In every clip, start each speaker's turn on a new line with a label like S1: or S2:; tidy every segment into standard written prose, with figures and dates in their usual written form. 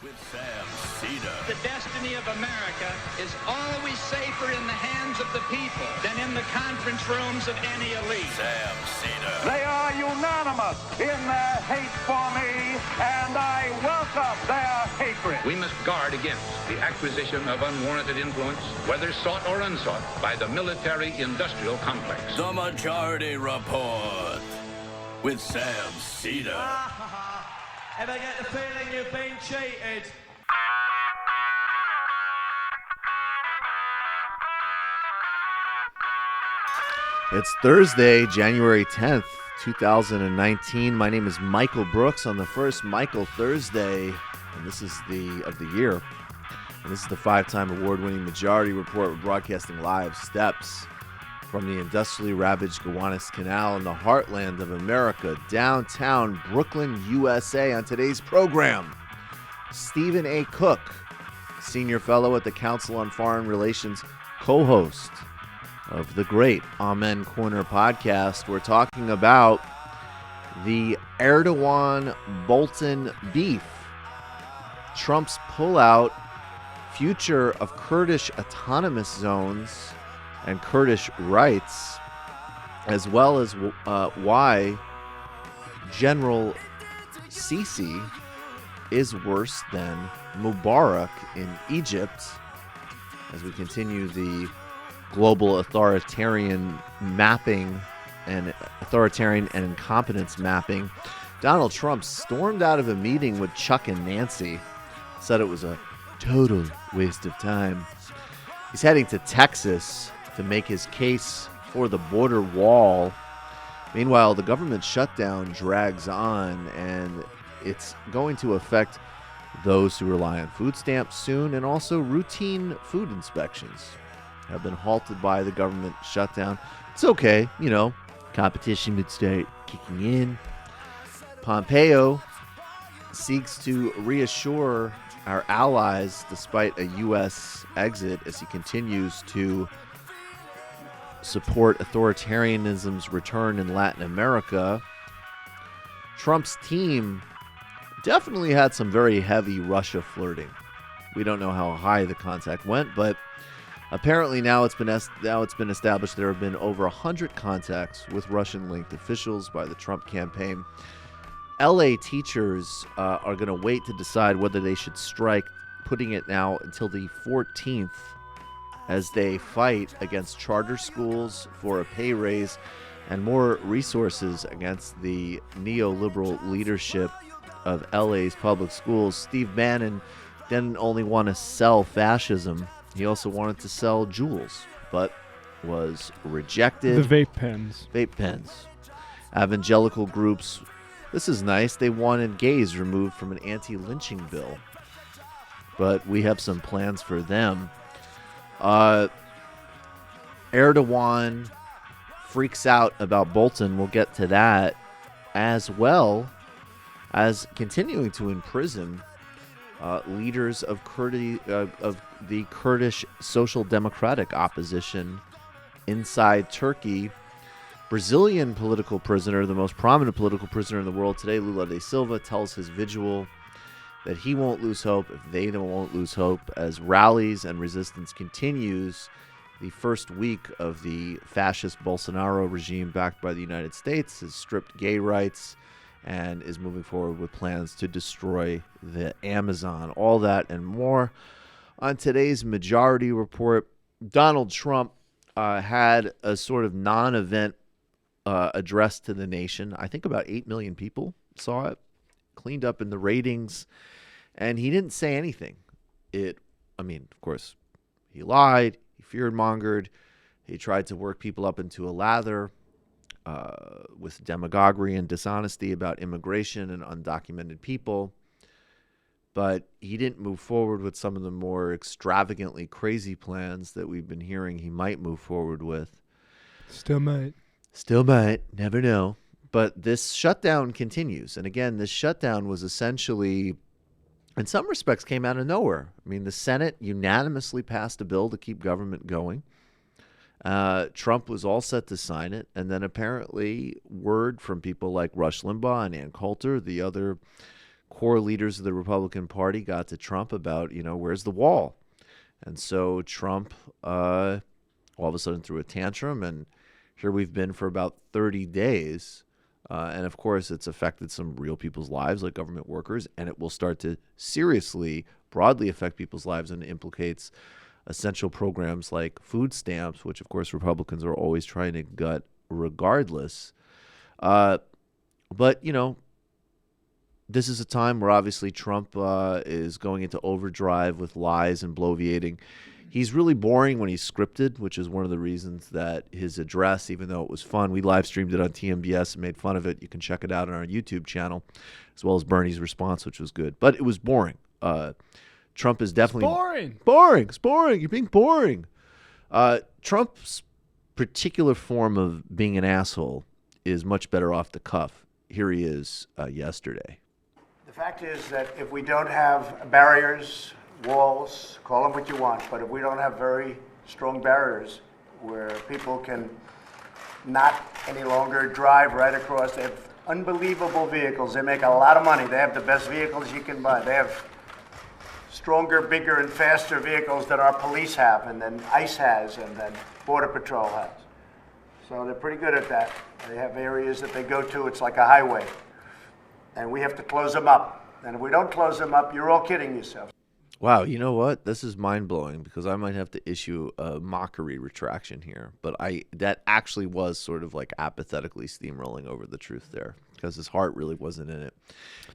S1: With Sam Seder.
S2: The destiny of America is always safer in the hands of the people than in the conference rooms of any elite.
S1: Sam Seder.
S3: They are unanimous in their hate for me, and I welcome their hatred.
S4: We must guard against the acquisition of unwarranted influence, whether sought or unsought, by the military-industrial complex.
S1: The Majority Report with Sam Seder.
S5: Ever get the feeling you've been cheated?
S6: It's Thursday, January 10th, 2019. My name is Michael Brooks on the first Michael Thursday, and this is of the year. And this is the 5-time award-winning Majority Report. We're broadcasting live steps from the industrially ravaged Gowanus Canal in the heartland of America, downtown Brooklyn, USA. On today's program, Stephen A. Cook, senior fellow at the Council on Foreign Relations, co-host of the great Amen Corner podcast. We're talking about the Erdoğan-Bolton beef, Trump's pullout, future of Kurdish autonomous zones and Kurdish rights, as well as why General Sisi is worse than Mubarak in Egypt, as we continue the global authoritarian mapping and authoritarian and incompetence mapping. Donald Trump stormed out of a meeting with Chuck and Nancy, said it was a total waste of time. He's heading to Texas to make his case for the border wall. Meanwhile, the government shutdown drags on, and it's going to affect those who rely on food stamps soon, and also routine food inspections have been halted by the government shutdown. It's okay, competition would start kicking in. Pompeo seeks to reassure our allies despite a U.S. exit as he continues to support authoritarianism's return in Latin America. Trump's team definitely had some very heavy Russia flirting. We don't know how high the contact went, but apparently now it's been established there have been over 100 contacts with Russian-linked officials by the Trump campaign. LA teachers are going to wait to decide whether they should strike, putting it now until the 14th as they fight against charter schools for a pay raise and more resources against the neoliberal leadership of LA's public schools. Steve Bannon didn't only want to sell fascism, he also wanted to sell jewels, but was rejected.
S7: The vape pens.
S6: Vape pens. Evangelical groups, this is nice, they wanted gays removed from an anti-lynching bill, but we have some plans for them. Erdoğan freaks out about Bolton. We'll get to that, as well as continuing to imprison leaders of the Kurdish social democratic opposition inside Turkey. Brazilian political prisoner, the most prominent political prisoner in the world today, Lula da Silva, tells his vigil that he won't lose hope if they won't lose hope as rallies and resistance continues. The first week of the fascist Bolsonaro regime, backed by the United States, has stripped gay rights and is moving forward with plans to destroy the Amazon. All that and more on today's Majority Report. Donald Trump had a sort of non-event address to the nation. I think about 8 million people saw it, cleaned up in the ratings, and he didn't say anything. Of course, he lied, he fear-mongered, he tried to work people up into a lather with demagoguery and dishonesty about immigration and undocumented people. But he didn't move forward with some of the more extravagantly crazy plans that we've been hearing he might move forward with.
S7: Still might.
S6: Never know. But this shutdown continues. And again, this shutdown was essentially, in some respects, came out of nowhere. I mean, the Senate unanimously passed a bill to keep government going. Trump was all set to sign it. And then apparently word from people like Rush Limbaugh and Ann Coulter, the other core leaders of the Republican Party got to Trump about, where's the wall? And so Trump all of a sudden threw a tantrum, and here we've been for about 30 days. And, of course, it's affected some real people's lives, like government workers, and it will start to seriously, broadly affect people's lives, and implicates essential programs like food stamps, which, of course, Republicans are always trying to gut regardless. But, this is a time where obviously Trump is going into overdrive with lies and bloviating. He's really boring when he's scripted, which is one of the reasons that his address, even though it was fun, we live streamed it on TMBS and made fun of it. You can check it out on our YouTube channel, as well as Bernie's response, which was good. But it was boring. Trump is definitely boring. It's boring. You're being boring. Trump's particular form of being an asshole is much better off the cuff. Here he is yesterday.
S8: The fact is that if we don't have barriers, walls, call them what you want, but if we don't have very strong barriers where people can not any longer drive right across, they have unbelievable vehicles. They make a lot of money. They have the best vehicles you can buy. They have stronger, bigger, and faster vehicles than our police have, and then ICE has, and then Border Patrol has. So they're pretty good at that. They have areas that they go to, it's like a highway. And we have to close them up. And if we don't close them up, you're all kidding yourself.
S6: Wow, you know what? This is mind-blowing because I might have to issue a mockery retraction here. But that actually was sort of like apathetically steamrolling over the truth there because his heart really wasn't in it.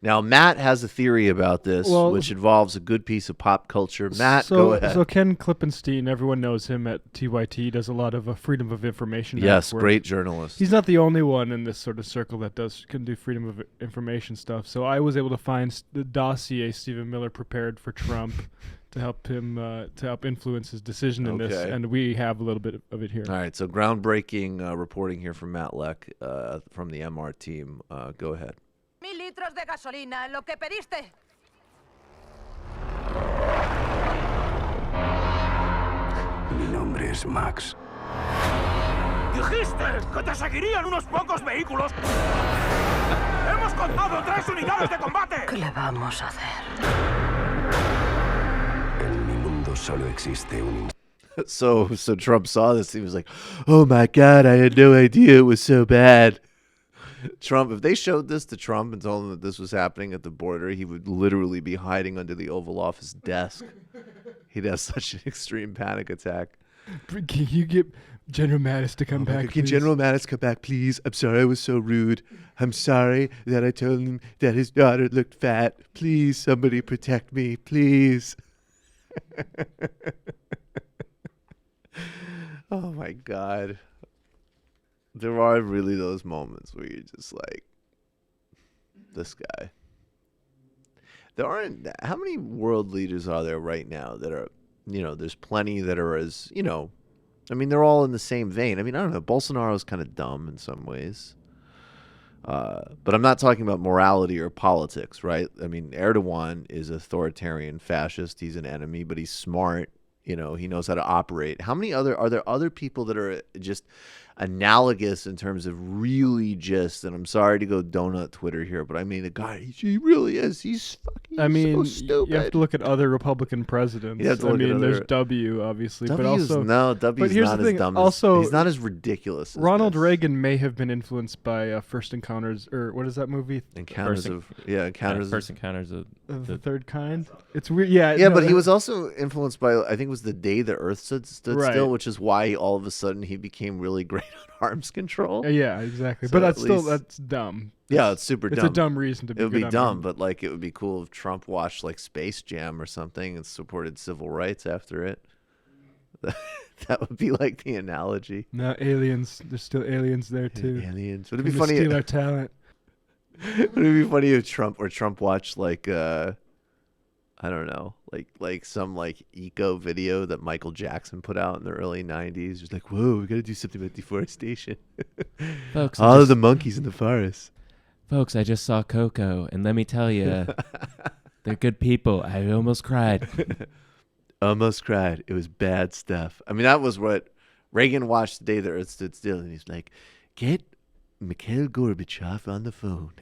S6: Now, Matt has a theory about this, which involves a good piece of pop culture. Matt, go ahead.
S7: So Ken Klippenstein, everyone knows him at TYT, does a lot of freedom of information.
S6: Yes, great journalist.
S7: He's not the only one in this sort of circle that can do freedom of information stuff. So I was able to find the dossier Stephen Miller prepared for Trump to help him to help influence his decision in this, and we have a little bit of it here.
S6: All right, so groundbreaking reporting here from Matt Leck from the MR team. Go ahead.
S9: 1000 litros de gasolina, lo que pediste.
S10: Mi nombre es Max.
S3: Dijiste que te seguirían unos pocos vehículos. Hemos contado 3 unidades de combate.
S9: ¿Qué le vamos a hacer?
S10: En mi mundo solo existe un...
S6: So Trump saw this. He was like, "Oh my God, I had no idea it was so bad." Trump, if they showed this to Trump and told him that this was happening at the border, he would literally be hiding under the Oval Office desk. He'd have such an extreme panic attack.
S7: Can you get General Mattis to come back,
S6: Can General Mattis come back, please? I'm sorry I was so rude. I'm sorry that I told him that his daughter looked fat. Please, somebody protect me, please. Oh, my God. There are really those moments where you're just like, this guy. There aren't, how many world leaders are there right now that are, there's plenty that are as, they're all in the same vein. I don't know, Bolsonaro's kind of dumb in some ways. But I'm not talking about morality or politics, right? Erdoğan is authoritarian fascist. He's an enemy, but he's smart. He knows how to operate. Are there other people that are just analogous in terms of really just, and I'm sorry to go donut Twitter here, but the guy, he really is. He's fucking so stupid.
S7: You have to look at other Republican presidents. There's W, obviously.
S6: W's not as dumb. Also, he's not as ridiculous as
S7: Ronald Reagan may have been influenced by First Encounters, or what is that movie?
S6: Encounters of
S7: the Third Kind. It's weird.
S6: But he was also influenced by, I think it was The Day the Earth Stood Still, which is why all of a sudden he became really great on arms control.
S7: Yeah, exactly. So but that's dumb.
S6: Yeah, it's super dumb.
S7: It's a dumb reason to be.
S6: It would be dumb, but it would be cool if Trump watched Space Jam or something and supported civil rights after it. That would be the analogy.
S7: No, aliens. There's still aliens there too.
S6: Aliens. Would it be funny?
S7: Steal our talent.
S6: Would it be funny if Trump watched I don't know, some eco video that Michael Jackson put out in the early 90s. Just whoa, we got to do something about deforestation.
S11: Folks,
S6: all of the monkeys in the forest.
S11: Folks, I just saw Coco, and let me tell you, they're good people. I almost cried.
S6: Almost cried. It was bad stuff. That was what Reagan watched The Day the Earth Stood Still, and he's like, get Mikhail Gorbachev on the phone.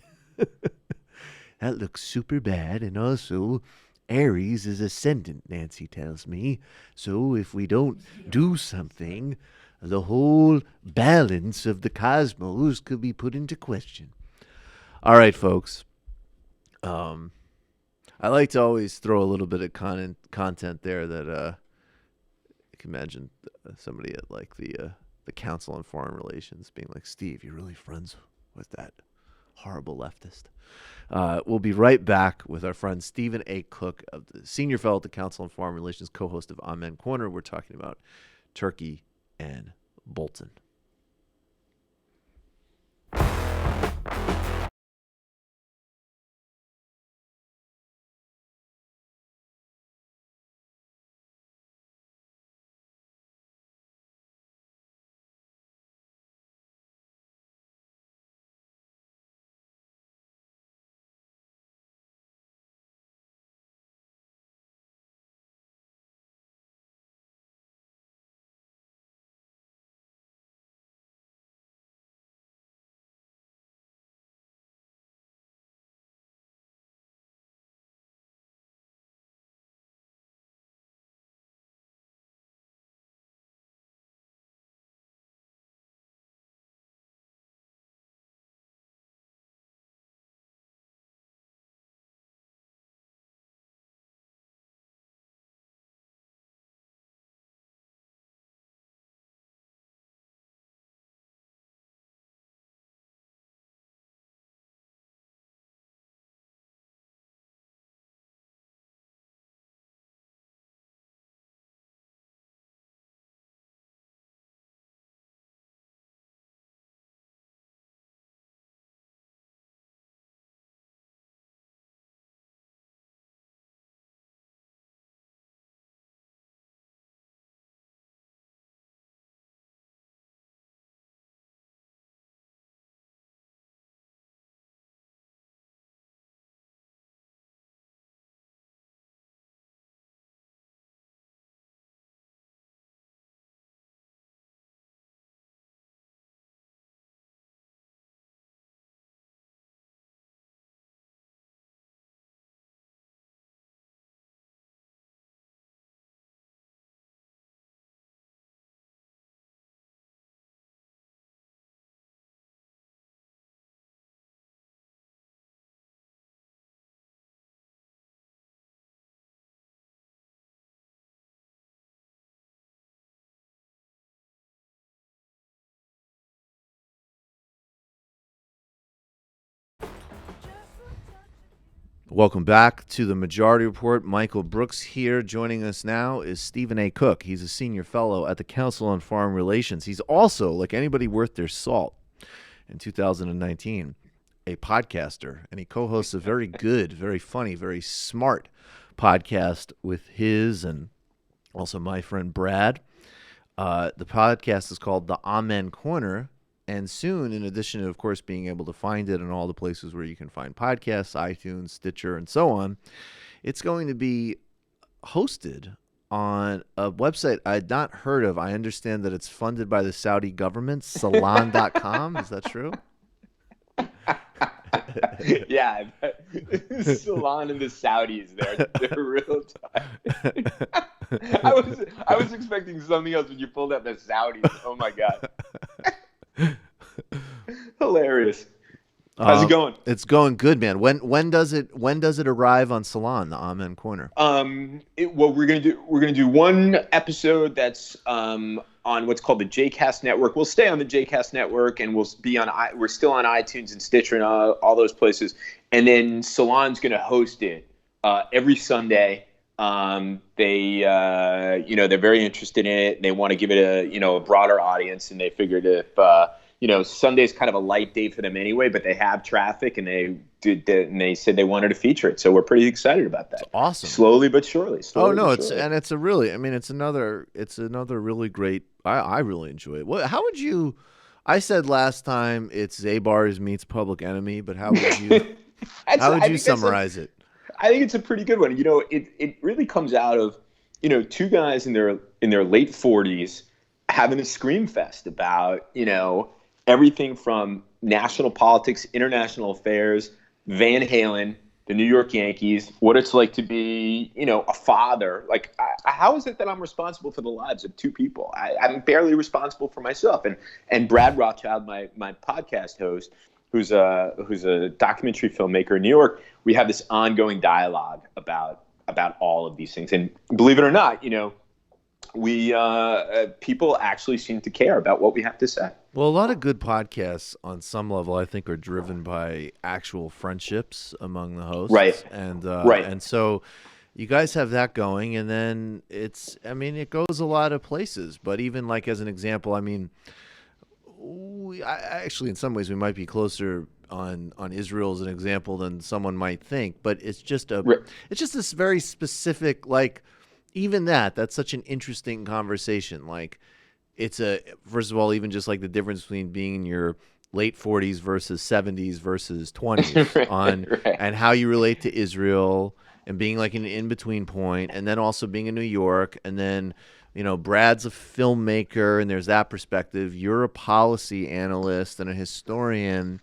S6: That looks super bad. And also, Aries is ascendant, Nancy tells me. So if we don't do something, the whole balance of the cosmos could be put into question. All right, folks. I like to always throw a little bit of content there that I can imagine somebody at like the Council on Foreign Relations being like, Steve, you're really friends with that horrible leftist. We'll be right back with our friend Stephen A. Cook, of the senior fellow at the Council on Foreign Relations, co-host of Amen Corner. We're talking about Turkey and Bolton. Welcome back to the Majority Report. Michael Brooks here. Joining us now is Stephen A. Cook. He's a senior fellow at the Council on Foreign Relations. He's also, like anybody worth their salt, in 2019, a podcaster, and he co-hosts a very good, very funny, very smart podcast with his and also my friend Brad. The podcast is called The Amen Corner. And soon, in addition to, of course, being able to find it in all the places where you can find podcasts, iTunes, Stitcher, and so on, it's going to be hosted on a website I'd not heard of. I understand that it's funded by the Saudi government, Salon.com. Is that true?
S12: Yeah, Salon and the Saudis, they're real time. I was expecting something else when you pulled up the Saudis. Oh, my God. Hilarious. How's it going?
S6: It's going good, man. When does it arrive on Salon, the Amen Corner?
S12: Well, we're gonna do one episode that's on what's called the JCast Network. We'll stay on the JCast Network, and we're still on iTunes and Stitcher and all those places. And then Salon's gonna host it every Sunday. They're very interested in it, and they want to give it a broader audience, and they figured if Sunday's kind of a light day for them anyway, but they have traffic, and they said they wanted to feature it, so we're pretty excited about that.
S6: It's awesome.
S12: Slowly but surely.
S6: It's another really great. I really enjoy it. How would you? I said last time it's Zabar's meets Public Enemy, but how would you? How would you summarize it?
S12: I think it's a pretty good one. It really comes out of two guys in their late 40s having a scream fest about everything from national politics, international affairs, Van Halen, the New York Yankees, what it's like to be, a father. Like, how is it that I'm responsible for the lives of two people? I'm barely responsible for myself. And Brad Rothschild, my podcast host, who's a documentary filmmaker in New York, we have this ongoing dialogue about all of these things. And believe it or not, we people actually seem to care about what we have to say.
S6: Well, a lot of good podcasts on some level, I think, are driven by actual friendships among the hosts.
S12: Right.
S6: And so you guys have that going, and then it goes a lot of places. But even like as an example, actually in some ways we might be closer on Israel as an example than someone might think. But it's just it's just this very specific, like, even that's such an interesting conversation. Like, first of all, even just like the difference between being in your late 40s versus 70s versus 20s and how you relate to Israel and being like an in-between point, and then also being in New York, and then, Brad's a filmmaker and there's that perspective. You're a policy analyst and a historian.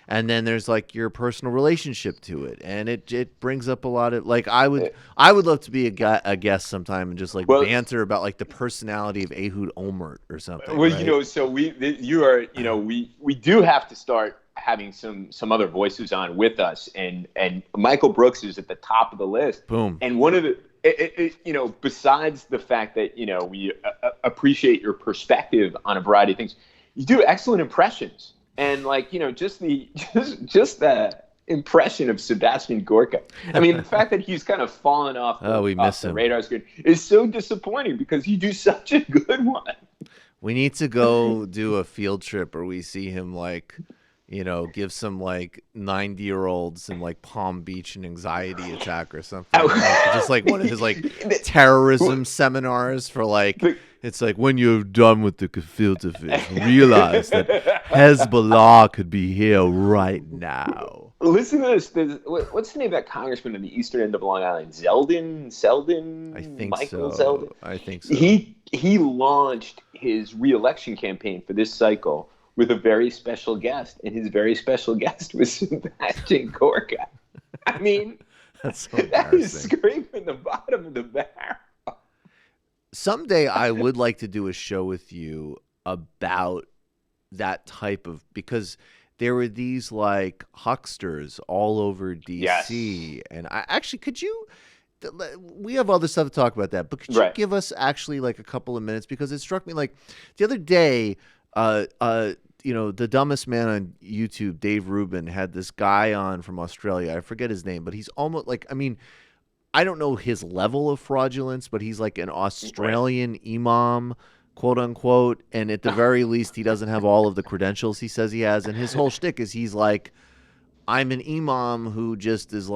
S6: And then there's like your personal relationship to it, and it brings up a lot of, like, I would love to be a guest sometime and just like banter about like the personality of Ehud Olmert or something.
S12: Well,
S6: right?
S12: So we do have to start having some other voices on with us, and Michael Brooks is at the top of the list.
S6: Boom.
S12: And one of the besides the fact that we appreciate your perspective on a variety of things, you do excellent impressions. And just the impression of Sebastian Gorka. The fact that he's kind of fallen off the radar screen is so disappointing, because you do such a good one.
S6: We need to go do a field trip where we see him give some 90-year-olds in Palm Beach an anxiety attack or something. Just like one of his terrorism seminars for it's like, when you're done with the gefilte fish, realize that Hezbollah could be here right now.
S12: Listen to this. What's the name of that congressman in the eastern end of Long Island? Selden?
S6: I think
S12: Michael
S6: so.
S12: Selden?
S6: I think so.
S12: He launched his re-election campaign for this cycle with a very special guest, and his very special guest was Sebastian Gorka.
S6: That's so
S12: that is scraping the bottom of the barrel.
S6: Someday I would like to do a show with you about that type of, because there were these hucksters all over DC. Yes. And I actually, we have other stuff to talk about that, but could you give us actually a couple of minutes? Because it struck me the other day, the dumbest man on YouTube, Dave Rubin, had this guy on from Australia. I forget his name, but he's almost I don't know his level of fraudulence, but he's like an Australian imam, quote unquote. And at the very least, he doesn't have all of the credentials he says he has. And his whole shtick is he's like, I'm an imam who just is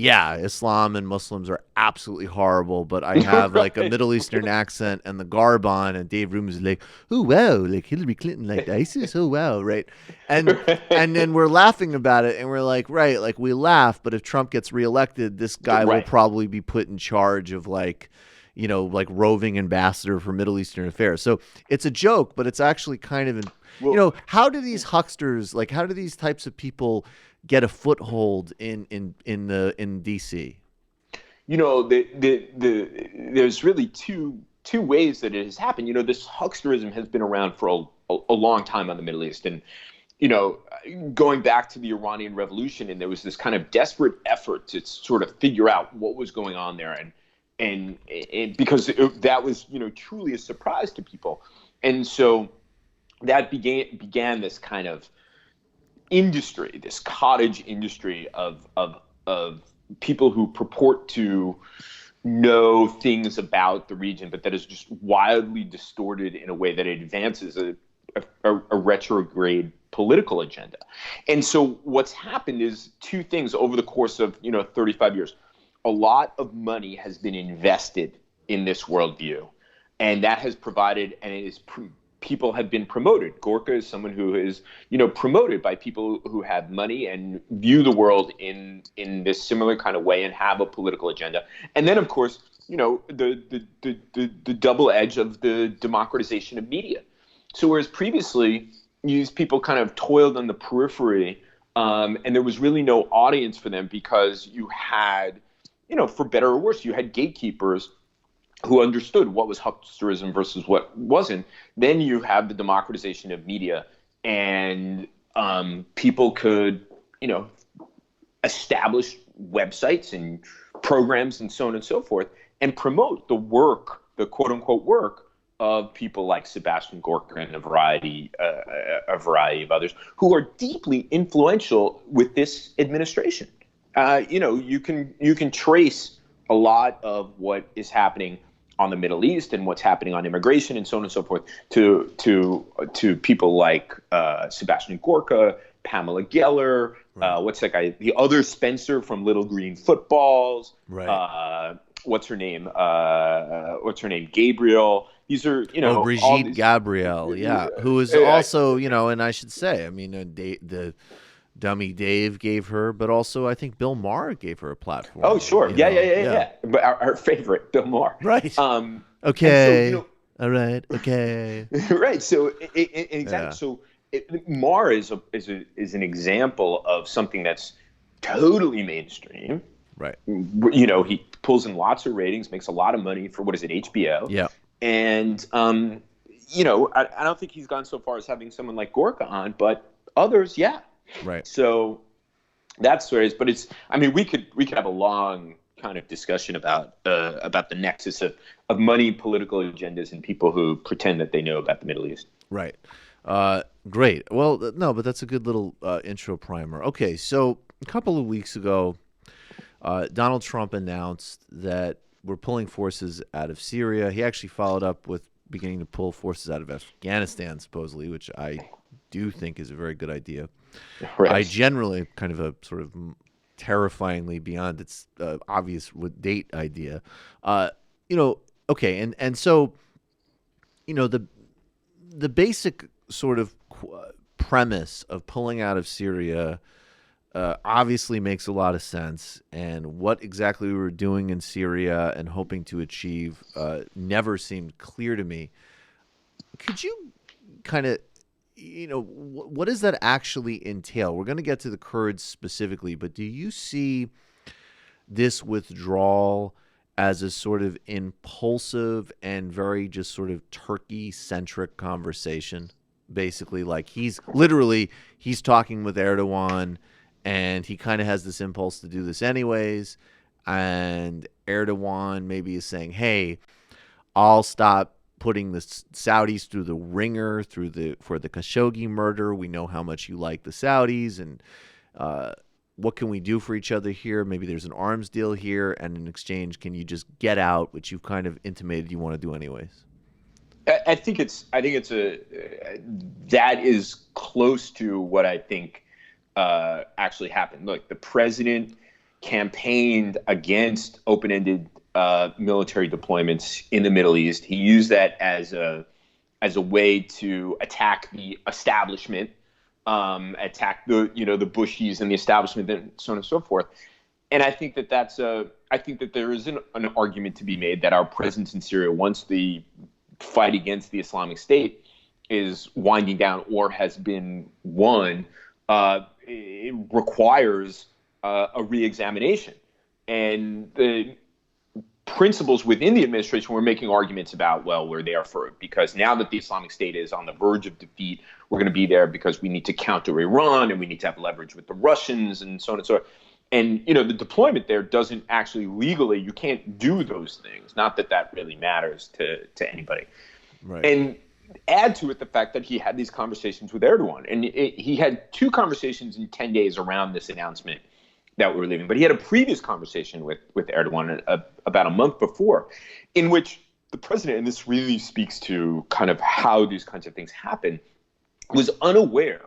S6: Islam and Muslims are absolutely horrible, but I have a Middle Eastern accent and the garb on, and Dave Rubin's like, oh wow, Hillary Clinton ISIS, oh wow, right? And then we're laughing about it, and we're like, right, we laugh, but if Trump gets reelected, this guy will probably be put in charge of roving ambassador for Middle Eastern affairs. So it's a joke, but it's actually kind of how do these hucksters, how do these types of people get a foothold in DC?
S12: There's really two ways that it has happened. This hucksterism has been around for a long time on the Middle East, and going back to the Iranian Revolution, and there was this kind of desperate effort to sort of figure out what was going on there, and because that was truly a surprise to people, and so that began this kind of industry, this cottage industry of people who purport to know things about the region, but that is just wildly distorted in a way that advances a retrograde political agenda. And so what's happened is two things over the course of 35 years. A lot of money has been invested in this worldview, and that has provided, and it is people have been promoted. Gorka is someone who is, promoted by people who have money and view the world in this similar kind of way and have a political agenda. And then, of course, the double edge of the democratization of media. So whereas previously these people kind of toiled on the periphery And there was really no audience for them because you had, for better or worse, you had gatekeepers who understood what was hucksterism versus what wasn't. Then you have the democratization of media, and people could, establish websites and programs and so on and so forth, and promote the work, the quote unquote work of people like Sebastian Gorka and a variety of others who are deeply influential with this administration. You can trace a lot of what is happening on the Middle East and what's happening on immigration and so on and so forth to people like Sebastian Gorka, Pamela Geller, what's that guy? The other Spencer from Little Green Footballs.
S6: Right.
S12: What's her name? Gabriel. These are,
S6: Brigitte Gabriel, who is also, and I should say, I mean, the dummy Dave gave her, but also I think Bill Maher gave her a platform.
S12: Oh, sure. Yeah. But our favorite, Bill Maher.
S6: Right.
S12: Okay.
S6: So, all right. Okay.
S12: Right. So exactly. So Maher is an example of something that's totally mainstream.
S6: Right.
S12: He pulls in lots of ratings, makes a lot of money for, what is it, HBO?
S6: Yeah.
S12: And, I don't think he's gone so far as having someone like Gorka on, but others, yeah.
S6: Right.
S12: So that's where it is. But we could have a long kind of discussion about the nexus of money, political agendas, and people who pretend that they know about the Middle East.
S6: Right. Great. Well, no, but that's a good little intro primer. Okay, so a couple of weeks ago, Donald Trump announced that we're pulling forces out of Syria. He actually followed up with beginning to pull forces out of Afghanistan, supposedly, which I do think is a very good idea. Right. I generally kind of a sort of terrifyingly beyond its obvious date idea. Okay, and so, the basic sort of premise of pulling out of Syria obviously makes a lot of sense, and what exactly we were doing in Syria and hoping to achieve never seemed clear to me. Could you kind of, what does that actually entail? We're going to get to the Kurds specifically, but do you see this withdrawal as a sort of impulsive and very just sort of Turkey-centric conversation? Basically, like he's talking with Erdoğan, and he kind of has this impulse to do this anyways. And Erdoğan maybe is saying, hey, I'll stop putting the Saudis through the ringer for the Khashoggi murder. We know how much you like the Saudis, and what can we do for each other here? Maybe there's an arms deal here, and in exchange, can you just get out, which you've kind of intimated you want to do anyways?
S12: I think that is close to what I think actually happened. Look, the president campaigned against open-ended military deployments in the Middle East. He used that as a way to attack the establishment, attack the Bushis and the establishment, and so on and so forth. And I think that I think that there is an argument to be made that our presence in Syria, once the fight against the Islamic State is winding down or has been won, it requires a re-examination. And the principles within the administration were making arguments about, well, we're there for it because now that the Islamic State is on the verge of defeat, we're going to be there because we need to counter Iran and we need to have leverage with the Russians and so on and so forth. And, the deployment there doesn't actually legally, you can't do those things. Not that that really matters to anybody.
S6: Right.
S12: And add to it the fact that he had these conversations with Erdoğan. And he had 2 conversations in 10 days around this announcement that we were leaving. But he had a previous conversation with Erdoğan about a month before, in which the president, and this really speaks to kind of how these kinds of things happen, was unaware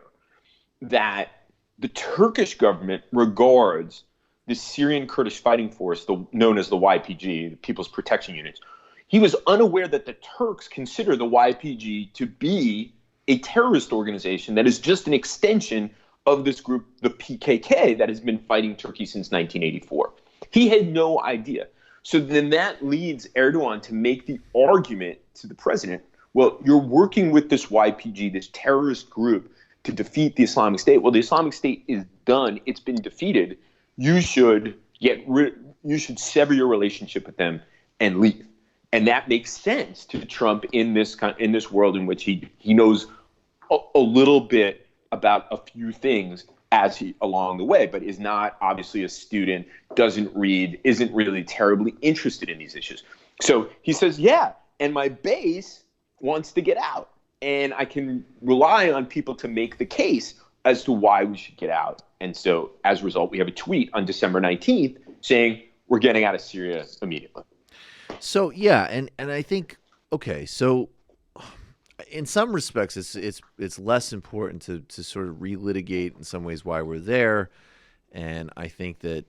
S12: that the Turkish government regards the Syrian Kurdish fighting force, known as the YPG, the People's Protection Units. He was unaware that the Turks consider the YPG to be a terrorist organization that is just an extension of this group, the PKK, that has been fighting Turkey since 1984. He had no idea. So then that leads Erdoğan to make the argument to the president, well, you're working with this YPG, this terrorist group to defeat the Islamic State. Well, the Islamic State is done. It's been defeated. You should you should sever your relationship with them and leave. And that makes sense to Trump in this world in which he knows a little bit about a few things along the way, but is not obviously a student, doesn't read, isn't really terribly interested in these issues. So he says, yeah, and my base wants to get out. And I can rely on people to make the case as to why we should get out. And so as a result, we have a tweet on December 19th saying we're getting out of Syria immediately.
S6: So, yeah, and I think, okay, so in some respects, it's less important to sort of relitigate in some ways why we're there. And I think that,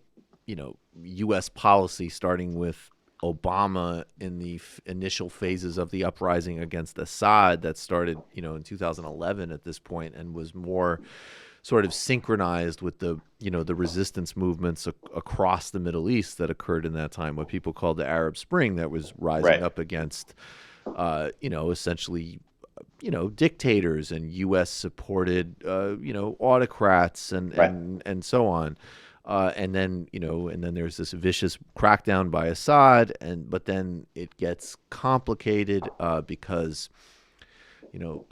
S6: U.S. policy, starting with Obama in the initial phases of the uprising against Assad that started, in 2011 at this point, and was more sort of synchronized with the resistance movements across the Middle East that occurred in that time, what people called the Arab Spring, that was rising up against, essentially, dictators and U.S. supported, autocrats and so on. And then there's this vicious crackdown by Assad, but then it gets complicated because,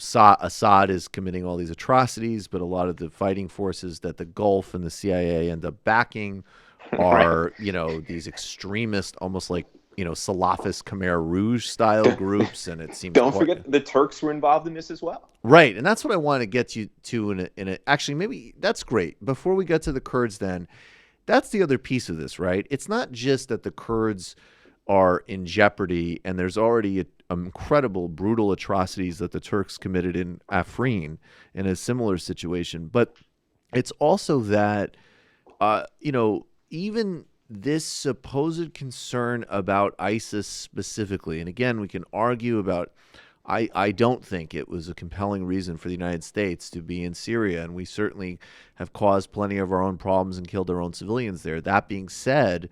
S6: Assad is committing all these atrocities, but a lot of the fighting forces that the Gulf and the CIA end up backing are, these extremist, almost like, Salafist Khmer Rouge style groups, and it seems.
S12: Don't forget the Turks were involved in this as well.
S6: Right, and that's what I want to get you to in a. Actually, maybe that's great. Before we get to the Kurds, then, that's the other piece of this, right? It's not just that the Kurds are in jeopardy, and there's already incredible, brutal atrocities that the Turks committed in Afrin in a similar situation, but it's also that, even this supposed concern about ISIS specifically, and again, we can argue about, I don't think it was a compelling reason for the United States to be in Syria, and we certainly have caused plenty of our own problems and killed our own civilians there. That being said,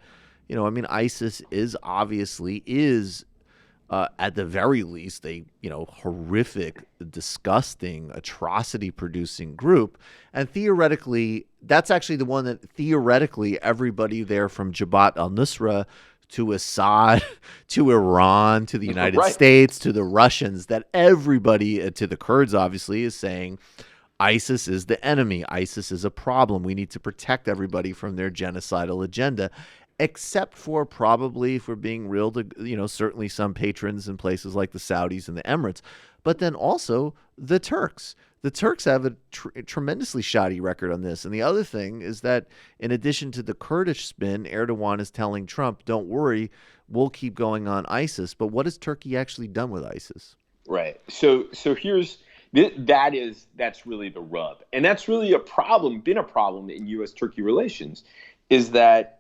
S6: ISIS is obviously at the very least a horrific, disgusting, atrocity-producing group, and theoretically, that's actually the one that theoretically everybody there from Jabhat al-Nusra to Assad to Iran to the United States to the Russians, that everybody, to the Kurds obviously, is saying ISIS is the enemy. ISIS is a problem. We need to protect everybody from their genocidal agenda. Except for probably, if we're being real, to certainly some patrons in places like the Saudis and the Emirates, but then also the Turks. The Turks have a tremendously shoddy record on this. And the other thing is that in addition to the Kurdish spin, Erdoğan is telling Trump, don't worry, we'll keep going on ISIS. But what has Turkey actually done with ISIS?
S12: Right. So that's really the rub. And that's really been a problem in U.S.-Turkey relations, is that,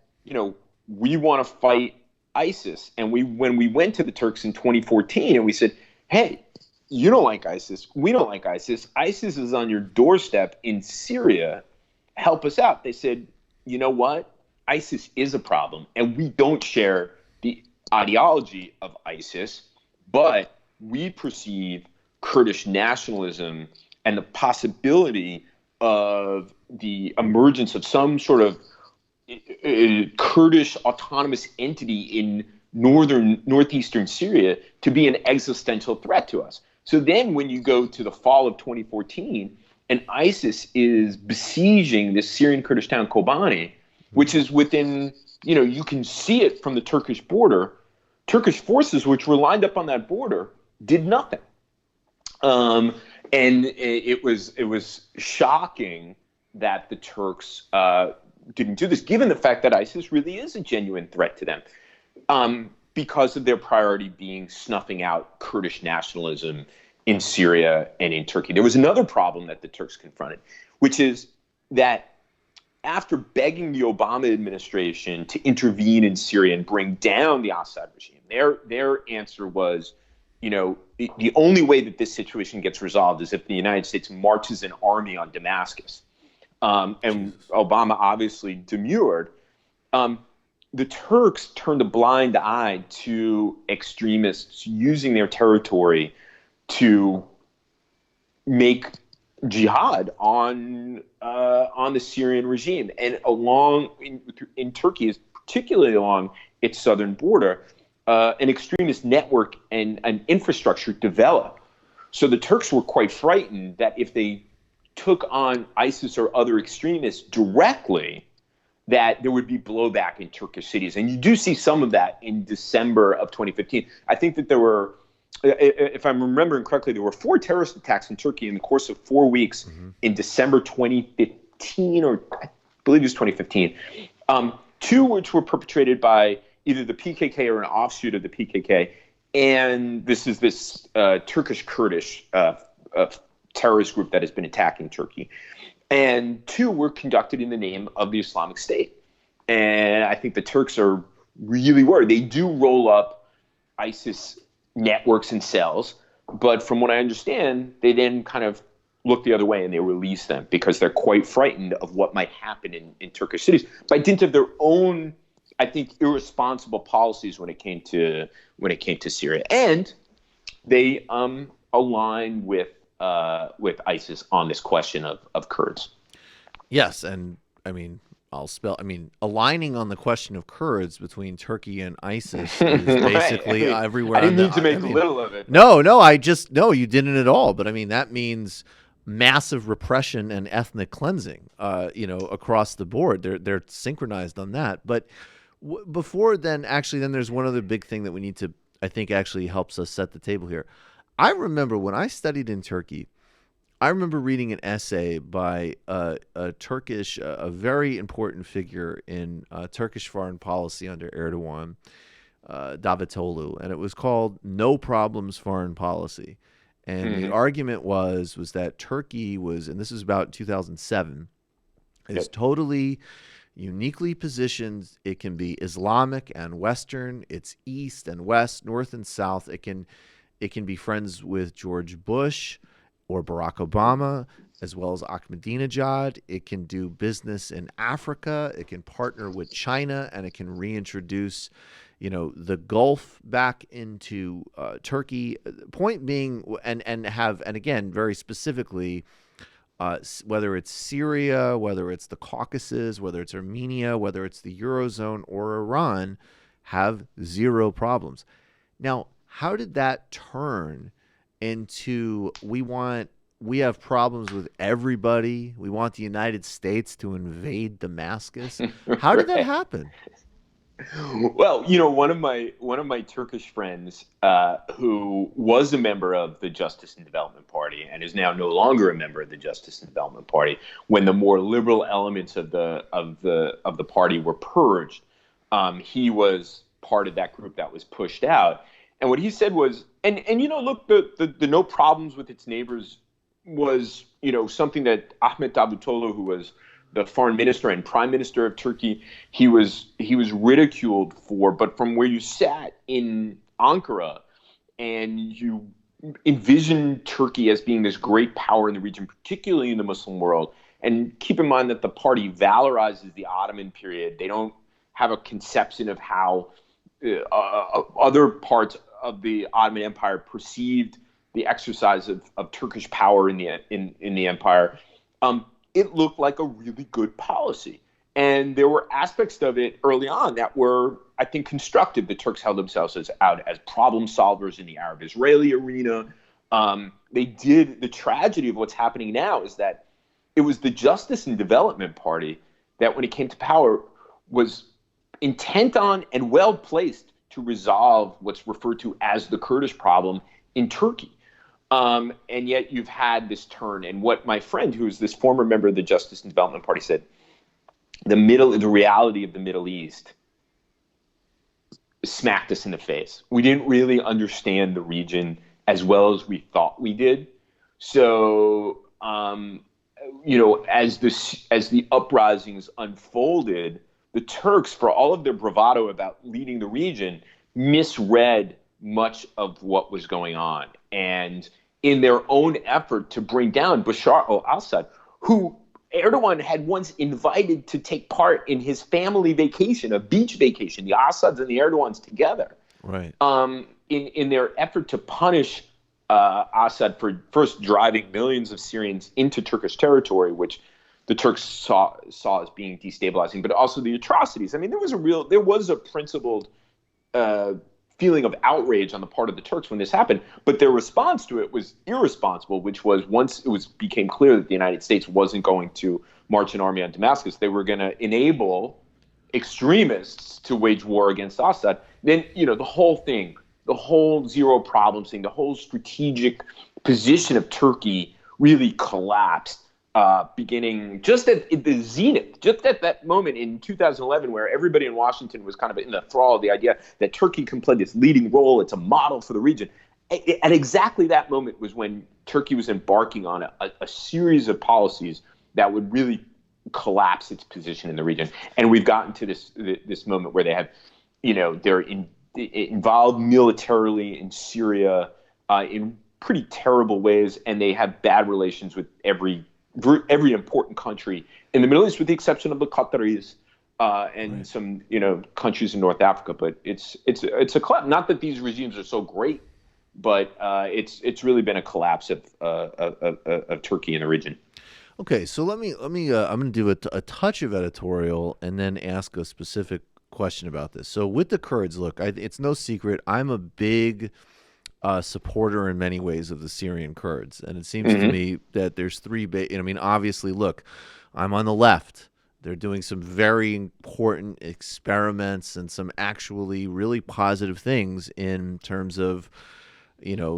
S12: we want to fight ISIS. And when we went to the Turks in 2014 and we said, hey, you don't like ISIS. We don't like ISIS. ISIS is on your doorstep in Syria. Help us out. They said, you know what? ISIS is a problem, and we don't share the ideology of ISIS, but we perceive Kurdish nationalism and the possibility of the emergence of some sort of Kurdish autonomous entity in northeastern Syria to be an existential threat to us. So then when you go to the fall of 2014 and ISIS is besieging this Syrian Kurdish town Kobani, which is within, you can see it from the Turkish border, Turkish forces which were lined up on that border did nothing. And it was shocking that the Turks didn't do this, given the fact that ISIS really is a genuine threat to them, because of their priority being snuffing out Kurdish nationalism in Syria and in Turkey. There was another problem that the Turks confronted, which is that after begging the Obama administration to intervene in Syria and bring down the Assad regime, their answer was, the only way that this situation gets resolved is if the United States marches an army on Damascus. And Obama obviously demurred. The Turks turned a blind eye to extremists using their territory to make jihad on the Syrian regime, and along in Turkey, particularly along its southern border, an extremist network and an infrastructure developed. So the Turks were quite frightened that if they took on ISIS or other extremists directly, that there would be blowback in Turkish cities. And you do see some of that in December of 2015. I think that there were, if I'm remembering correctly, there were 4 terrorist attacks in Turkey in the course of 4 weeks in December 2015, or I believe it was 2015. 2 which were perpetrated by either the PKK or an offshoot of the PKK. And this is this Turkish Kurdish terrorist group that has been attacking Turkey. And 2 were conducted in the name of the Islamic State. And I think the Turks are really worried. They do roll up ISIS networks and cells, but from what I understand, they then kind of look the other way and they release them because they're quite frightened of what might happen in Turkish cities by dint of their own, I think, irresponsible policies when it came to Syria. And they align with ISIS on this question of Kurds.
S6: Yes, and aligning on the question of Kurds between Turkey and ISIS is basically everywhere.
S12: I didn't mean to make little of it.
S6: No, you didn't at all. But I mean, that means massive repression and ethnic cleansing, across the board. They're synchronized on that. But before then, then there's one other big thing that we need to, I think, actually helps us set the table here. I remember when I studied in Turkey, I remember reading an essay by a very important figure in Turkish foreign policy under Erdoğan, Davutoglu, and it was called "No Problems Foreign Policy." And the argument was that Turkey was, and this is about 2007, is totally uniquely positioned. It can be Islamic and Western. It's East and West, North and South. It can be friends with George Bush or Barack Obama, as well as Ahmadinejad. It can do business in Africa. It can partner with China, and it can reintroduce, the Gulf back into Turkey. Point being, and again, very specifically, whether it's Syria, whether it's the Caucasus, whether it's Armenia, whether it's the Eurozone or Iran, have zero problems. Now, how did that turn into we have problems with everybody? We want the United States to invade Damascus. How did that happen?
S12: Well, one of my Turkish friends who was a member of the Justice and Development Party and is now no longer a member of the Justice and Development Party, when the more liberal elements of the party were purged, he was part of that group that was pushed out. And what he said was, look, the no problems with its neighbors was, something that Ahmet Davutoglu, who was the foreign minister and prime minister of Turkey, he was ridiculed for. But from where you sat in Ankara and you envision Turkey as being this great power in the region, particularly in the Muslim world, and keep in mind that the party valorizes the Ottoman period. They don't have a conception of how other parts of the Ottoman Empire perceived the exercise of Turkish power in the empire. It looked like a really good policy. And there were aspects of it early on that were, I think, constructive. The Turks held themselves out as problem solvers in the Arab-Israeli arena. The tragedy of what's happening now is that it was the Justice and Development Party that, when it came to power, was intent on and well placed to resolve what's referred to as the Kurdish problem in Turkey. And yet you've had this turn. And what my friend, who is this former member of the Justice and Development Party, said, the reality of the Middle East smacked us in the face. We didn't really understand the region as well as we thought we did. So, as the uprisings unfolded, the Turks, for all of their bravado about leading the region, misread much of what was going on. And in their own effort to bring down Bashar al-Assad, who Erdoğan had once invited to take part in his family vacation, a beach vacation, the Assads and the Erdoğans together.
S6: Right.
S12: In their effort to punish Assad for first driving millions of Syrians into Turkish territory, which the Turks saw as being destabilizing, but also the atrocities. I mean, there was a principled feeling of outrage on the part of the Turks when this happened, but their response to it was irresponsible, which was once it became clear that the United States wasn't going to march an army on Damascus, they were going to enable extremists to wage war against Assad. Then, the whole thing, the whole zero problems thing, the whole strategic position of Turkey really collapsed. Beginning just at the zenith, just at that moment in 2011, where everybody in Washington was kind of in the thrall of the idea that Turkey can play this leading role. It's a model for the region. At exactly that moment was when Turkey was embarking on a series of policies that would really collapse its position in the region. And we've gotten to this moment where they have, they're involved militarily in Syria in pretty terrible ways, and they have bad relations with every important country in the Middle East, with the exception of the Qataris and some, countries in North Africa. But it's a collapse. Not that these regimes are so great, but it's really been a collapse of Turkey in the region.
S6: Okay, so let me I'm going to do a touch of editorial and then ask a specific question about this. So with the Kurds, look, it's no secret I'm a big supporter in many ways of the Syrian Kurds. And it seems to me that there's three obviously, look, I'm on the left. They're doing some very important experiments and some actually really positive things in terms of,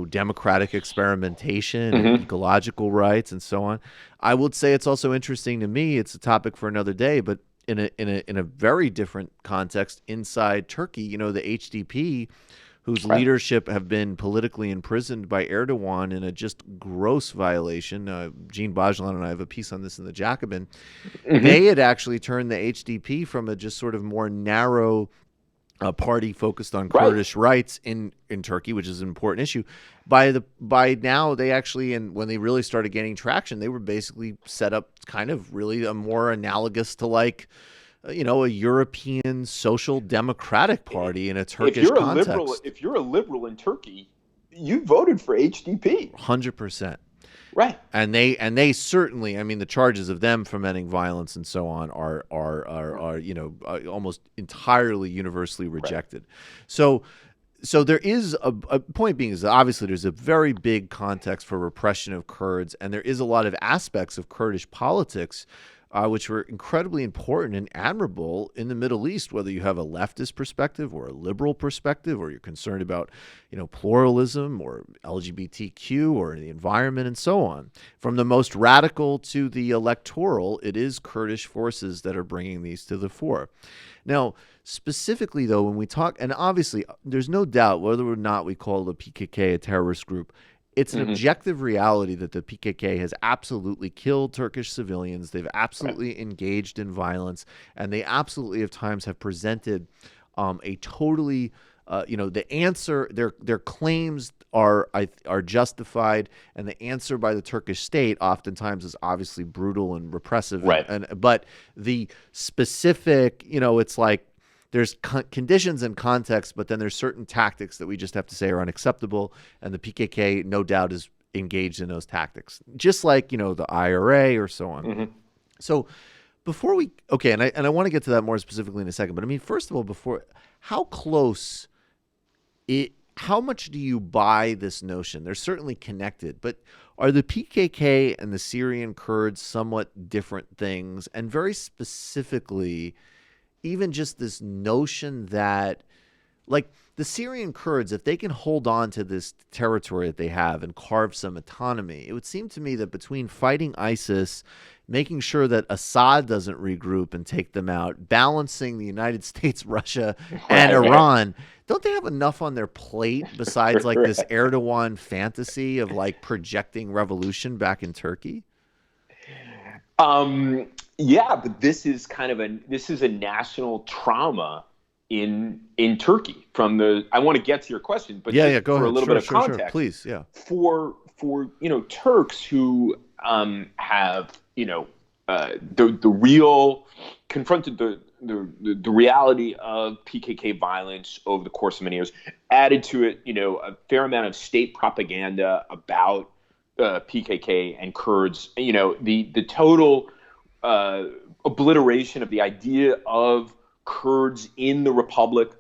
S6: democratic experimentation and ecological rights and so on. I would say it's also interesting to me, it's a topic for another day, but in a very different context inside Turkey, the HDP, whose leadership have been politically imprisoned by Erdoğan in a just gross violation. Jean Bajlan and I have a piece on this in the Jacobin. They had actually turned the HDP from a just sort of more narrow party focused on Kurdish rights in Turkey, which is an important issue. By now, they actually, and when they really started gaining traction, they were basically set up kind of really a more analogous to like, a European social democratic party in a Turkish context.
S12: If you're a liberal in Turkey, you voted for HDP.
S6: 100%.
S12: Right.
S6: And they certainly, the charges of them fomenting violence and so on are almost entirely universally rejected. So there is a point being is that obviously there's a very big context for repression of Kurds, and there is a lot of aspects of Kurdish politics which were incredibly important and admirable in the Middle East, whether you have a leftist perspective or a liberal perspective, or you're concerned about, pluralism or LGBTQ or the environment and so on. From the most radical to the electoral, it is Kurdish forces that are bringing these to the fore. Now, specifically, though, when we talk, and obviously there's no doubt whether or not we call the PKK a terrorist group, it's an objective reality that the PKK has absolutely killed Turkish civilians. They've absolutely engaged in violence, and they absolutely at times have presented a totally, the answer. Their claims are justified, and the answer by the Turkish state oftentimes is obviously brutal and repressive. But the specific, it's like, there's conditions and context, but then there's certain tactics that we just have to say are unacceptable, and the PKK, no doubt, is engaged in those tactics, just like the IRA or so on. So before we and I want to get to that more specifically in a second, but first of all, how much do you buy this notion? They're certainly connected, but are the PKK and the Syrian Kurds somewhat different things? And very specifically, even just this notion that, like, the Syrian Kurds, if they can hold on to this territory that they have and carve some autonomy, it would seem to me that between fighting ISIS, making sure that Assad doesn't regroup and take them out, balancing the United States, Russia, and Iran, don't they have enough on their plate besides like this Erdoğan fantasy of like projecting revolution back in Turkey?
S12: Yeah, but this is a national trauma in Turkey. I want to get to your question, but
S6: go
S12: for
S6: ahead.
S12: A little bit of context,
S6: sure. Please, yeah.
S12: For Turks who have the real confronted the reality of PKK violence over the course of many years. Added to it, a fair amount of state propaganda about PKK and Kurds. The total obliteration of the idea of Kurds in the Republic,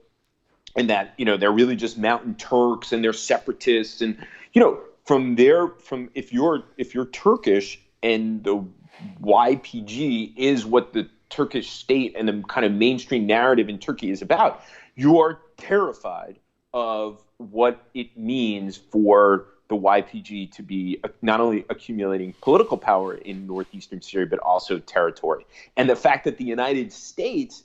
S12: and that they're really just mountain Turks and they're separatists, and if you're Turkish and the YPG is what the Turkish state and the kind of mainstream narrative in Turkey is about, you are terrified of what it means for the YPG to be not only accumulating political power in northeastern Syria, but also territory. And the fact that the United States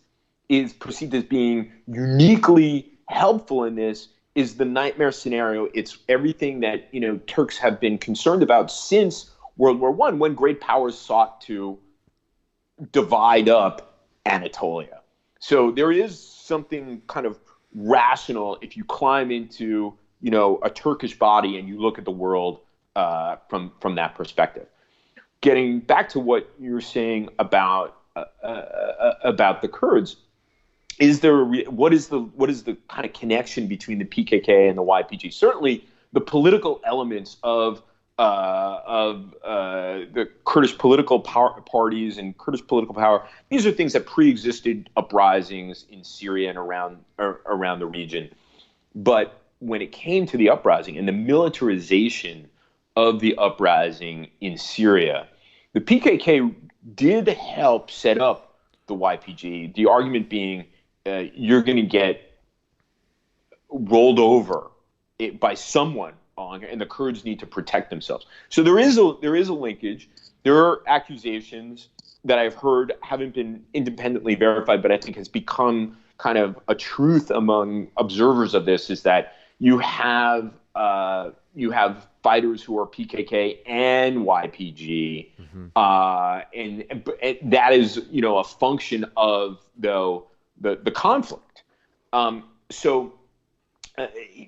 S12: is perceived as being uniquely helpful in this is the nightmare scenario. It's everything that Turks have been concerned about since World War I, when great powers sought to divide up Anatolia. So there is something kind of rational if you climb into a Turkish body and you look at the world from that perspective. Getting back to what you were saying about the Kurds, what is the kind of connection between the PKK and the YPG? Certainly, the political elements of the Kurdish political parties and Kurdish political power. These are things that pre-existed uprisings in Syria and around the region. But when it came to the uprising and the militarization of the uprising in Syria, the PKK did help set up the YPG. The argument being you're going to get rolled over by someone, and the Kurds need to protect themselves. So there is a linkage. There are accusations that I've heard haven't been independently verified, but I think has become kind of a truth among observers of this, is that you have fighters who are PKK and YPG, and that is a function of the conflict.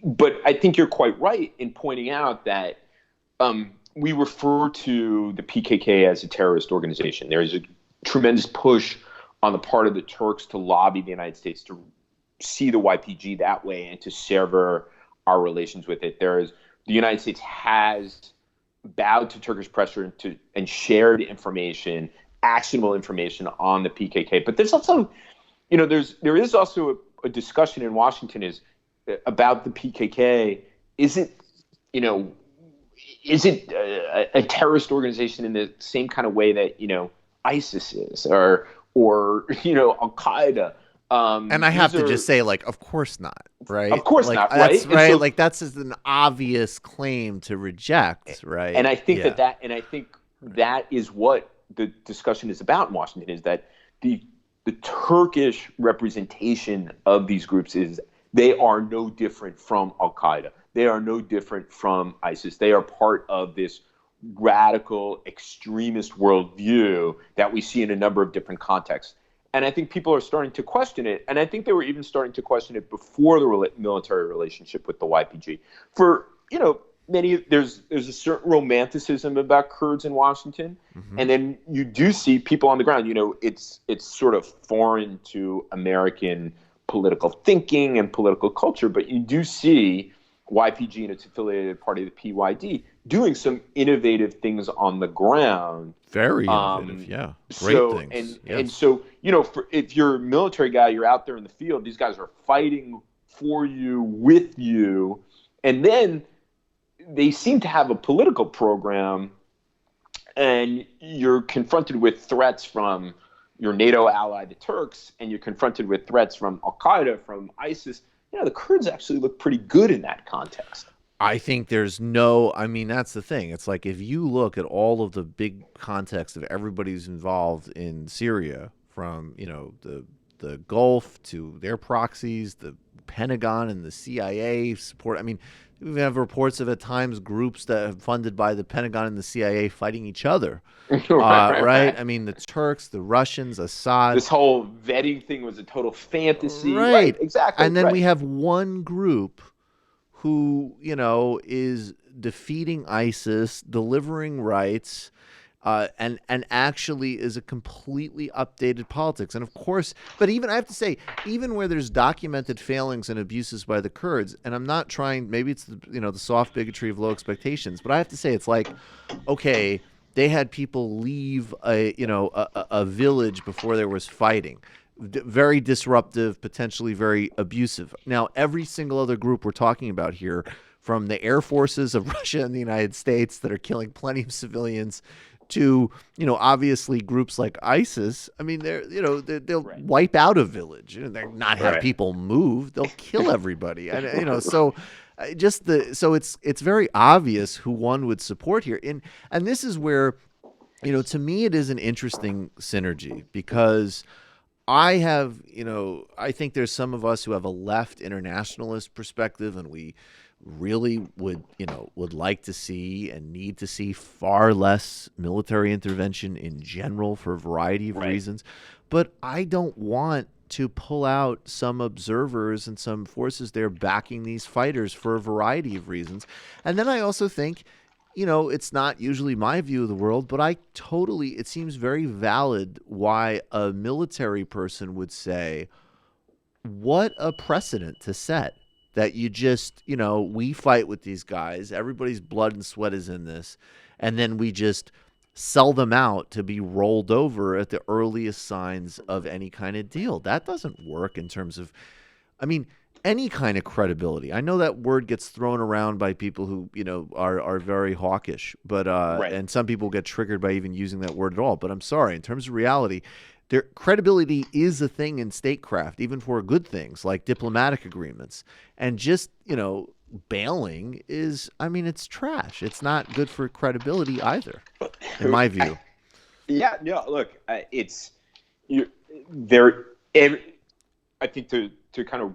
S12: But I think you're quite right in pointing out that we refer to the PKK as a terrorist organization. There is a tremendous push on the part of the Turks to lobby the United States to see the YPG that way and to sever our relations with it. The United States has bowed to Turkish pressure and shared information, actionable information on the PKK. But there's also, there is also a discussion in Washington about the PKK. Is it a terrorist organization in the same kind of way that ISIS is, or Al Qaeda?
S6: And I have to just say, of course not, right?
S12: Of course not, right?
S6: That's right. So, that's just an obvious claim to reject, right?
S12: And I think that is what the discussion is about in Washington, is that the Turkish representation of these groups is they are no different from Al Qaeda. They are no different from ISIS. They are part of this radical extremist worldview that we see in a number of different contexts. And I think people are starting to question it. And I think they were even starting to question it before the military relationship with the YPG. For, there's a certain romanticism about Kurds in Washington. And then you do see people on the ground, it's sort of foreign to American political thinking and political culture, but you do see YPG and its affiliated party, the PYD, doing some innovative things on the ground.
S6: Very innovative, yeah. Great things.
S12: And so, if you're a military guy, you're out there in the field, these guys are fighting for you, with you, and then they seem to have a political program, and you're confronted with threats from your NATO ally, the Turks, and you're confronted with threats from Al Qaeda, from ISIS. The Kurds actually look pretty good in that context.
S6: I think that's the thing. It's like, if you look at all of the big context of everybody who's involved in Syria, from, the Gulf to their proxies, the Pentagon and the CIA support. I mean, we have reports of, at times, groups that are funded by the Pentagon and the CIA fighting each other. Right? I mean, the Turks, the Russians, Assad.
S12: This whole vetting thing was a total fantasy.
S6: Right.
S12: Exactly.
S6: And then we have one group who, is defeating ISIS, delivering rights, and actually is a completely updated politics. And of course, but even I have to say, even where there's documented failings and abuses by the Kurds, and I'm not trying, maybe it's the soft bigotry of low expectations, but I have to say it's like, okay, they had people leave a village before there was fighting. Very disruptive, potentially very abusive. Now, every single other group we're talking about here, from the air forces of Russia and the United States that are killing plenty of civilians, to obviously groups like ISIS. I mean, they'll wipe out a village and they're not have people move. They'll kill everybody. And so it's very obvious who one would support here. And this is where, to me, it is an interesting synergy because I think there's some of us who have a left internationalist perspective, and we really would like to see and need to see far less military intervention in general for a variety of reasons. But I don't want to pull out some observers and some forces there backing these fighters for a variety of reasons. And then I also think, it's not usually my view of the world, but it seems very valid why a military person would say, what a precedent to set. That you just, we fight with these guys, everybody's blood and sweat is in this, and then we just sell them out to be rolled over at the earliest signs of any kind of deal. That doesn't work in terms of, any kind of credibility. I know that word gets thrown around by people who, are very hawkish, but and some people get triggered by even using that word at all. But I'm sorry, in terms of reality, their credibility is a thing in statecraft, even for good things like diplomatic agreements. And just, bailing is, it's trash. It's not good for credibility either, in my view.
S12: Look, I think to kind of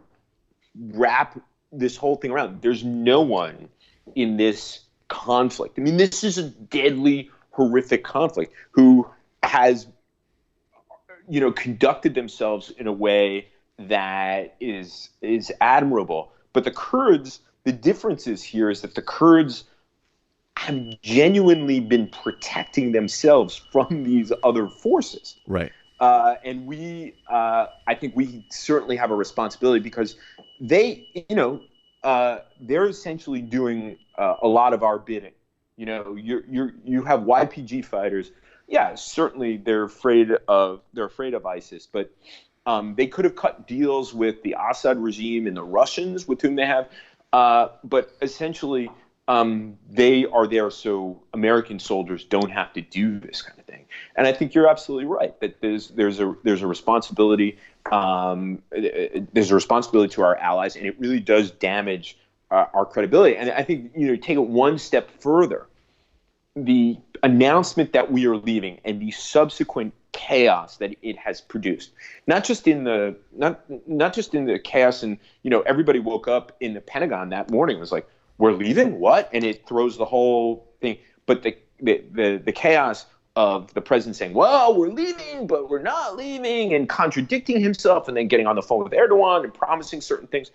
S12: wrap this whole thing around, there's no one in this conflict. This is a deadly, horrific conflict who has conducted themselves in a way that is admirable. But the Kurds, the difference here is that the Kurds have genuinely been protecting themselves from these other forces.
S6: Right.
S12: And I think we certainly have a responsibility because they're essentially doing a lot of our bidding. You have YPG fighters. Yeah, certainly they're afraid of ISIS, but they could have cut deals with the Assad regime and the Russians with whom they have. But essentially, they are there so American soldiers don't have to do this kind of thing. And I think you're absolutely right that there's a responsibility. There's a responsibility to our allies, and it really does damage our credibility. And I think take it one step further. The announcement that we are leaving and the subsequent chaos that it has produced, not just in the chaos, and everybody woke up in the Pentagon that morning and was like, we're leaving, what? And it throws the whole thing. But the chaos of the president saying, well, we're leaving, but we're not leaving, and contradicting himself, and then getting on the phone with Erdoğan and promising certain things.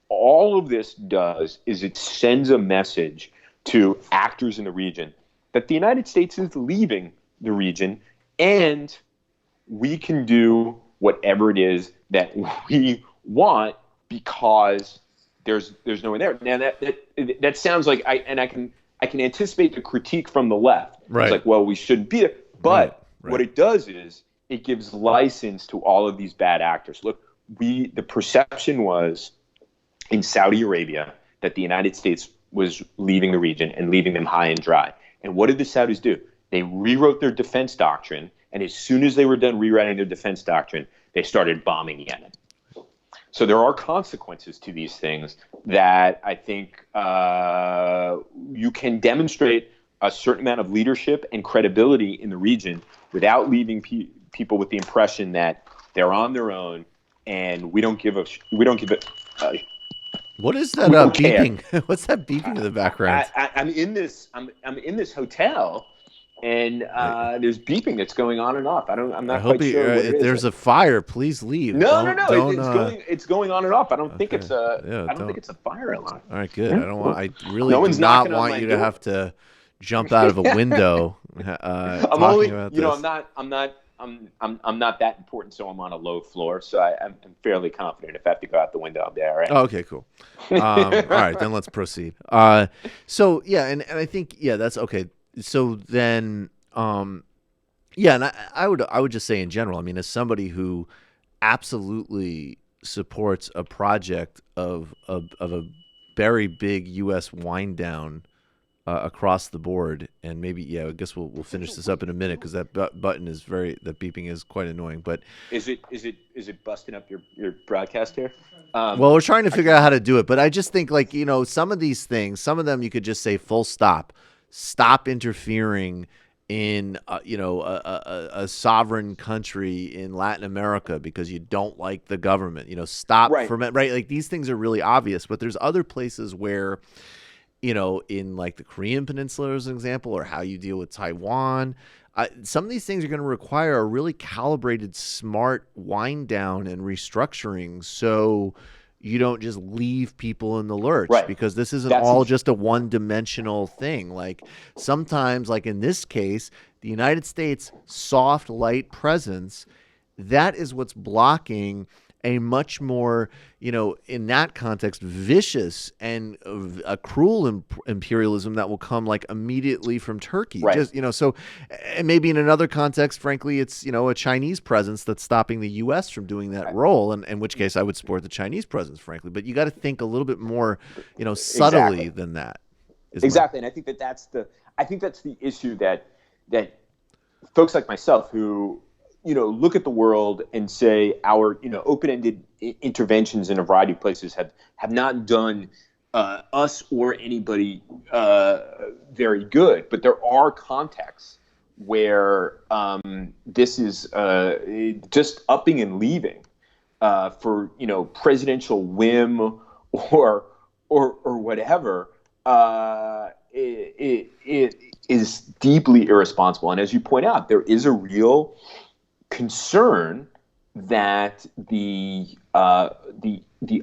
S12: All of this does is it sends a message to actors in the region that the United States is leaving the region, and we can do whatever it is that we want because there's no one there. Now that sounds like I can anticipate the critique from the left.
S6: Right.
S12: It's like, well, we shouldn't be there. But what it does is it gives license to all of these bad actors. Look, the perception was in Saudi Arabia that the United States was leaving the region and leaving them high and dry. And what did the Saudis do? They rewrote their defense doctrine, and as soon as they were done rewriting their defense doctrine, they started bombing Yemen. So there are consequences to these things that I think you can demonstrate a certain amount of leadership and credibility in the region without leaving people with the impression that they're on their own and we don't give a.
S6: What is that beeping? What's that beeping in the background?
S12: I'm in this hotel, and there's beeping that's going on and off. I'm not quite sure.
S6: If there's a fire, please leave.
S12: No. It's going on and off. I don't think it's a. I don't think it's a fire alarm.
S6: All right, good. I really do not want you to have to jump out of a window
S12: I'm only,
S6: about
S12: you know,
S6: this.
S12: I'm not that important, so I'm on a low floor. So I'm fairly confident if I have to go out the window, I'll be all right.
S6: Oh, okay, cool. All right, then let's proceed. So yeah, and I think that's okay. So then, yeah, and I would just say in general, I mean, as somebody who absolutely supports a project of a very big U.S. wind down across the board, and maybe I guess we'll finish this up in a minute because that button is that beeping is quite annoying. But
S12: is it busting up your broadcast here?
S6: Well, we're trying to figure out how to do it, but I just think some of these things, some of them you could just say full stop interfering in a sovereign country in Latin America because you don't like the government. Stop right. Like these things are really obvious, but there's other places where, in like the Korean Peninsula as an example, or how you deal with Taiwan. Some of these things are going to require a really calibrated, smart wind down and restructuring so you don't just leave people in the lurch, because this isn't all just a one-dimensional thing. Like sometimes, like in this case, the United States' soft, light presence, that is what's blocking a much more, in that context, vicious and a cruel imperialism that will come like immediately from Turkey.
S12: Right.
S6: Just, so and maybe in another context, frankly, it's, a Chinese presence that's stopping the U.S. from doing that role, and in which case I would support the Chinese presence, frankly. But you got to think a little bit more, subtly than that.
S12: Exactly. And I think that's the issue that folks like myself who, look at the world and say our, open-ended interventions in a variety of places have not done us or anybody very good. But there are contexts where this is just upping and leaving for, presidential whim or whatever. It is deeply irresponsible. And as you point out, there is a real concern that the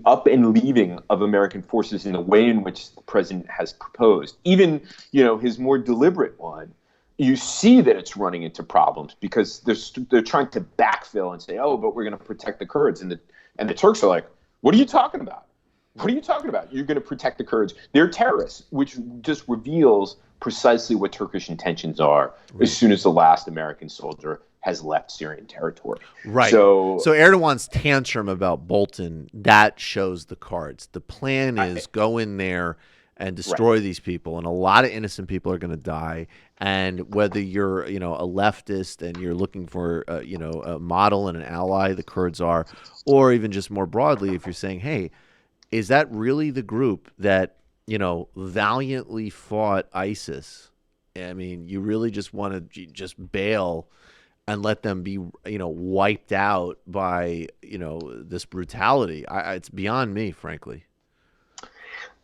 S12: up and leaving of American forces in the way in which the president has proposed, even his more deliberate one, you see that it's running into problems because they're trying to backfill and say, oh, but we're going to protect the Kurds, and the Turks are like, what are you talking about? What are you talking about? You're going to protect the Kurds. They're terrorists, which just reveals precisely what Turkish intentions are as soon as the last American soldier has left Syrian territory.
S6: Right. So Erdogan's tantrum about Bolton, that shows the cards. The plan is go in there and destroy these people, and a lot of innocent people are going to die. And whether you're, a leftist and you're looking for, a model and an ally, the Kurds are, or even just more broadly, if you're saying, hey, is that really the group that, valiantly fought ISIS? I mean, you really just want to just bail and let them be, wiped out by, this brutality. It's beyond me, frankly.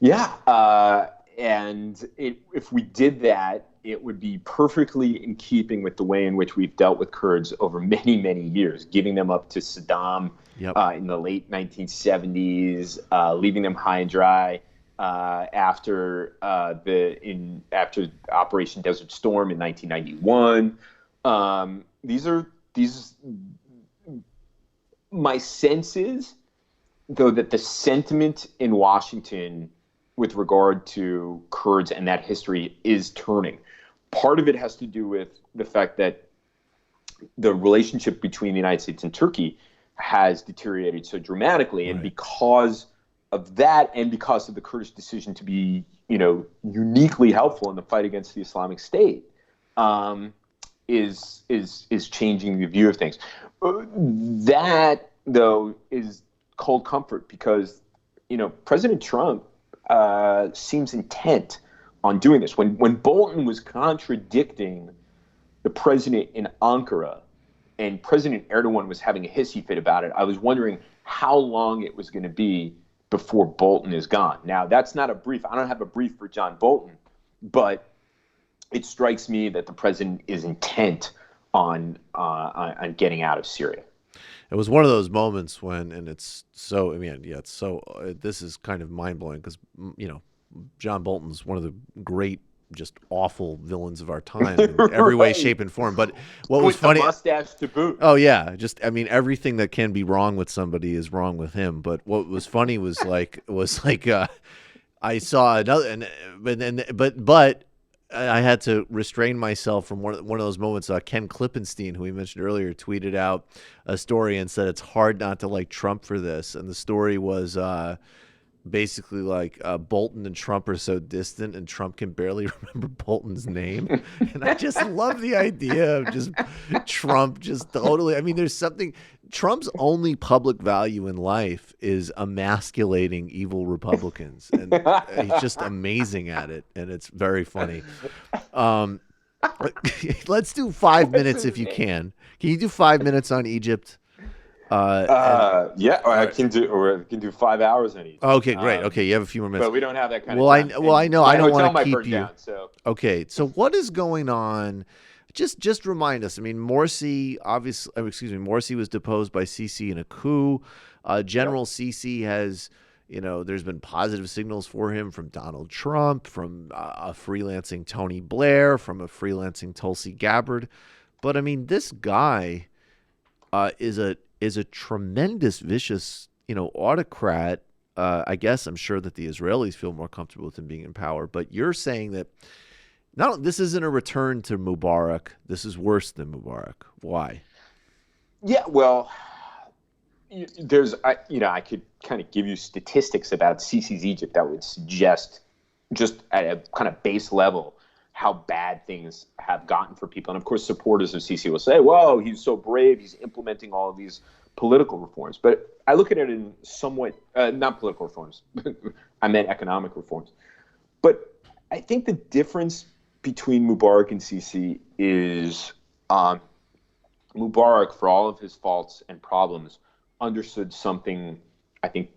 S12: Yeah. And if we did that, it would be perfectly in keeping with the way in which we've dealt with Kurds over many, many years, giving them up to Saddam in the late 1970s, leaving them high and dry after Operation Desert Storm in 1991. My sense is, though, that the sentiment in Washington with regard to Kurds and that history is turning. Part of it has to do with the fact that the relationship between the United States and Turkey has deteriorated so dramatically. And because of that, and because of the Kurdish decision to be, uniquely helpful in the fight against the Islamic State, is changing the view of things. That, though, is cold comfort because, President Trump seems intent on doing this. When Bolton was contradicting the president in Ankara and President Erdoğan was having a hissy fit about it, I was wondering how long it was going to be before Bolton is gone. Now, that's not a brief. I don't have a brief for John Bolton, but it strikes me that the president is intent on getting out of Syria.
S6: It was one of those moments when, and it's so, this is kind of mind blowing because, John Bolton's one of the great just awful villains of our time in every way, shape, and form. But what was funny,
S12: the mustache to boot.
S6: Oh yeah, just I mean everything that can be wrong with somebody is wrong with him. But what was funny was I saw another, but I had to restrain myself from one of those moments. Ken Klippenstein, who we mentioned earlier, tweeted out a story and said it's hard not to like Trump for this. And the story was basically like Bolton and Trump are so distant, and Trump can barely remember Bolton's name. And I just love the idea of just Trump just totally. I mean, there's something. Trump's only public value in life is emasculating evil Republicans, and he's just amazing at it, and it's very funny. Let's do 5 minutes if you can. Can you do 5 minutes on Egypt?
S12: Yeah, or I can do 5 hours on each.
S6: Okay, great. Okay, you have a few more minutes.
S12: But we don't have that kind
S6: of
S12: time.
S6: I know. I don't want to keep you.
S12: Down, so.
S6: Okay, so what is going on? Just remind us. I mean, Morsi was deposed by Sisi in a coup. General Sisi has, there's been positive signals for him from Donald Trump, from a freelancing Tony Blair, from a freelancing Tulsi Gabbard. But I mean, this guy is a tremendous, vicious, autocrat. I guess I'm sure that the Israelis feel more comfortable with him being in power. But you're saying that this isn't a return to Mubarak. This is worse than Mubarak. Why?
S12: Yeah, well, I could kind of give you statistics about Sisi's Egypt that would suggest, just at a kind of base level, how bad things have gotten for people. And of course, supporters of Sisi will say, "Whoa, he's so brave. He's implementing all of these political reforms." But I look at it in somewhat not political reforms. I meant economic reforms. But I think the difference between Mubarak and Sisi is Mubarak, for all of his faults and problems, understood something I think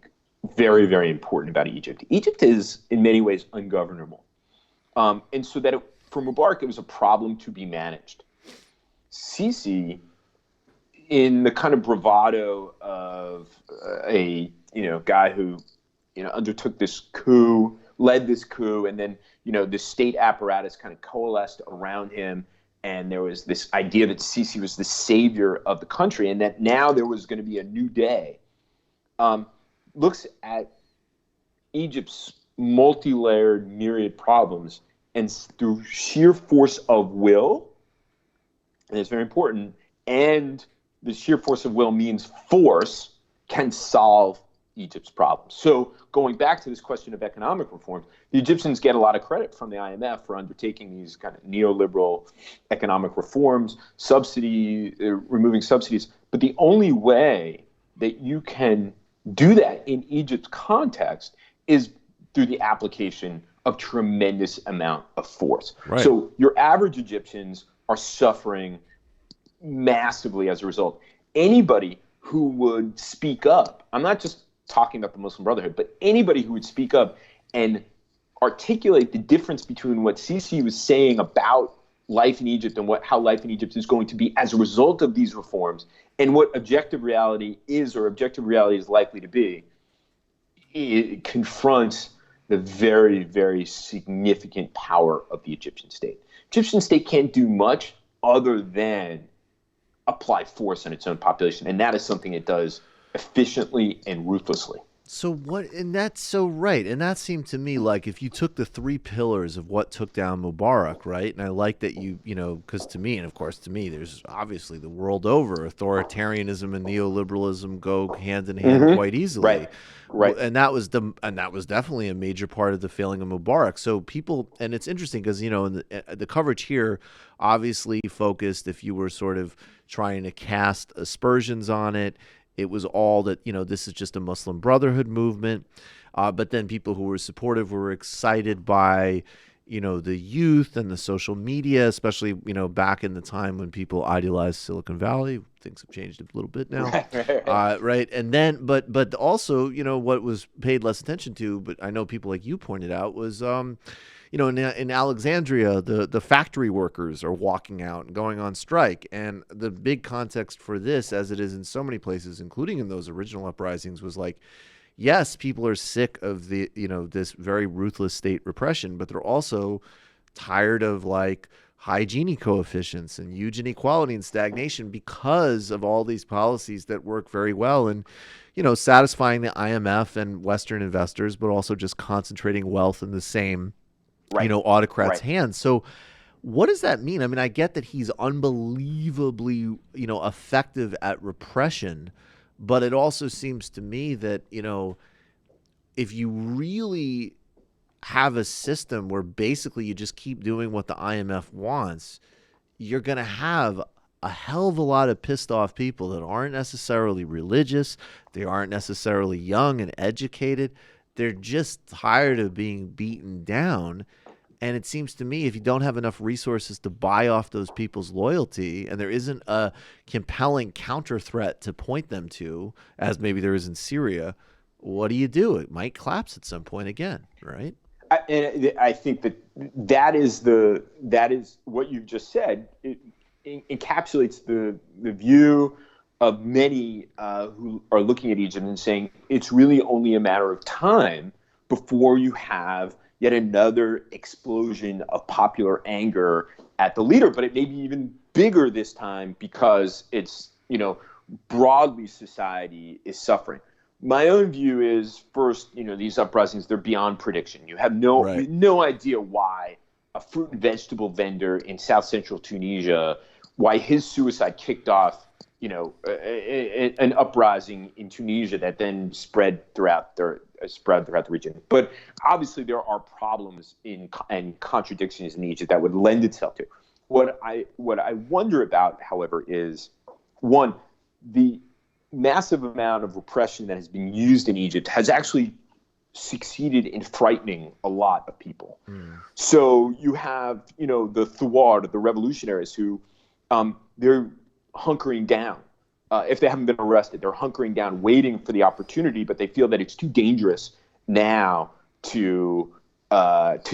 S12: very, very important about Egypt. Egypt is in many ways ungovernable. And so that for Mubarak, it was a problem to be managed. Sisi, in the kind of bravado of a guy who undertook this coup, led this coup, and then the state apparatus kind of coalesced around him, and there was this idea that Sisi was the savior of the country, and that now there was going to be a new day. Looks at Egypt's multi-layered myriad problems, and through sheer force of will, and it's very important, and the sheer force of will means force, can solve Egypt's problems. So going back to this question of economic reforms, the Egyptians get a lot of credit from the IMF for undertaking these kind of neoliberal economic reforms, removing subsidies. But the only way that you can do that in Egypt's context is through the application of tremendous amount of force.
S6: Right.
S12: So your average Egyptians are suffering massively as a result. Anybody who would speak up, I'm not just talking about the Muslim Brotherhood, but anybody who would speak up and articulate the difference between what Sisi was saying about life in Egypt and how life in Egypt is going to be as a result of these reforms, and what objective reality is, or objective reality is likely to be, it confronts the very, very significant power of the Egyptian state. Egyptian state can't do much other than apply force on its own population, and that is something it does efficiently and ruthlessly.
S6: So what, and that's so right. And that seemed to me like if you took the three pillars of what took down Mubarak, right? And I like that because to me, and of course to me, there's obviously the world over, authoritarianism and neoliberalism go hand in hand quite easily.
S12: Right.
S6: And that was definitely a major part of the failing of Mubarak. So people, and it's interesting because, in the coverage here obviously focused, if you were sort of trying to cast aspersions on it, it was all that, this is just a Muslim Brotherhood movement. But then people who were supportive were excited by, the youth and the social media, especially, back in the time when people idealized Silicon Valley. Things have changed a little bit now. Right. And then, but also, what was paid less attention to, but I know people like you pointed out, was, in Alexandria, the factory workers are walking out and going on strike. And the big context for this, as it is in so many places, including in those original uprisings, was like, yes, people are sick of the, this very ruthless state repression, but they're also tired of like high Gini coefficients and huge inequality and stagnation because of all these policies that work very well and, satisfying the IMF and Western investors, but also just concentrating wealth in the same, autocrat's hands. So what does that mean? I mean, I get that he's unbelievably, effective at repression, but it also seems to me that, if you really have a system where basically you just keep doing what the IMF wants, you're going to have a hell of a lot of pissed off people that aren't necessarily religious. They aren't necessarily young and educated. They're just tired of being beaten down. And it seems to me if you don't have enough resources to buy off those people's loyalty and there isn't a compelling counter threat to point them to, as maybe there is in Syria, what do? It might collapse at some point again, right?
S12: I think that is what you've just said. It encapsulates the view of many who are looking at Egypt and saying it's really only a matter of time before you have yet another explosion of popular anger at the leader. But it may be even bigger this time because it's, broadly society is suffering. My own view is, first, these uprisings, they're beyond prediction. You have no idea why a fruit and vegetable vendor in south central Tunisia, why his suicide kicked off, an uprising in Tunisia that then spread throughout the region. But obviously there are problems and contradictions in Egypt that would lend itself to. What I wonder about, however, is, one, the massive amount of repression that has been used in Egypt has actually succeeded in frightening a lot of people. So you have, the Thawar, the revolutionaries who they're hunkering down. If they haven't been arrested, they're hunkering down, waiting for the opportunity, but they feel that it's too dangerous now to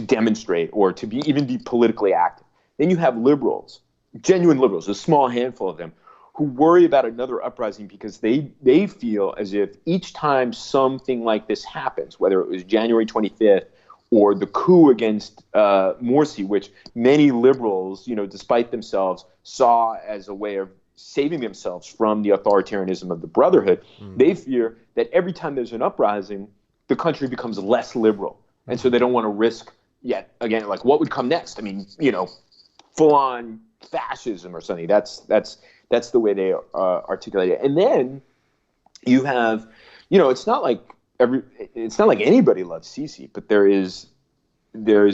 S12: demonstrate or to even be politically active. Then you have liberals, genuine liberals, a small handful of them, who worry about another uprising because they feel as if each time something like this happens, whether it was January 25th or the coup against Morsi, which many liberals, despite themselves, saw as a way of saving themselves from the authoritarianism of the Brotherhood, they fear that every time there's an uprising, the country becomes less liberal. And so they don't want to risk yet again, like what would come next? I mean, full on fascism or something. That's the way they articulate it. And then you have, it's not like anybody loves Sisi, but there is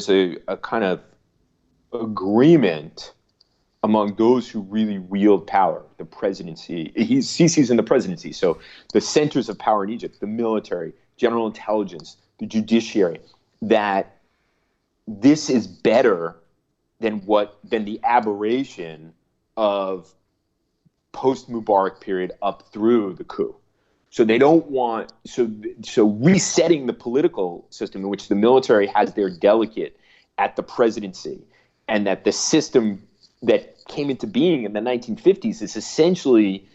S12: a kind of agreement among those who really wield power, the presidency. Sisi's in the presidency, so the centers of power in Egypt, the military, general intelligence, the judiciary, that this is better than the aberration of post-Mubarak period up through the coup. So they don't want so resetting the political system in which the military has their delegate at the presidency, and that the system that came into being in the 1950s is essentially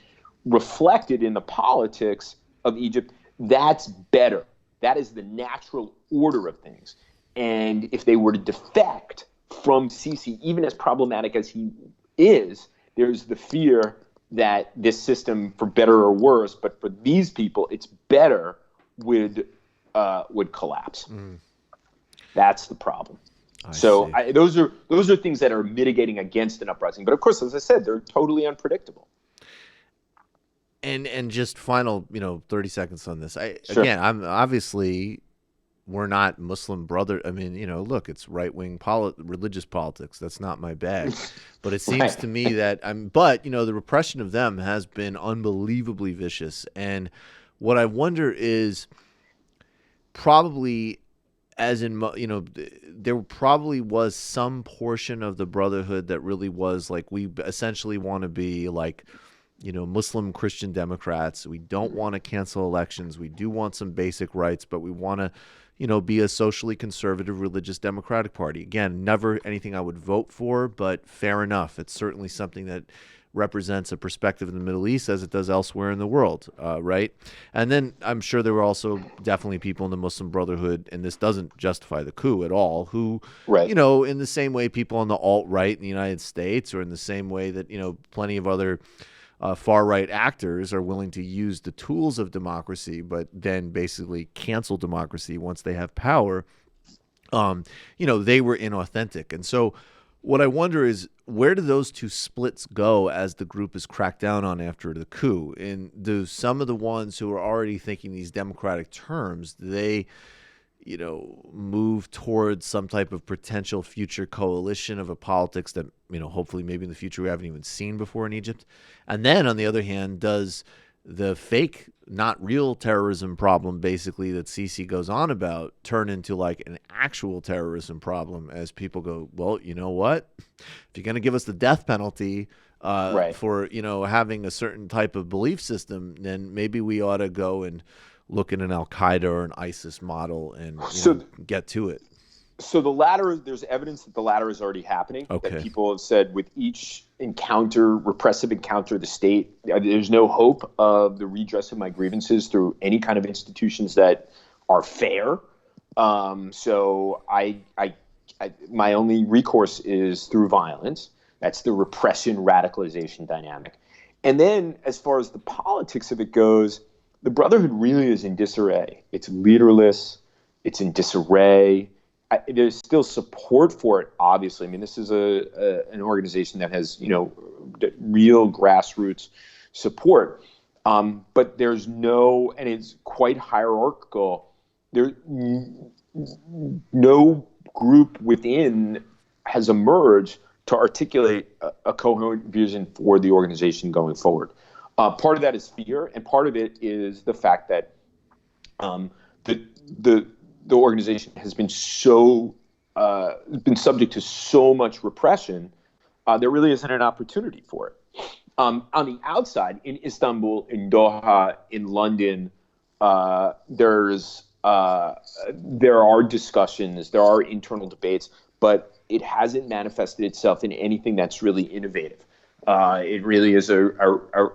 S12: reflected in the politics of Egypt. That's better. That is the natural order of things. And if they were to defect from Sisi, even as problematic as he is, there's the fear that this system, for better or worse, but for these people, it's better, would collapse. That's the problem. Those are things that are mitigating against an uprising. But of course, as I said, they're totally unpredictable.
S6: And just final, 30 seconds on this.
S12: Sure.
S6: Again, I'm obviously we're not Muslim brother. I mean, look, it's right-wing religious politics. That's not my bag. But it seems to me that the repression of them has been unbelievably vicious. And what I wonder is probably, as in, there probably was some portion of the Brotherhood that really was like, we essentially want to be like, Muslim Christian Democrats. We don't want to cancel elections. We do want some basic rights, but we want to, be a socially conservative religious democratic party. Again, never anything I would vote for, but fair enough. It's certainly something that represents a perspective in the Middle East as it does elsewhere in the world, right? And then I'm sure there were also definitely people in the Muslim Brotherhood, and this doesn't justify the coup at all, who, you know, in the same way people on the alt-right in the United States, or in the same way that, you know, plenty of other far-right actors are willing to use the tools of democracy, but then basically cancel democracy once they have power. You know, they were inauthentic. And so what I wonder is, where do those two splits go as the group is cracked down on after the coup? And do some of the ones who are already thinking these democratic terms, do they, you know, move towards some type of potential future coalition of a politics that, you know, hopefully maybe in the future we haven't even seen before in Egypt? And then on the other hand, does the fake, not real terrorism problem basically that Sisi goes on about turn into like an actual terrorism problem, as people go, well, you know what? If you're going to give us the death penalty for, you know, having a certain type of belief system, then maybe we ought to go and look at an Al-Qaeda or an ISIS model and get to it.
S12: So the latter, there's evidence that the latter is already happening.
S6: Okay.
S12: That people have said with each repressive encounter of the state, there's no hope of the redress of my grievances through any kind of institutions that are fair. So my only recourse is through violence. That's the repression radicalization dynamic. And then as far as the politics of it goes, the Brotherhood really is in disarray. It's leaderless. It's in disarray. There's still support for it, obviously. I mean, this is an organization that has, you know, real grassroots support. But there's no, and it's quite hierarchical. There's no group within has emerged to articulate a coherent vision for the organization going forward. Part of that is fear, and part of it is the fact that the organization has been been subject to so much repression. There really isn't an opportunity for it. On the outside, in Istanbul, in Doha, in London, there are discussions, there are internal debates, but it hasn't manifested itself in anything that's really innovative. It really is a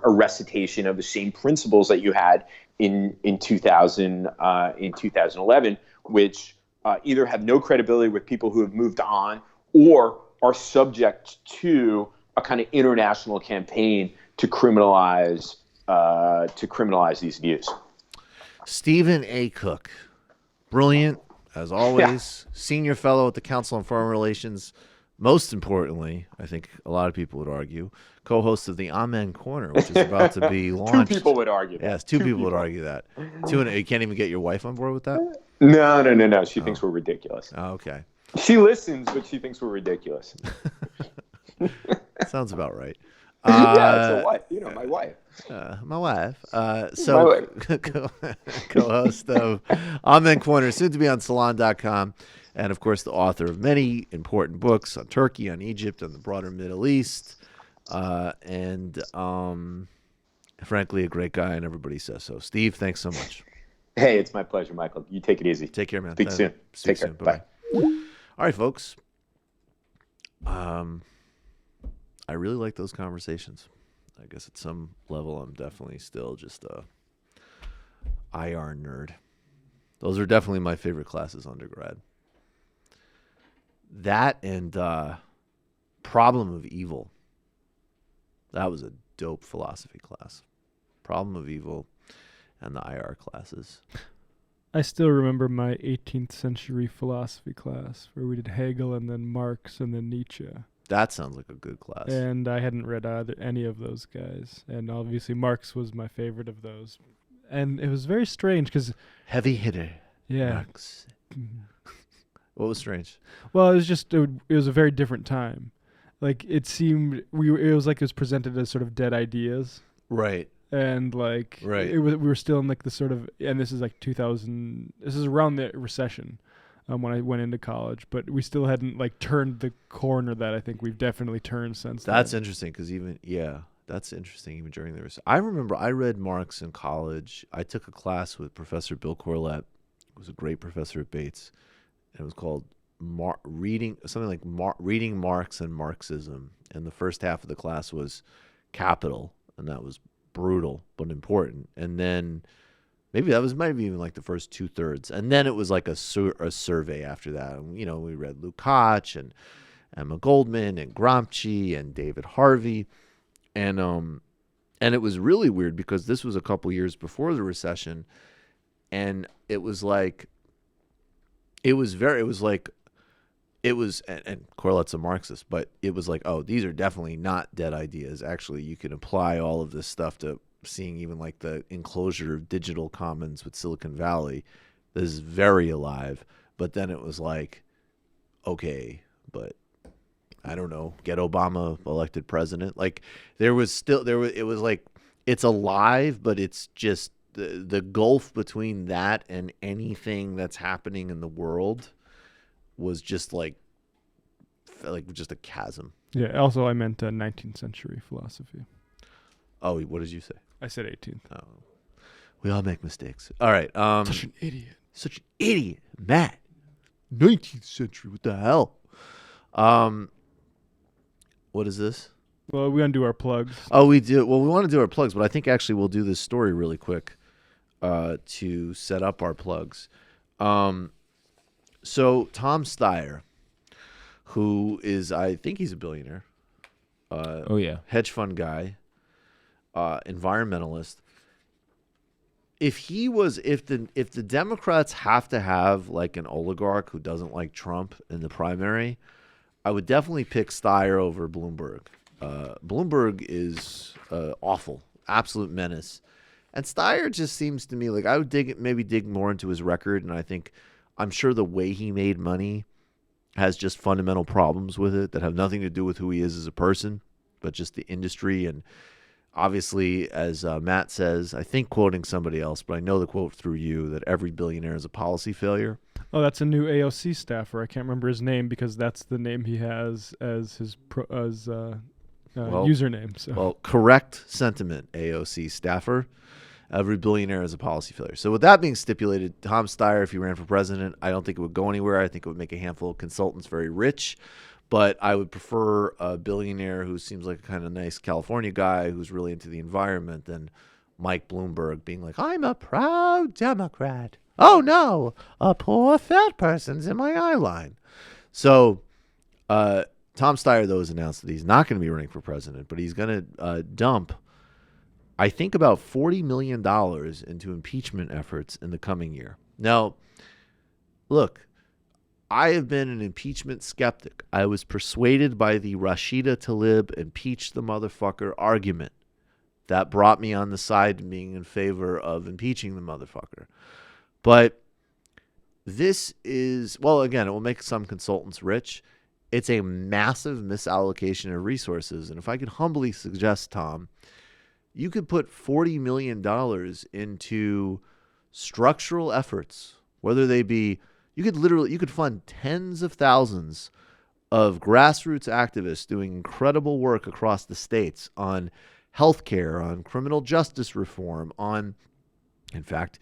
S12: recitation of the same principles that you had in 2011, which either have no credibility with people who have moved on, or are subject to a kind of international campaign to criminalize these views.
S6: Stephen A. Cook, brilliant as always, senior fellow at the Council on Foreign Relations. Most importantly, I think a lot of people would argue, co-host of the Amen Corner, which is about to be launched.
S12: 2 people would argue that.
S6: Yes, two people would argue that. You can't even get your wife on board with that?
S12: No. She thinks we're ridiculous.
S6: Oh, okay.
S12: She listens, but she thinks we're ridiculous.
S6: Sounds about right.
S12: Yeah, it's a wife. You know, my wife.
S6: My wife. Co-host of Amen Corner, soon to be on Salon.com. And, of course, the author of many important books on Turkey, on Egypt, on the broader Middle East. And frankly, a great guy, and everybody says so. Steve, thanks so much.
S12: Hey, it's my pleasure, Michael. You take it easy.
S6: Take care, man.
S12: Speak soon.
S6: Take care.
S12: Bye.
S6: All right, folks. I really like those conversations. I guess at some level, I'm definitely still just a IR nerd. Those are definitely my favorite classes undergrad. That and Problem of Evil. That was a dope philosophy class. Problem of Evil and the IR classes.
S7: I still remember my 18th century philosophy class where we did Hegel and then Marx and then Nietzsche.
S6: That sounds like a good class.
S7: And I hadn't read any of those guys. And obviously Marx was my favorite of those. And it was very strange because...
S6: Heavy hitter.
S7: Yeah.
S6: Marx. What was strange?
S7: Well, it was just, it was a very different time. Like, it seemed, it was like it was presented as sort of dead ideas.
S6: Right.
S7: And like, we were still in like the sort of, and this is like 2000, this is around the recession when I went into college, but we still hadn't like turned the corner that I think we've definitely turned since then.
S6: That's interesting because that's interesting even during the recession. I remember I read Marx in college. I took a class with Professor Bill Corlett, who was a great professor at Bates. It was called Reading Marx and Marxism, and the first half of the class was Capitol, and that was brutal but important. And then maybe that was might be even like the first 2/3, and then it was like a survey after that. And, you know, we read Lukács and Emma Goldman and Gramsci and David Harvey, and it was really weird because this was a couple years before the recession, and it was like, and Corlett's a Marxist, but it was like, oh, these are definitely not dead ideas. Actually, you can apply all of this stuff to seeing even like the enclosure of digital commons with Silicon Valley. This is very alive. But then it was like, okay, but I don't know, get Obama elected president. Like it was like, it's alive, but it's just the gulf between that and anything that's happening in the world was just like just a chasm.
S7: Yeah. Also, I meant 19th century philosophy.
S6: Oh, what did you say?
S7: I said 18th.
S6: Oh, we all make mistakes. All right.
S7: Such an idiot.
S6: Such an idiot, Matt. 19th century. What the hell? What is this?
S7: Well, we undo our plugs.
S6: Oh, we do. Well, we want to do our plugs, but I think actually we'll do this story really quick to set up our plugs. So Tom Steyer, who is, I think he's a billionaire.
S11: Oh yeah,
S6: hedge fund guy, environmentalist. If the Democrats have to have like an oligarch who doesn't like Trump in the primary, I would definitely pick Steyer over Bloomberg. Bloomberg is awful, absolute menace, and Steyer just seems to me like I would maybe dig more into his record, and I'm sure the way he made money has just fundamental problems with it that have nothing to do with who he is as a person, but just the industry. And obviously, as Matt says, I think quoting somebody else, but I know the quote through you, that every billionaire is a policy failure.
S7: Oh, that's a new AOC staffer. I can't remember his name because that's the name he has as his username. So.
S6: Well, correct sentiment, AOC staffer. Every billionaire is a policy failure. So with that being stipulated, Tom Steyer, if he ran for president, I don't think it would go anywhere. I think it would make a handful of consultants very rich. But I would prefer a billionaire who seems like a kind of nice California guy who's really into the environment than Mike Bloomberg being like, I'm a proud Democrat. Oh, no, a poor fat person's in my eye line. So Tom Steyer, though, has announced that he's not going to be running for president, but he's going to dump, I think, about $40 million into impeachment efforts in the coming year. Now, look, I have been an impeachment skeptic. I was persuaded by the Rashida Tlaib impeach the motherfucker argument. That brought me on the side of being in favor of impeaching the motherfucker. But this is, well, again, it will make some consultants rich. It's a massive misallocation of resources. And if I could humbly suggest, Tom, you could put $40 million into structural efforts, whether they be, you could fund tens of thousands of grassroots activists doing incredible work across the states on healthcare, on criminal justice reform, on, in fact,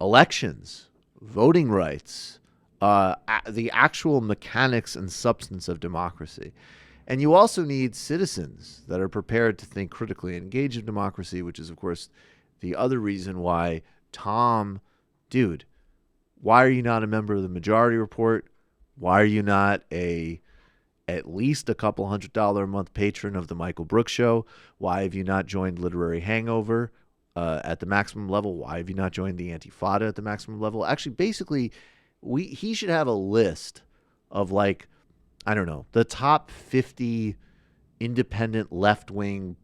S6: elections, voting rights, the actual mechanics and substance of democracy. And you also need citizens that are prepared to think critically and engage in democracy, which is, of course, the other reason why Tom, dude, why are you not a member of the Majority Report? Why are you not at least a couple $100 a month patron of the Michael Brooks Show? Why have you not joined Literary Hangover at the maximum level? Why have you not joined the Antifada at the maximum level? Actually, basically, he should have a list of, like, I don't know, the top 50 independent left-wing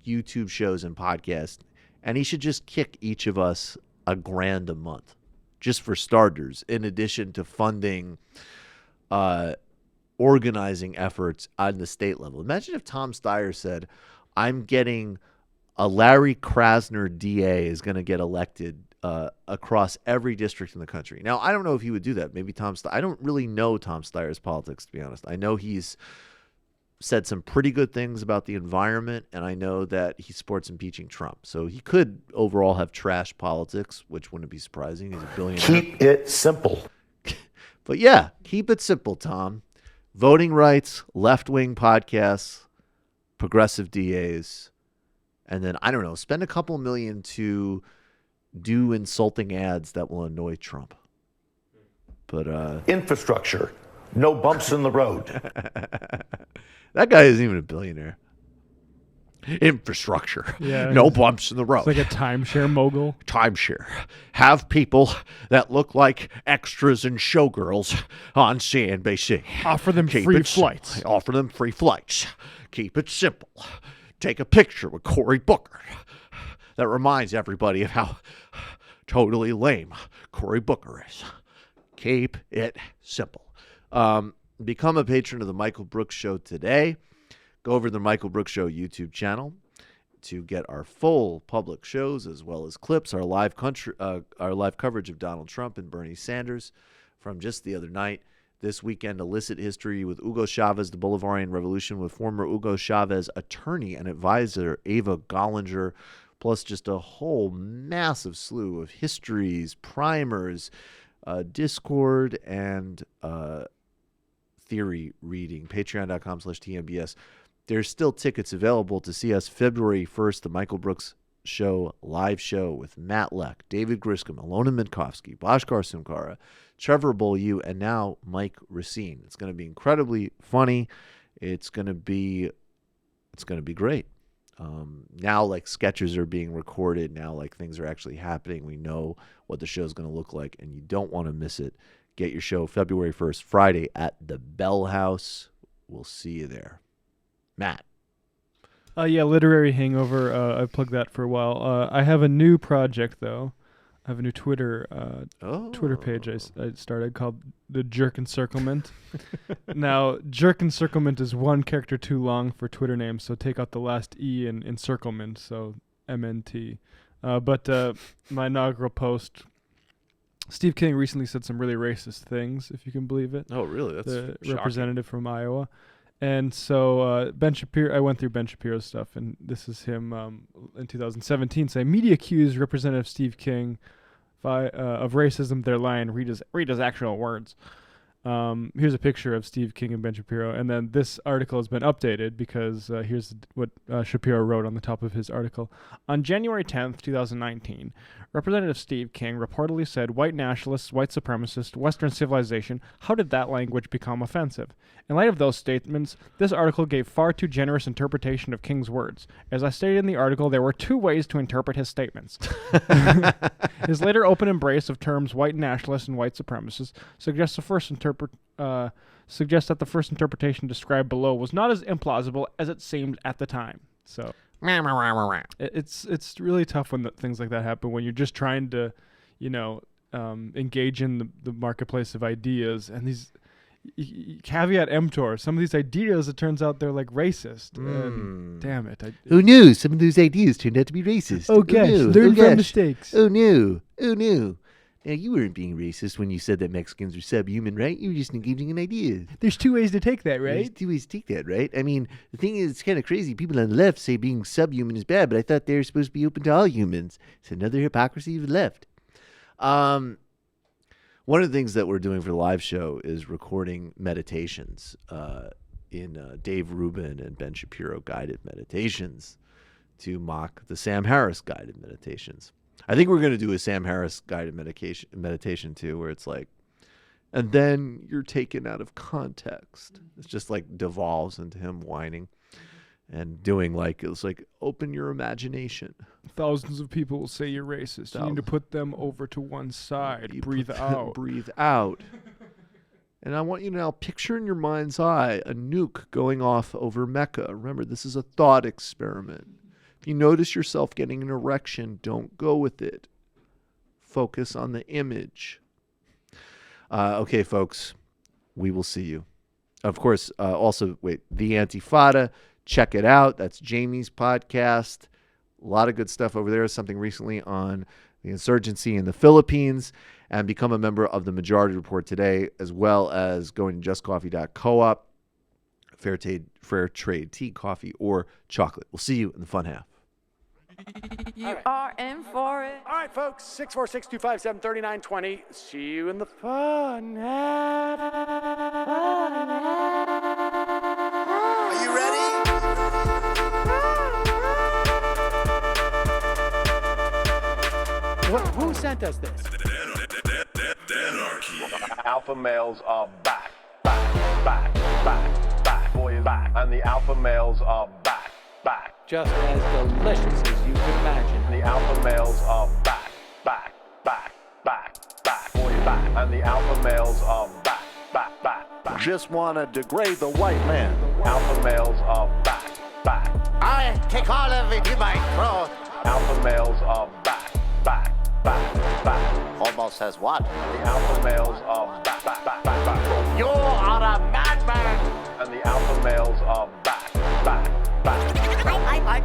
S6: YouTube shows and podcasts, and he should just kick each of us $1,000 a month, just for starters, in addition to funding organizing efforts on the state level. Imagine if Tom Steyer said, I'm getting a Larry Krasner DA is going to get elected across every district in the country. Now, I don't know if he would do that. Maybe I don't really know Tom Steyer's politics, to be honest. I know he's said some pretty good things about the environment, and I know that he supports impeaching Trump. So he could overall have trash politics, which wouldn't be surprising. He's a billionaire.
S13: Keep it simple.
S6: But yeah, keep it simple, Tom. Voting rights, left-wing podcasts, progressive DAs, and then, I don't know, spend a couple million to do insulting ads that will annoy Trump. But
S13: infrastructure, no bumps in the road.
S6: That guy isn't even a billionaire. Infrastructure, no bumps in the road.
S7: It's like a timeshare mogul.
S6: Timeshare. Have people that look like extras and showgirls on CNBC.
S7: Offer them free flights.
S6: Offer them free flights. Keep it simple. Take a picture with Cory Booker. That reminds everybody of how totally lame Cory Booker is. Keep it simple. Become a patron of the Michael Brooks Show today. Go over to the Michael Brooks Show YouTube channel to get our full public shows as well as clips, our live coverage of Donald Trump and Bernie Sanders from just the other night. This weekend, illicit history with Hugo Chavez, the Bolivarian Revolution, with former Hugo Chavez attorney and advisor Ava Gollinger, plus just a whole massive slew of histories, primers, Discord, and theory reading. Patreon.com/TMBS. There's still tickets available to see us February 1st, the Michael Brooks Show live show with Matt Leck, David Griscom, Alona Minkowski, Bhaskar Sumkara, Trevor Beaulieu, and now Mike Racine. It's going to be incredibly funny. It's going to be great. Now, like, sketches are being recorded. Now, like, things are actually happening. We know what the show's going to look like, and you don't want to miss it. Get your show February 1st, Friday at the Bell House. We'll see you there. Matt.
S7: Yeah, Literary Hangover. I plugged that for a while. I have a new project, though. I have a new Twitter page I started called The Jerk Encirclement. Now, Jerk Encirclement is one character too long for Twitter names, so take out the last E in encirclement, so MNT. But my inaugural post, Steve King recently said some really racist things, if you can believe it.
S6: Oh, really? That's
S7: the
S6: shocking.
S7: Representative from Iowa. And so Ben Shapiro, I went through Ben Shapiro's stuff, and this is him in 2017 saying, media accused Representative Steve King of racism. They're lying. Read his actual words. Here's a picture of Steve King and Ben Shapiro, and then this article has been updated because here's what Shapiro wrote on the top of his article. On January 10th, 2019, Representative Steve King reportedly said, white nationalists, white supremacists, Western civilization, how did that language become offensive? In light of those statements, this article gave far too generous interpretation of King's words. As I stated in the article, there were two ways to interpret his statements. His later open embrace of terms white nationalists and white supremacists suggests that the first interpretation described below was not as implausible as it seemed at the time. So it's really tough when things like that happen, when you're just trying to, engage in the marketplace of ideas, and these caveat emptor, some of these ideas, it turns out they're like racist. And damn it.
S6: Who knew? Some of those ideas turned out to be racist.
S7: Oh gosh, learn from mistakes.
S6: Oh no. Now, you weren't being racist when you said that Mexicans are subhuman, right? You were just engaging in ideas.
S7: There's two ways to take that, right?
S6: There's two ways to take that, right? I mean, the thing is, it's kind of crazy. People on the left say being subhuman is bad, but I thought they were supposed to be open to all humans. It's another hypocrisy of the left. One of the things that we're doing for the live show is recording meditations in Dave Rubin and Ben Shapiro guided meditations to mock the Sam Harris guided meditations. I think we're going to do a Sam Harris guided meditation too, where it's like, and then you're taken out of context. It's just like devolves into him whining and doing like, it's like, open your imagination.
S7: Thousands of people will say you're racist. You need to put them over to one side. Breathe out.
S6: Breathe out. And I want you to now picture in your mind's eye a nuke going off over Mecca. Remember, this is a thought experiment. If you notice yourself getting an erection, don't go with it. Focus on the image. Okay, folks, we will see you. Of course, also, The Antifada, check it out. That's Jamie's podcast. A lot of good stuff over there. Something recently on the insurgency in the Philippines. And become a member of the Majority Report today, as well as going to justcoffee.coop, fair trade tea, coffee, or chocolate. We'll see you in the fun half.
S9: You are in for it.
S14: All right, folks, 646-257-3920. See you in the fun half.
S15: Are you ready?
S14: sent us this.
S13: Alpha males are back, boys back, and the alpha males are back.
S14: Just as delicious as you can imagine.
S13: The alpha males are back, boys back, and the alpha males are back.
S15: Just want to degrade the white man.
S13: Alpha males are back.
S15: I take all of it in my throat.
S13: Alpha males are back.
S15: Almost says what?
S13: The alpha males are back.
S15: You are a madman.
S13: And the alpha males are back.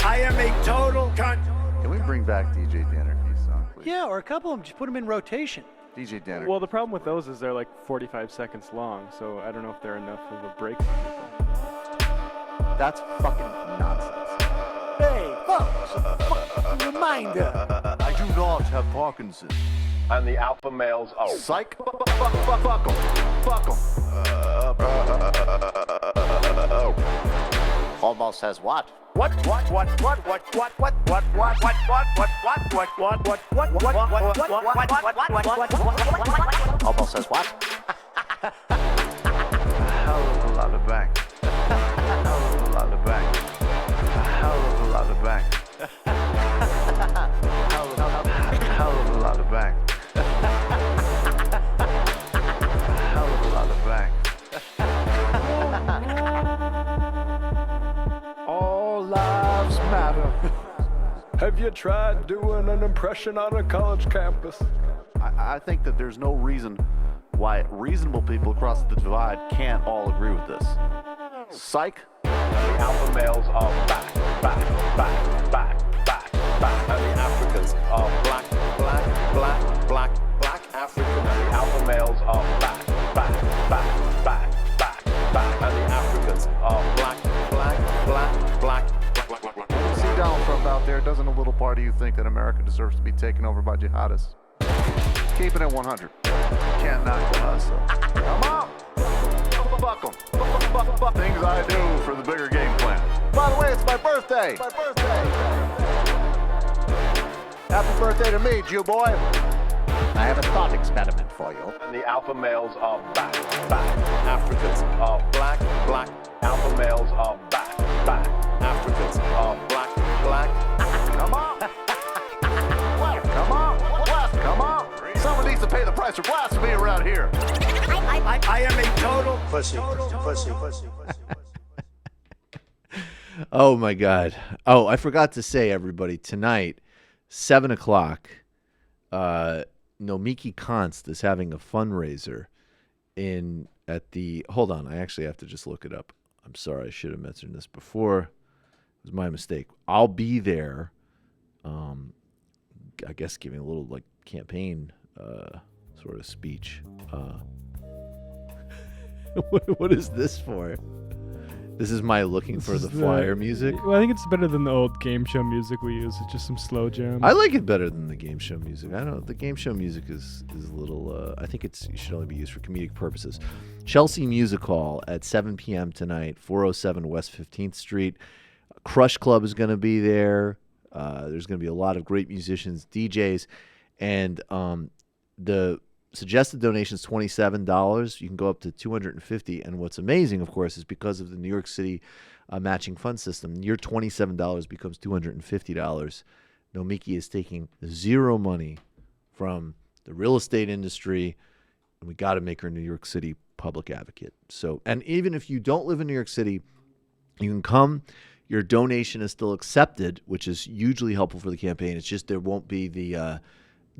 S8: I am a total cunt.
S15: Can we bring back DJ Dannerky's song, please?
S14: Yeah, or a couple of them. Just put them in rotation.
S15: DJ Dannerky.
S7: Well, the problem with those is they're like 45 seconds long, so I don't know if they're enough of a break.
S15: That's fucking nonsense.
S14: Hey, folks, reminder.
S15: I do not have Parkinson's.
S13: And the alpha males are
S15: Psych. Fuck 'em. Almost says what? Almost says what? Hell of a lot of bank. Hell of a lot of bank. Hell of a lot of bank. Hell of a lot of bank. Hell of a lot of bank.
S14: All lives matter.
S16: Have you tried doing an impression on a college campus?
S15: I think that there's no reason why reasonable people across the divide can't all agree with this. Psych.
S13: The alpha males are back. And the Africans are black African. And the alpha males are back. And the Africans are black.
S15: See Donald Trump out there, doesn't a little part of you think that America deserves to be taken over by jihadists? Keep it at 100. Can't knock the hustle. Come on! Fuck 'em. Things I do for the bigger game plan. By the way, it's my birthday! Happy birthday to me, Jew boy! I have a thought experiment for you.
S13: And the alpha males are back. Africans are black. Alpha males are back. Africans are black.
S15: Come on! Come on! Someone needs to pay the price for blasphemy around here.
S8: I am a total pussy.
S6: Oh my God. Oh, I forgot to say, everybody, tonight, 7 o'clock, Nomiki Konst is having a fundraiser hold on, I actually have to just look it up. I'm sorry, I should have mentioned this before. It was my mistake. I'll be there, I guess giving a little like campaign sort of speech. What is this for? This is my looking for the flyer music.
S7: Well, I think it's better than the old game show music we use. It's just some slow jams.
S6: I like it better than the game show music. I don't know. The game show music is a little. I think it should only be used for comedic purposes. Chelsea Music Hall at 7 p.m. tonight, 407 West 15th Street. Crush Club is going to be there. There's going to be a lot of great musicians, DJs, and the suggested donation is $27. You can go up to $250. And what's amazing, of course, is because of the New York City matching fund system, your $27 becomes $250. Nomiki is taking zero money from the real estate industry, and we got to make her a New York City public advocate. So, and even if you don't live in New York City, you can come. Your donation is still accepted, which is hugely helpful for the campaign. It's just there won't be the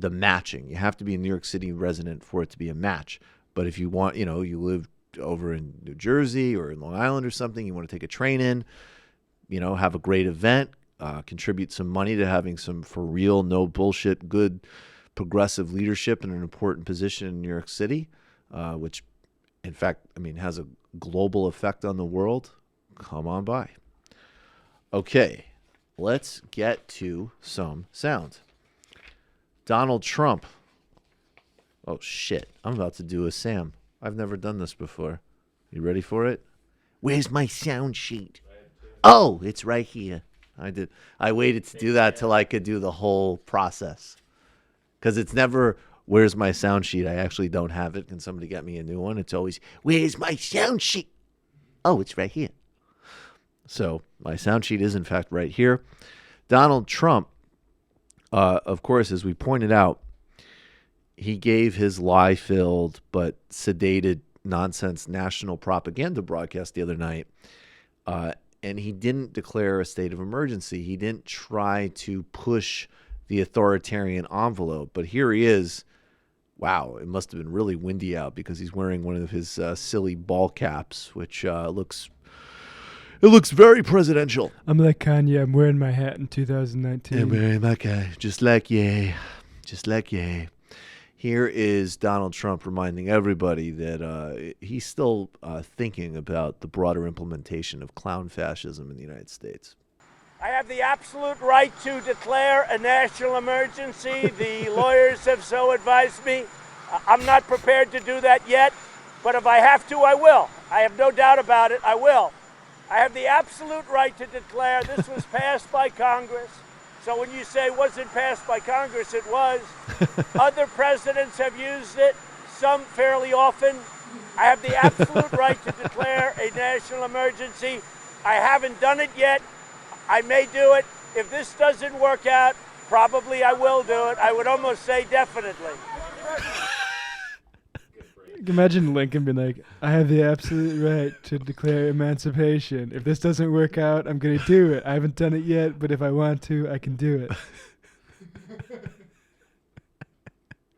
S6: matching. You have to be a New York City resident for it to be a match. But if you want, you live over in New Jersey or in Long Island or something, you want to take a train in, have a great event, contribute some money to having some for real, no bullshit, good progressive leadership in an important position in New York City, which in fact, has a global effect on the world. Come on by. Okay, let's get to some sound. Donald Trump. Oh, shit. I'm about to do a Sam. I've never done this before. You ready for it? Where's my sound sheet? Oh, it's right here. I waited to do that till I could do the whole process. Because it's never, where's my sound sheet? I actually don't have it. Can somebody get me a new one? It's always, where's my sound sheet? Oh, it's right here. So my sound sheet is, in fact, right here. Donald Trump, of course, as we pointed out, he gave his lie-filled but sedated nonsense national propaganda broadcast the other night, and he didn't declare a state of emergency. He didn't try to push the authoritarian envelope, but here he is. Wow, it must have been really windy out because he's wearing one of his silly ball caps, which looks very presidential.
S7: I'm like Kanye. I'm wearing my hat in 2019.
S6: I'm wearing my guy, just like yay. Here is Donald Trump reminding everybody that he's still thinking about the broader implementation of clown fascism in the United States.
S17: I have the absolute right to declare a national emergency. The lawyers have so advised me. I'm not prepared to do that yet, but if I have to, I will. I have no doubt about it. I will. I have the absolute right to declare. This was passed by Congress. So when you say it wasn't passed by Congress, it was. Other presidents have used it, some fairly often. I have the absolute right to declare a national emergency. I haven't done it yet. I may do it. If this doesn't work out, probably I will do it. I would almost say definitely.
S7: Imagine Lincoln being like, I have the absolute right to declare emancipation. If this doesn't work out, I'm going to do it. I haven't done it yet, but if I want to, I can do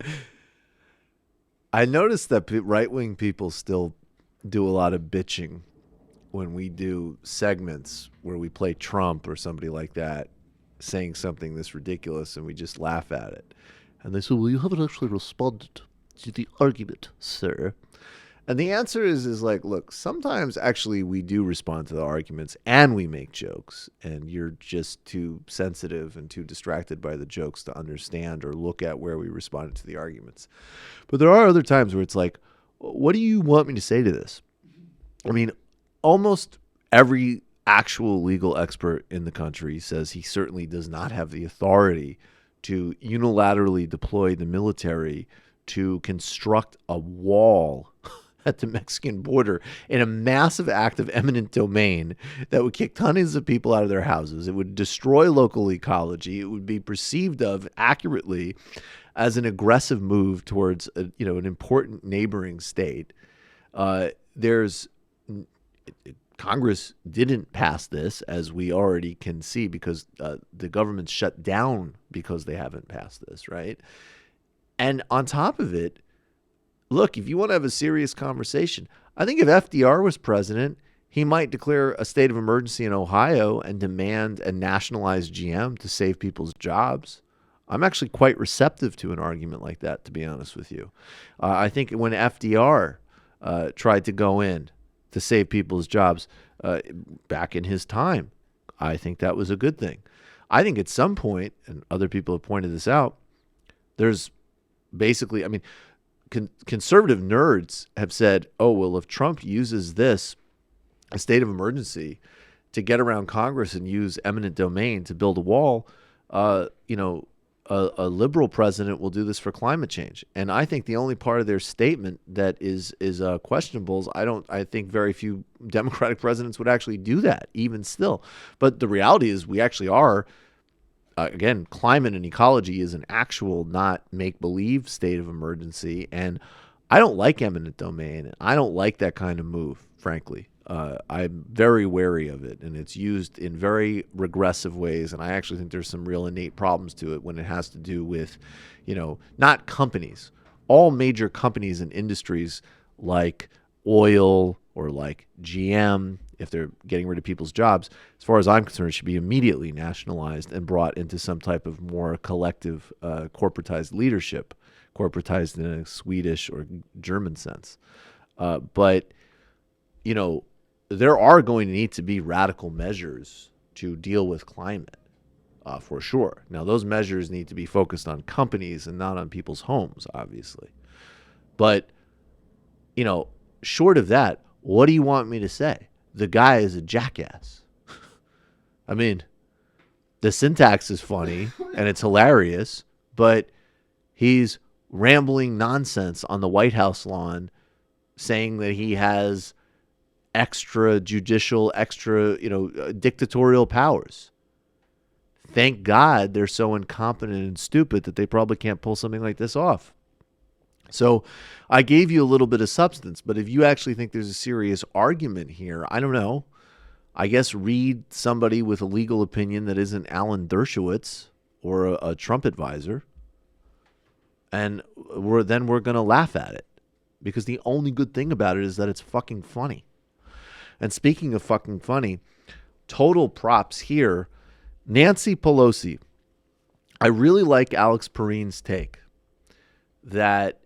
S7: it.
S6: I noticed that right-wing people still do a lot of bitching when we do segments where we play Trump or somebody like that saying something this ridiculous and we just laugh at it. And they say, well, you haven't actually responded to the argument, sir. And the answer is like, look, sometimes actually we do respond to the arguments and we make jokes, and you're just too sensitive and too distracted by the jokes to understand or look at where we responded to the arguments. But there are other times where it's like, what do you want me to say to this? I mean, almost every actual legal expert in the country says he certainly does not have the authority to unilaterally deploy the military to construct a wall at the Mexican border in a massive act of eminent domain that would kick tons of people out of their houses. It would destroy local ecology. It would be perceived of accurately as an aggressive move towards an important neighboring state. Congress didn't pass this, as we already can see, because the government's shut down because they haven't passed this, right? And on top of it, look, if you want to have a serious conversation, I think if FDR was president, he might declare a state of emergency in Ohio and demand a nationalized GM to save people's jobs. I'm actually quite receptive to an argument like that, to be honest with you. I think when FDR tried to go in to save people's jobs back in his time, I think that was a good thing. I think at some point, and other people have pointed this out, there's basically, conservative nerds have said, oh, well, if Trump uses this, a state of emergency, to get around Congress and use eminent domain to build a wall, a liberal president will do this for climate change. And I think the only part of their statement that is questionable is I think very few Democratic presidents would actually do that, even still. But the reality is we actually are. Again, climate and ecology is an actual, not make-believe state of emergency. And I don't like eminent domain. And I don't like that kind of move, frankly. I'm very wary of it, and it's used in very regressive ways. And I actually think there's some real innate problems to it when it has to do with, not companies. All major companies and industries like oil or like GM, if they're getting rid of people's jobs, as far as I'm concerned, should be immediately nationalized and brought into some type of more collective corporatized leadership, corporatized in a Swedish or German sense. But there are going to need to be radical measures to deal with climate, for sure. Now, those measures need to be focused on companies and not on people's homes, obviously. But, short of that, what do you want me to say? The guy is a jackass. The syntax is funny and it's hilarious, but He's rambling nonsense on the White House lawn saying that he has extra judicial, dictatorial powers. Thank God they're so incompetent and stupid that they probably can't pull something like this off. So I gave you a little bit of substance, but if you actually think there's a serious argument here, I don't know. I guess read somebody with a legal opinion that isn't Alan Dershowitz or a Trump advisor, and we're going to laugh at it, because the only good thing about it is that it's fucking funny. And speaking of fucking funny, total props here. Nancy Pelosi. I really like Alex Perrine's take that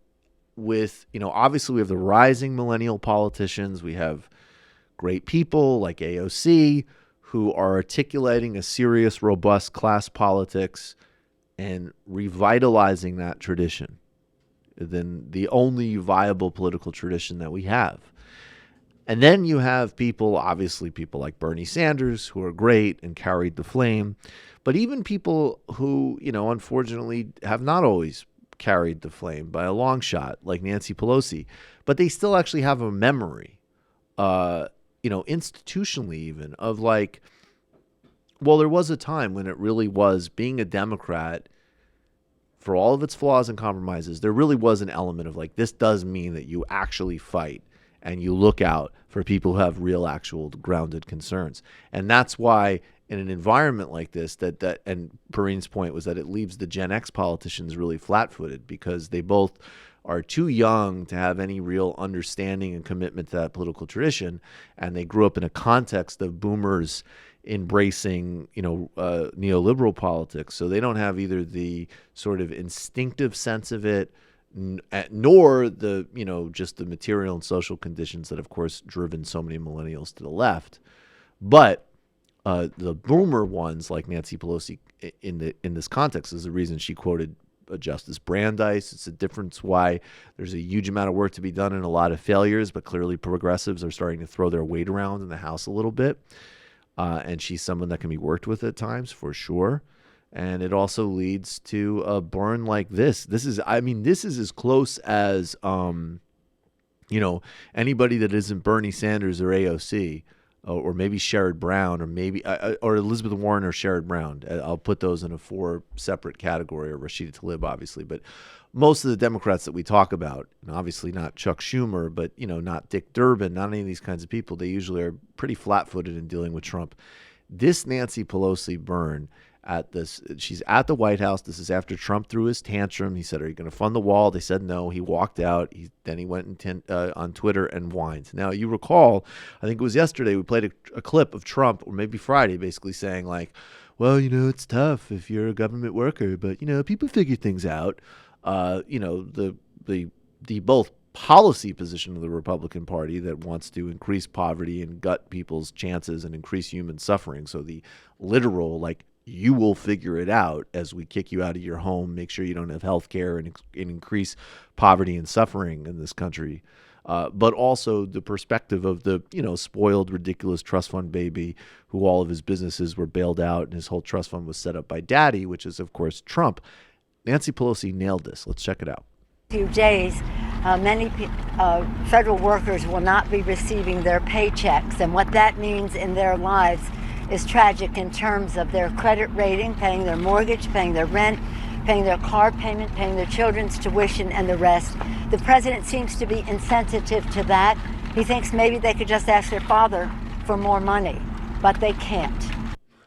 S6: with, obviously we have the rising millennial politicians. We have great people like AOC who are articulating a serious, robust class politics and revitalizing that tradition. Then the only viable political tradition that we have. And then you have people like Bernie Sanders, who are great and carried the flame, but even people who, unfortunately have not always carried the flame by a long shot, like Nancy Pelosi, but they still actually have a memory, institutionally even, of like, well, there was a time when it really was, being a Democrat, for all of its flaws and compromises, there really was an element of like, this does mean that you actually fight and you look out for people who have real, actual, grounded concerns. And that's why in an environment like this, that and Perrine's point was that it leaves the Gen X politicians really flat-footed, because they both are too young to have any real understanding and commitment to that political tradition, and they grew up in a context of boomers embracing, neoliberal politics. So they don't have either the sort of instinctive sense of it, nor the, just the material and social conditions that, of course, driven so many millennials to the left. But the boomer ones, like Nancy Pelosi, in this context, is the reason she quoted Justice Brandeis. It's a difference why there's a huge amount of work to be done and a lot of failures, but clearly progressives are starting to throw their weight around in the House a little bit. And she's someone that can be worked with at times, for sure. And it also leads to a burn like this. This is as close as, anybody that isn't Bernie Sanders or AOC, or maybe Sherrod Brown, or maybe or Elizabeth Warren or Sherrod Brown. I'll put those in a 4 separate category, or Rashida Tlaib, obviously. But most of the Democrats that we talk about, and obviously not Chuck Schumer, but not Dick Durbin, not any of these kinds of people, they usually are pretty flat-footed in dealing with Trump. This Nancy Pelosi burn she's at the White House. This is after Trump threw his tantrum. He said, "Are you going to fund the wall?" They said no. He walked out. Then he went on Twitter and whined. Now, you recall, I think it was yesterday, we played a clip of Trump, or maybe Friday, basically saying like, well, it's tough if you're a government worker, but, people figure things out. The both policy position of the Republican Party that wants to increase poverty and gut people's chances and increase human suffering. So the literal, like, you will figure it out as we kick you out of your home, make sure you don't have health care, and increase poverty and suffering in this country. But also the perspective of the, spoiled, ridiculous trust fund baby who all of his businesses were bailed out and his whole trust fund was set up by daddy, which is, of course, Trump. Nancy Pelosi nailed this. Let's check it out.
S18: Few days, many federal workers will not be receiving their paychecks, and what that means in their lives is tragic in terms of their credit rating, paying their mortgage, paying their rent, paying their car payment, paying their children's tuition, and the rest. The president seems to be insensitive to that. He thinks maybe they could just ask their father for more money, but they can't.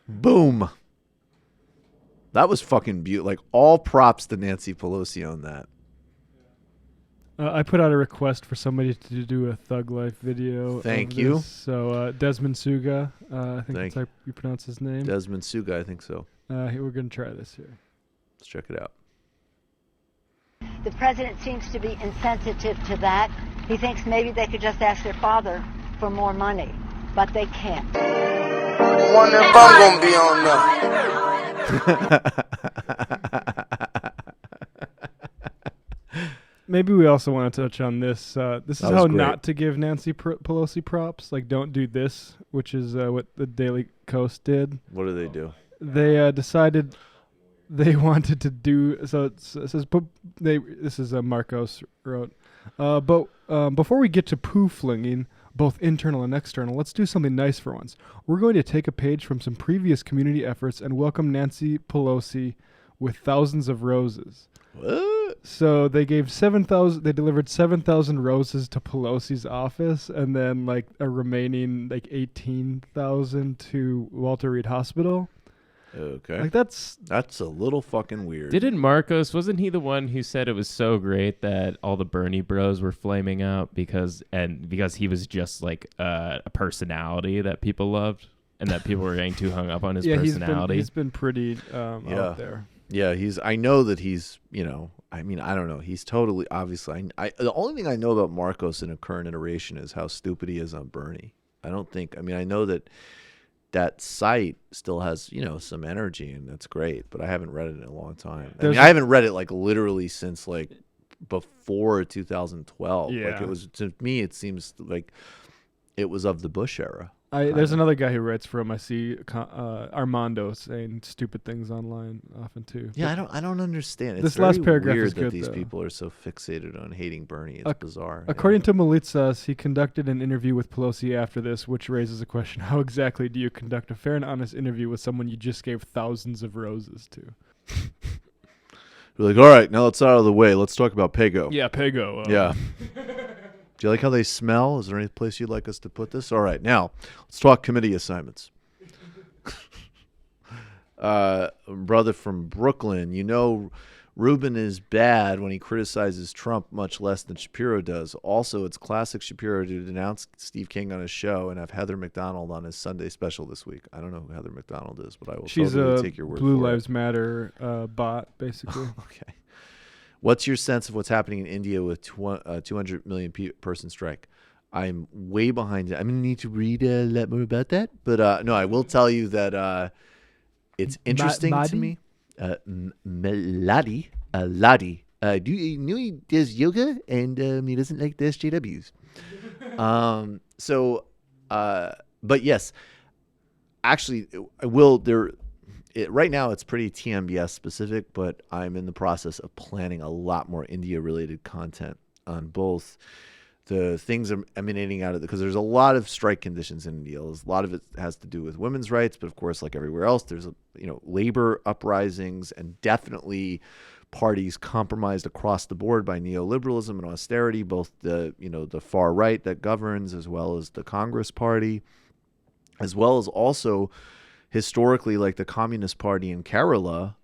S6: Boom. That was fucking beautiful. Like, all props to Nancy Pelosi on that.
S7: I put out a request for somebody to do a Thug Life video.
S6: Thank you.
S7: So Desmond Suga, I think that's how you pronounce his name.
S6: Desmond Suga, I think so.
S7: Here, we're going to try this here.
S6: Let's check it out.
S18: The president seems to be insensitive to that. He thinks maybe they could just ask their father for more money, but they can't.
S19: I wonder if I'm going to be on there.
S7: Maybe we also want to touch on this. This is how not to give Nancy Pelosi props. Like, don't do this, which is what the Daily Kos did.
S6: What do they do?
S7: They decided they wanted to do so. It says this is Marcos wrote. But before we get to poo flinging, both internal and external, let's do something nice for once. We're going to take a page from some previous community efforts and welcome Nancy Pelosi with thousands of roses.
S6: What?
S7: So they gave 7,000. They delivered 7,000 roses to Pelosi's office, and then like a remaining like 18,000 to Walter Reed Hospital.
S6: Okay.
S7: Like that's
S6: a little fucking weird.
S11: Wasn't he the one who said it was so great that all the Bernie bros were flaming out because he was just like a personality that people loved and that people were getting too hung up on his personality?
S7: He's been pretty out there.
S6: Yeah, I know that he's, I don't know. He's totally, obviously, the only thing I know about Marcos in a current iteration is how stupid he is on Bernie. I know that site still has, some energy, and that's great, but I haven't read it in a long time. I haven't read it like literally since like before 2012.
S7: Yeah.
S6: Like it was, to me, it seems like it was of the Bush era.
S7: There's another guy who writes for him. I see Armando saying stupid things online often too.
S6: Yeah, I don't understand. It's
S7: this
S6: very
S7: last paragraph
S6: weird
S7: is
S6: that
S7: good,
S6: these
S7: though.
S6: people are so fixated on hating Bernie. It's bizarre.
S7: According to Melitsas, he conducted an interview with Pelosi after this, which raises a question: how exactly do you conduct a fair and honest interview with someone you just gave thousands of roses to?
S6: We're like, all right, now it's out of the way. Let's talk about Pago.
S7: Yeah, Pago.
S6: Yeah. Do you like how they smell? Is there any place you'd like us to put this? All right, now let's talk committee assignments. Brother from Brooklyn, Rubin is bad when he criticizes Trump much less than Shapiro does. Also, it's classic Shapiro to denounce Steve King on his show and have Heather McDonald on his Sunday special this week. I don't know who Heather McDonald is, but I will totally take your word for it.
S7: Blue Lives Matter bot, basically.
S6: Okay. What's your sense of what's happening in India with 200 million person strike? I'm way behind it. I'm going to need to read a lot more about that. But no, I will tell you that it's interesting to me. Ladi, do you know he does yoga and he doesn't like the SJWs. But yes, actually, I will. Right now, it's pretty TMBS specific, but I'm in the process of planning a lot more India-related content on both the things emanating out of it, because there's a lot of strike conditions in India. A lot of it has to do with women's rights, but of course, like everywhere else, there's labor uprisings and definitely parties compromised across the board by neoliberalism and austerity, both the far right that governs, as well as the Congress Party, as well as also historically, like the Communist Party in Kerala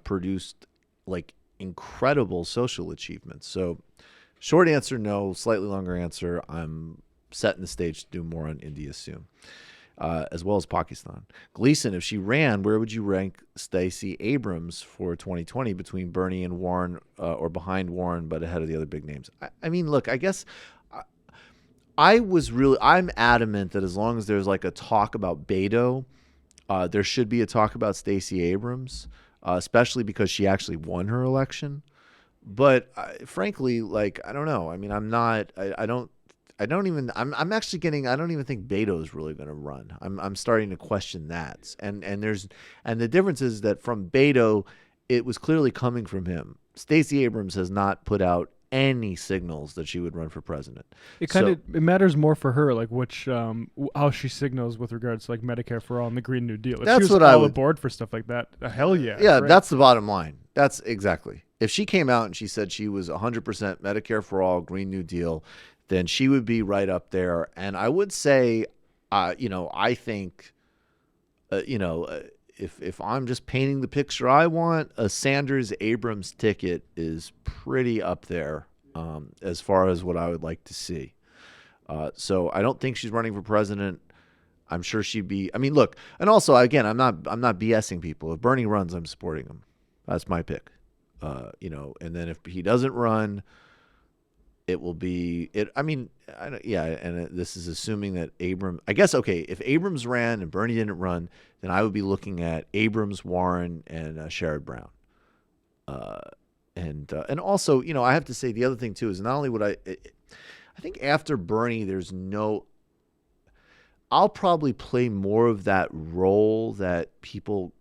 S6: produced like incredible social achievements. So short answer, no. Slightly longer answer, I'm setting the stage to do more on India soon, as well as Pakistan. Gleason, if she ran, where would you rank Stacey Abrams for 2020 between Bernie and Warren, or behind Warren but ahead of the other big names? I mean, look, I guess I'm adamant that as long as there's like a talk about Beto, there should be a talk about Stacey Abrams, especially because she actually won her election. But frankly, like, I don't know. I mean, I'm actually getting, I don't even think Beto is really going to run. I'm starting to question that. And the difference is that from Beto, it was clearly coming from him. Stacey Abrams has not put out any signals that she would run for president.
S7: It matters more for her, like which how she signals with regards to like Medicare for all and the Green New Deal. If
S6: that's
S7: she was
S6: what
S7: all
S6: I would
S7: aboard for stuff like that. Hell yeah.
S6: Yeah,
S7: right.
S6: That's the bottom line. That's exactly. If she came out and she said she was 100% Medicare for all, Green New Deal, then she would be right up there. And I would say, I think, if I'm just painting the picture I want, a Sanders-Abrams ticket is pretty up there as far as what I would like to see. So I don't think she's running for president. I'm sure she'd be. I mean, look, and also, again, I'm not BSing people. If Bernie runs, I'm supporting him. That's my pick. And then if he doesn't run, it will be it. I mean, this is assuming that Abrams. I guess if Abrams ran and Bernie didn't run, then I would be looking at Abrams, Warren, and Sherrod Brown. And also, I have to say the other thing too is not only would I think after Bernie, I'll probably play more of that role that people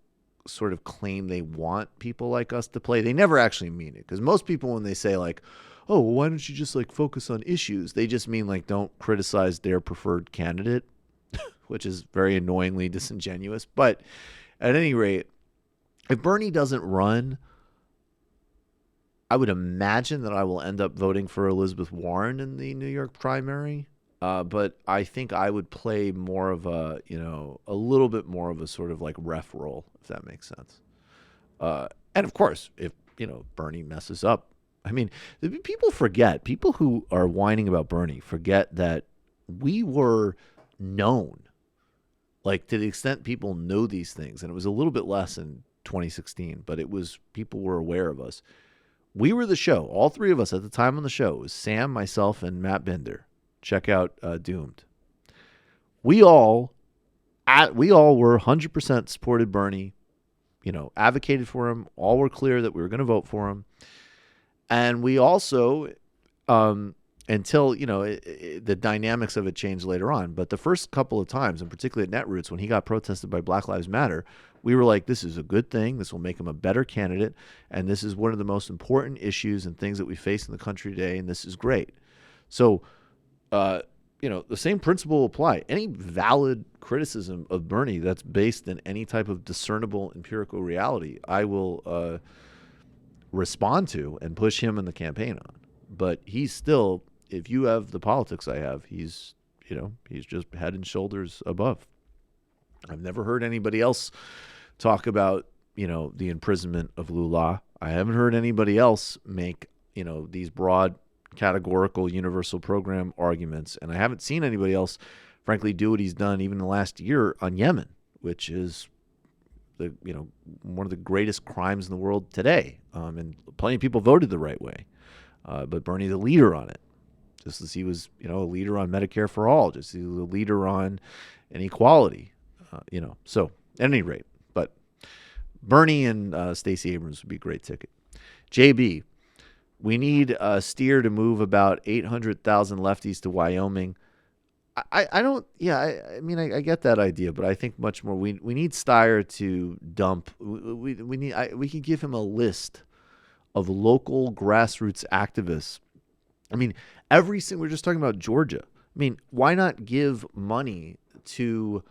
S6: sort of claim they want people like us to play, they never actually mean it. Because most people, when they say like, oh, well, why don't you just like focus on issues? They just mean like, don't criticize their preferred candidate, which is very annoyingly disingenuous. But at any rate, if Bernie doesn't run, I would imagine that I will end up voting for Elizabeth Warren in the New York primary. But I think I would play more of a, a little bit more of a sort of like ref role, if that makes sense. And of course, if, Bernie messes up, I mean, people forget, people who are whining about Bernie forget that we were known, like to the extent people know these things. And it was a little bit less in 2016, but people were aware of us. We were the show. All three of us at the time on the show. It was Sam, myself, and Matt Binder. Check out Doomed. We all were 100% supported Bernie, advocated for him. All were clear that we were going to vote for him. And we also, until, the dynamics of it changed later on. But the first couple of times, and particularly at Netroots, when he got protested by Black Lives Matter, we were like, this is a good thing. This will make him a better candidate. And this is one of the most important issues and things that we face in the country today. And this is great. So, the same principle will apply. Any valid criticism of Bernie that's based in any type of discernible empirical reality, I will respond to and push him in the campaign on. But he's still, if you have the politics I have, he's just head and shoulders above. I've never heard anybody else talk about, the imprisonment of Lula. I haven't heard anybody else make, these broad categorical universal program arguments. And I haven't seen anybody else, frankly, do what he's done even in the last year on Yemen, which is one of the greatest crimes in the world today. And plenty of people voted the right way. But Bernie's a leader on it, just as he was, a leader on Medicare for all, just as he was a leader on inequality, So at any rate, but Bernie and Stacey Abrams would be a great ticket. JB, we need Steer to move about 800,000 lefties to Wyoming. I get that idea, but I think much more. We need Steyer to dump. We can give him a list of local grassroots activists. I mean, we're just talking about Georgia. I mean, why not give money to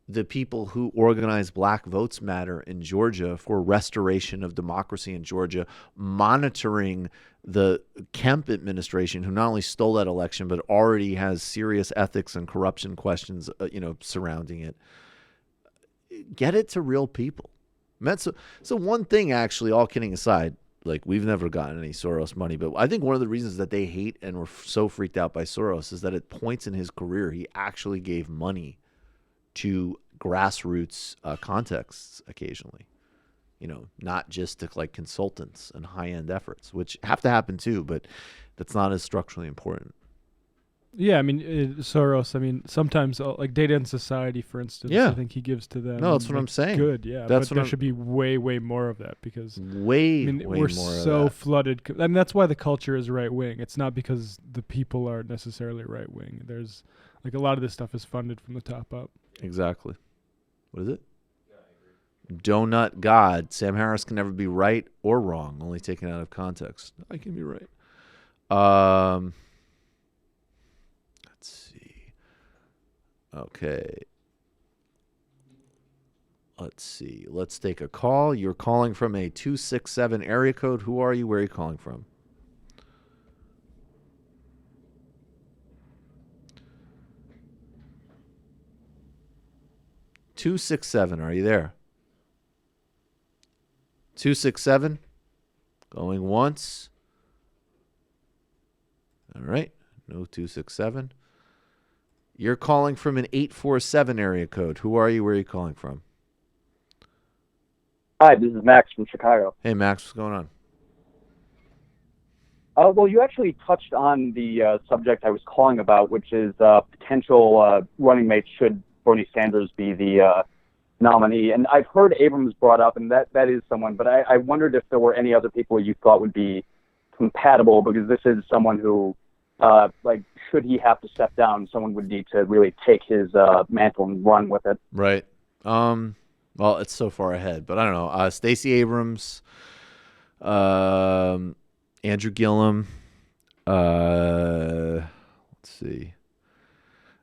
S6: the people who organize Black Votes Matter in Georgia for restoration of democracy in Georgia, monitoring the Kemp administration, who not only stole that election, but already has serious ethics and corruption questions, surrounding it. Get it to real people. So one thing, actually, all kidding aside, like, we've never gotten any Soros money, but I think one of the reasons that they hate and were so freaked out by Soros is that at points in his career, he actually gave money to grassroots contexts occasionally, not just to like consultants and high-end efforts, which have to happen too, but that's not as structurally important.
S7: Yeah, I mean, Soros, sometimes like Data and Society, for instance,
S6: yeah.
S7: I think he gives to them.
S6: No, that's what I'm saying.
S7: Good, yeah.
S6: But
S7: there should be way, way more of that because
S6: we're
S7: more so flooded. I mean, that's why the culture is right-wing. It's not because the people are necessarily right-wing. There's like a lot of this stuff is funded from the top up.
S6: Exactly. What is it? Yeah, I agree. Donut God. Sam Harris can never be right or wrong, only taken out of context. I can be right. Let's see. Okay. Let's see. Let's take a call. You're calling from a 267 area code. Who are you? Where are you calling from? $267. Are you there? 267. Going once. All right. No 267. You're calling from an 847 area code. Who are you? Where are you calling from?
S20: Hi, this is Max from Chicago.
S6: Hey, Max. What's going on?
S20: Well, you actually touched on the subject I was calling about, which is potential running mates should Bernie Sanders be the nominee. And I've heard Abrams brought up, and that is someone, but I wondered if there were any other people you thought would be compatible, because this is someone who, should he have to step down, someone would need to really take his mantle and run with it.
S6: Right. Well, it's so far ahead, but I don't know. Stacey Abrams, Andrew Gillum. Let's see.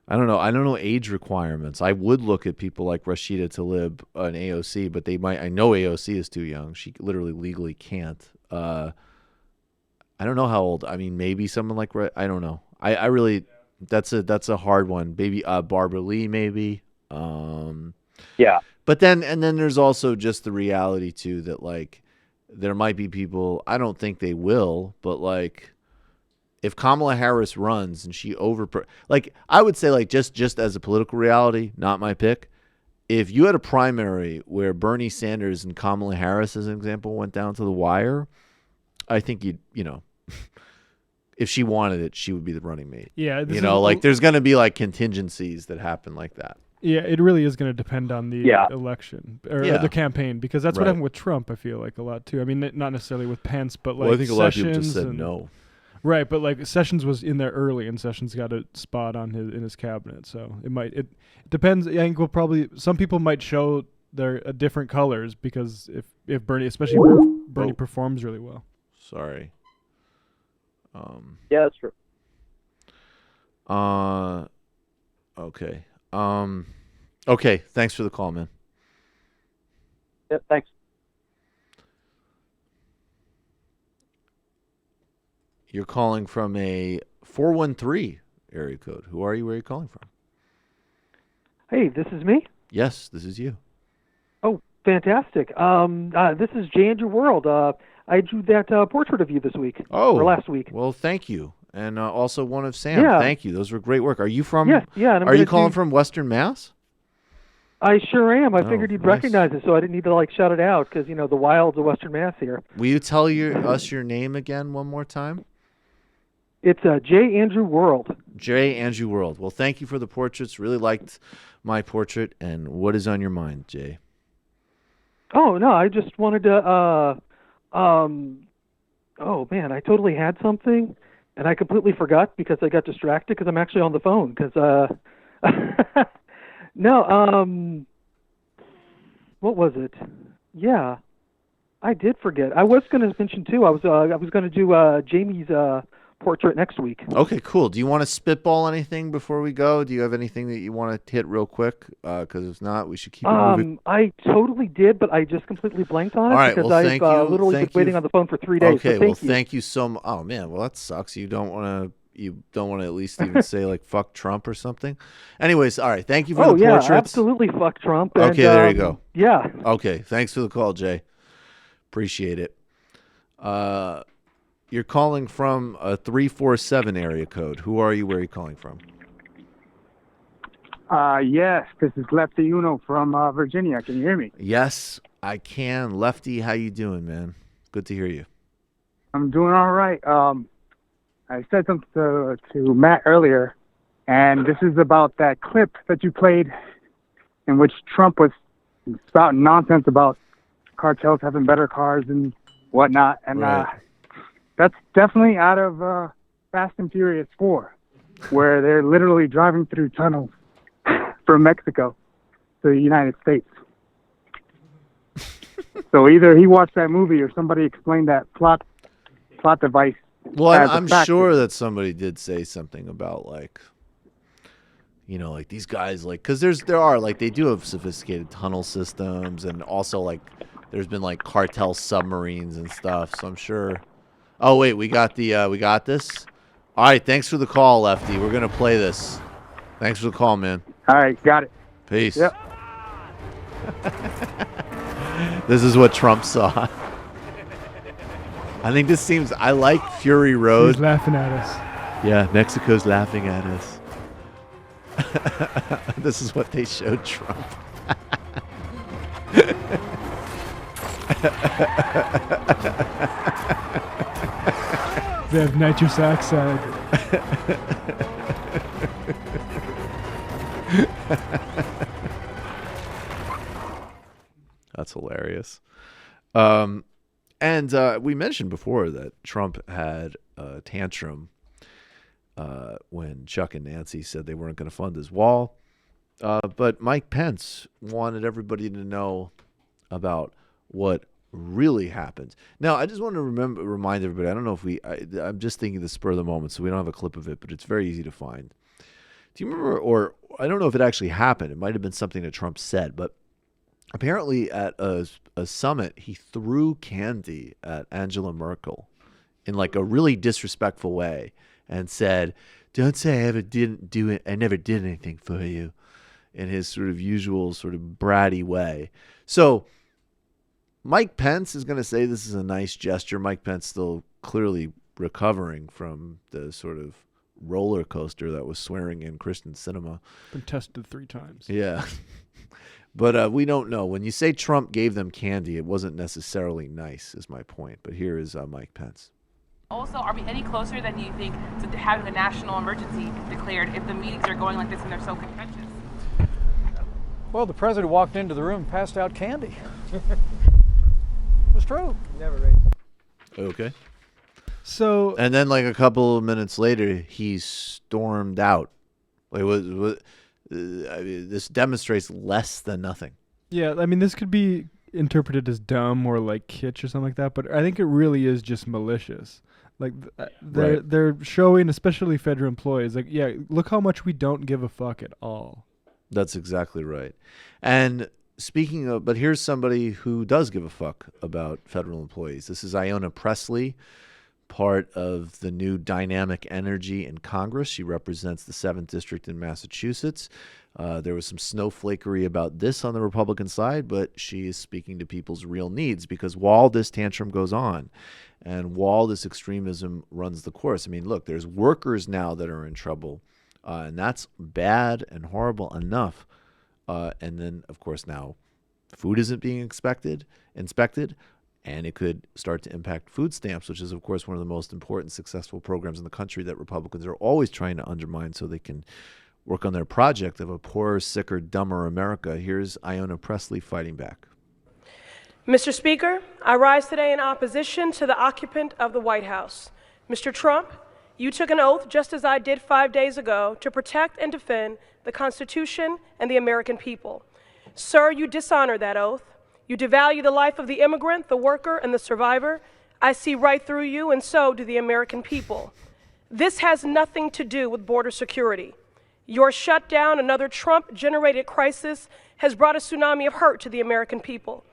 S6: I don't know age requirements. I would look at people like Rashida Tlaib and AOC, but they might. I know AOC is too young. She literally legally can't. I don't know how old. I mean, maybe someone like I don't know. I really that's a hard one. Maybe Barbara Lee, maybe.
S20: Yeah.
S6: But then there's also just the reality too that like there might be people. I don't think they will, but like. If Kamala Harris runs and she like I would say like just as a political reality, not my pick. If you had a primary where Bernie Sanders and Kamala Harris, as an example, went down to the wire, I think if she wanted it, she would be the running mate.
S7: Yeah,
S6: like there's going to be like contingencies that happen like that.
S7: Yeah, it really is going to depend on the election or the campaign, because that's what happened with Trump. I feel like a lot too. I mean, not necessarily with Pence, but like
S6: I think a lot of people
S7: Sessions
S6: just said no.
S7: Right, but like Sessions was in there early, and Sessions got a spot in his cabinet. So it depends. I think some people might show their different colors because if Bernie, especially if Bernie performs really well.
S6: Sorry.
S20: Yeah, that's true.
S6: Okay. Okay. Thanks for the call, man.
S20: Yep. Thanks.
S6: You're calling from a 413 area code. Who are you? Where are you calling from?
S21: Hey, this is me?
S6: Yes, this is you.
S21: Oh, fantastic. This is J. Andrew World. I drew that portrait of you this week.
S6: Oh.
S21: Or last week.
S6: Well, thank you. And also one of Sam.
S21: Yeah.
S6: Thank you. Those were great work. Are you from?
S21: Yeah.
S6: Are you calling from Western Mass?
S21: I sure am. I figured you'd recognize it, so I didn't need to shout it out because the wilds of Western Mass here.
S6: Will you tell us your name again one more time?
S21: It's J. Andrew World.
S6: J. Andrew World. Well, thank you for the portraits. Really liked my portrait. And what is on your mind, Jay?
S21: Oh no, I just wanted to. Oh man, I totally had something, and I completely forgot because I got distracted because I'm actually on the phone. Because no, what was it? Yeah, I did forget. I was going to mention too. I was going to do Jamie's portrait next week.
S6: Okay, cool. Do you want to spitball anything before we go? Do you have anything that you want to hit real quick? Because if not, we should keep it moving.
S21: I totally did, but I just completely blanked on it because I've literally been waiting on the phone for 3 days.
S6: Okay,
S21: so
S6: thank you so much. Oh man, well that sucks. You don't want to at least even say like fuck Trump or something. Anyways, all right. Thank you for the portraits.
S21: Absolutely fuck Trump. And,
S6: okay, there you go.
S21: Yeah.
S6: Okay, thanks for the call, Jay. Appreciate it. You're calling from a 347 area code. Who are you? Where are you calling from?
S22: Yes, this is Lefty Uno from Virginia. Can you hear me?
S6: Yes, I can. Lefty, how you doing, man? Good to hear you.
S22: I'm doing all right. I said something to Matt earlier, and this is about that clip that you played in which Trump was spouting nonsense about cartels having better cars and whatnot. And that's definitely out of Fast and Furious 4, where they're literally driving through tunnels from Mexico to the United States. So either he watched that movie or somebody explained that plot device.
S6: Well, I'm sure that somebody did say something about like these guys, like, because they do have sophisticated tunnel systems, and also like there's been like cartel submarines and stuff. So I'm sure. Oh wait, we got this. All right, thanks for the call, Lefty. We're gonna play this. Thanks for the call, man.
S22: All right, got it.
S6: Peace.
S22: Yep.
S6: This is what Trump saw. I think this seems. I like Fury Road.
S7: He's laughing at us.
S6: Yeah, Mexico's laughing at us. This is what they showed Trump.
S7: They have nitrous oxide.
S6: That's hilarious. And we mentioned before that Trump had a tantrum when Chuck and Nancy said they weren't going to fund his wall. But Mike Pence wanted everybody to know about what really happened. Now, I just want to remind everybody, I don't know if I'm just thinking the spur of the moment, so we don't have a clip of it, but it's very easy to find. Do you remember, or I don't know if it actually happened. It might have been something that Trump said, but apparently at a summit, he threw candy at Angela Merkel in like a really disrespectful way and said, "Don't say I never did anything for you," in his sort of usual sort of bratty way. So Mike Pence is going to say this is a nice gesture. Mike Pence still clearly recovering from the sort of roller coaster that was swearing in Christian cinema.
S7: Been tested 3 times.
S6: Yeah. But we don't know. When you say Trump gave them candy, it wasn't necessarily nice, is my point. But here is Mike Pence.
S2: Also, are we any closer than you think to having a national emergency declared if the meetings are going like this and they're so contentious?
S4: Well, the president walked into the room and passed out candy. It was true. Never raised.
S6: Okay.
S7: So,
S6: and then like a couple of minutes later, he stormed out. Like, this demonstrates less than nothing.
S7: Yeah, I mean, this could be interpreted as dumb or like kitsch or something like that, but I think it really is just malicious. Like they're showing, especially federal employees, like, yeah, look how much we don't give a fuck at all.
S6: That's exactly right. And speaking of, but here's somebody who does give a fuck about federal employees. This is Ayanna Pressley, part of the new Dynamic Energy in Congress. She represents the 7th District in Massachusetts. There was some snowflakery about this on the Republican side, but she is speaking to people's real needs, because while this tantrum goes on and while this extremism runs the course, I mean, look, there's workers now that are in trouble, and that's bad and horrible enough. And then, of course, now food isn't being inspected, and it could start to impact food stamps, which is, of course, one of the most important successful programs in the country that Republicans are always trying to undermine so they can work on their project of a poorer, sicker, dumber America. Here's Ayanna Pressley fighting back.
S23: Mr. Speaker, I rise today in opposition to the occupant of the White House. Mr. Trump, you took an oath, just as I did 5 days ago, to protect and defend the Constitution and the American people. Sir, you dishonor that oath. You devalue the life of the immigrant, the worker, and the survivor. I see right through you, and so do the American people. This has nothing to do with border security. Your shutdown, another Trump-generated crisis, has brought a tsunami of hurt to the American people.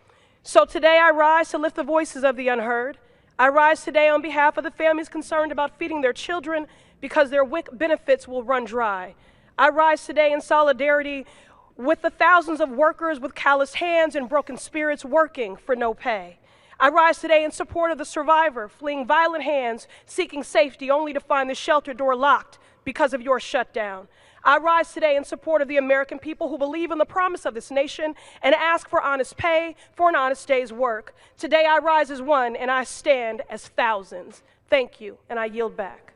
S23: So today I rise to lift the voices of the unheard. I rise today on behalf of the families concerned about feeding their children because their WIC benefits will run dry. I rise today in solidarity with the thousands of workers with calloused hands and broken spirits working for no pay. I rise today in support of the survivor fleeing violent hands, seeking safety only to find the shelter door locked because of your shutdown. I rise today in support of the American people who believe in the promise of this nation and ask for honest pay for an honest day's work. Today I rise as one and I stand as thousands. Thank you, and I yield back.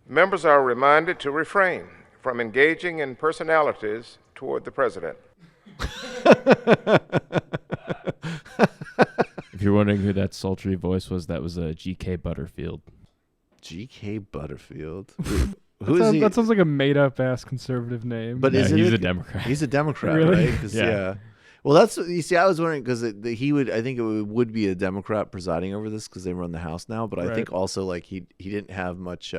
S24: Members are reminded to refrain from engaging in personalities toward the president.
S11: If you're wondering who that sultry voice was, that was G.K. Butterfield.
S6: G.K. Butterfield?
S7: That sounds like a made-up ass conservative name.
S6: But
S11: he's a Democrat.
S6: He's a Democrat,
S7: Really?
S6: right? Yeah. Well, that's, you see, I was wondering because he would, I think it would be a Democrat presiding over this because they run the House now. But I think also like he didn't have much.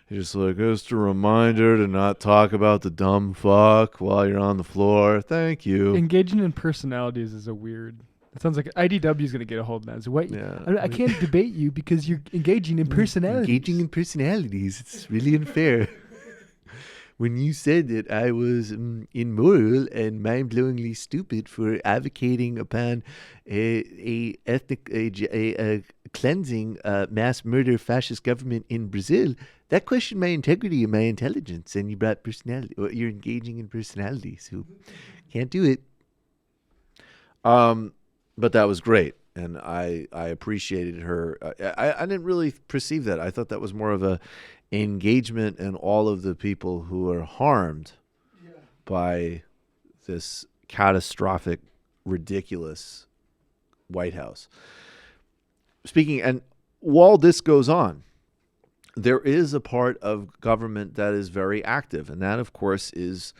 S6: He's just like, just a reminder to not talk about the dumb fuck while you're on the floor. Thank you.
S7: Engaging in personalities is a weird. It sounds like IDW is going to get a hold of that. So what?
S6: Yeah.
S7: I can't debate you because you're engaging in personalities.
S6: Engaging in personalities. It's really unfair. When you said that I was immoral and mind-blowingly stupid for advocating upon a cleansing mass murder fascist government in Brazil, that questioned my integrity and my intelligence. And you brought personality. Or you're engaging in personalities. Who can't do it. But that was great, and I appreciated her. I didn't really perceive that. I thought that was more of a engagement in all of the people who are harmed by this catastrophic, ridiculous White House. Speaking, and while this goes on, there is a part of government that is very active, and that, of course, is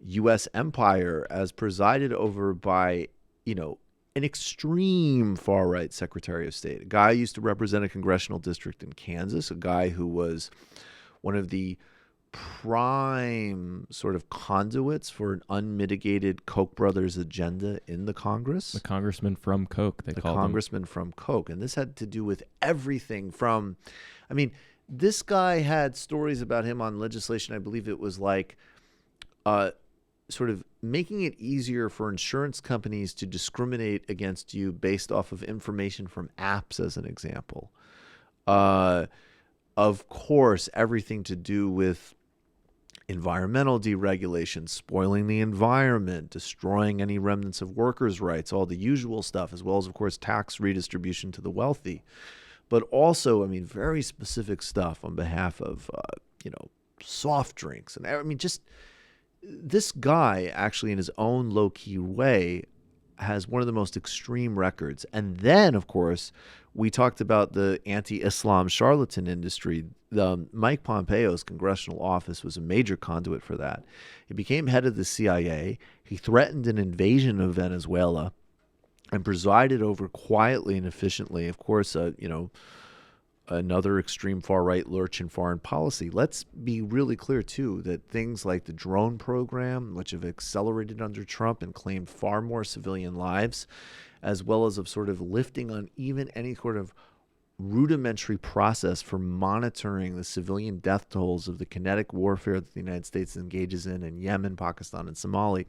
S6: U.S. empire as presided over by, an extreme far-right Secretary of State, a guy who used to represent a congressional district in Kansas, a guy who was one of the prime sort of conduits for an unmitigated Koch brothers agenda in the Congress.
S11: The congressman from Koch, they called him.
S6: The congressman from Koch. And this had to do with everything from, this guy had stories about him on legislation. I believe it was like sort of making it easier for insurance companies to discriminate against you based off of information from apps, as an example. Of course, everything to do with environmental deregulation, spoiling the environment, destroying any remnants of workers' rights, all the usual stuff, as well as, of course, tax redistribution to the wealthy. But also, very specific stuff on behalf of, soft drinks. And just this guy actually, in his own low-key way, has one of the most extreme records. And then, of course, we talked about the anti-Islam charlatan industry. Mike Pompeo's congressional office was a major conduit for that. He became head of the CIA. He threatened an invasion of Venezuela and presided over quietly and efficiently, of course, another extreme far-right lurch in foreign policy. Let's be really clear, too, that things like the drone program, which have accelerated under Trump and claimed far more civilian lives, as well as of sort of lifting on even any sort of rudimentary process for monitoring the civilian death tolls of the kinetic warfare that the United States engages in Yemen, Pakistan, and Somalia,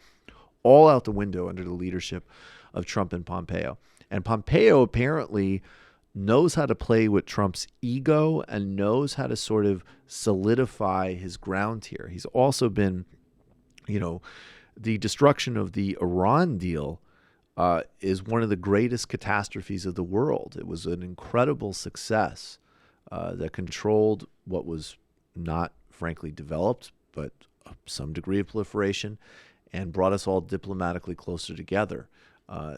S6: all out the window under the leadership of Trump and Pompeo. And Pompeo apparently knows how to play with Trump's ego and knows how to sort of solidify his ground here. He's also been, the destruction of the Iran deal is one of the greatest catastrophes of the world. It was an incredible success that controlled what was not, frankly, developed, but some degree of proliferation, and brought us all diplomatically closer together.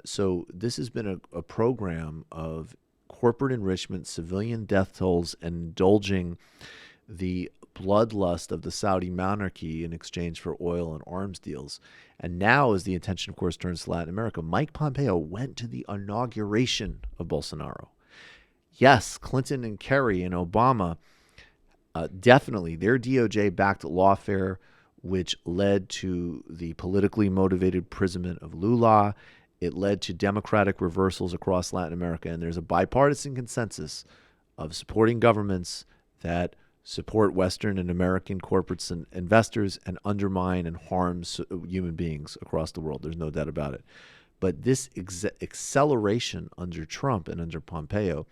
S6: So this has been a program of corporate enrichment, civilian death tolls, and indulging the bloodlust of the Saudi monarchy in exchange for oil and arms deals. And now, as the attention, of course, turns to Latin America, Mike Pompeo went to the inauguration of Bolsonaro. Yes, Clinton and Kerry and Obama, definitely, their DOJ-backed lawfare, which led to the politically motivated imprisonment of Lula. It led to democratic reversals across Latin America, and there's a bipartisan consensus of supporting governments that support Western and American corporates and investors and undermine and harm human beings across the world. There's no doubt about it. But this acceleration under Trump and under Pompeo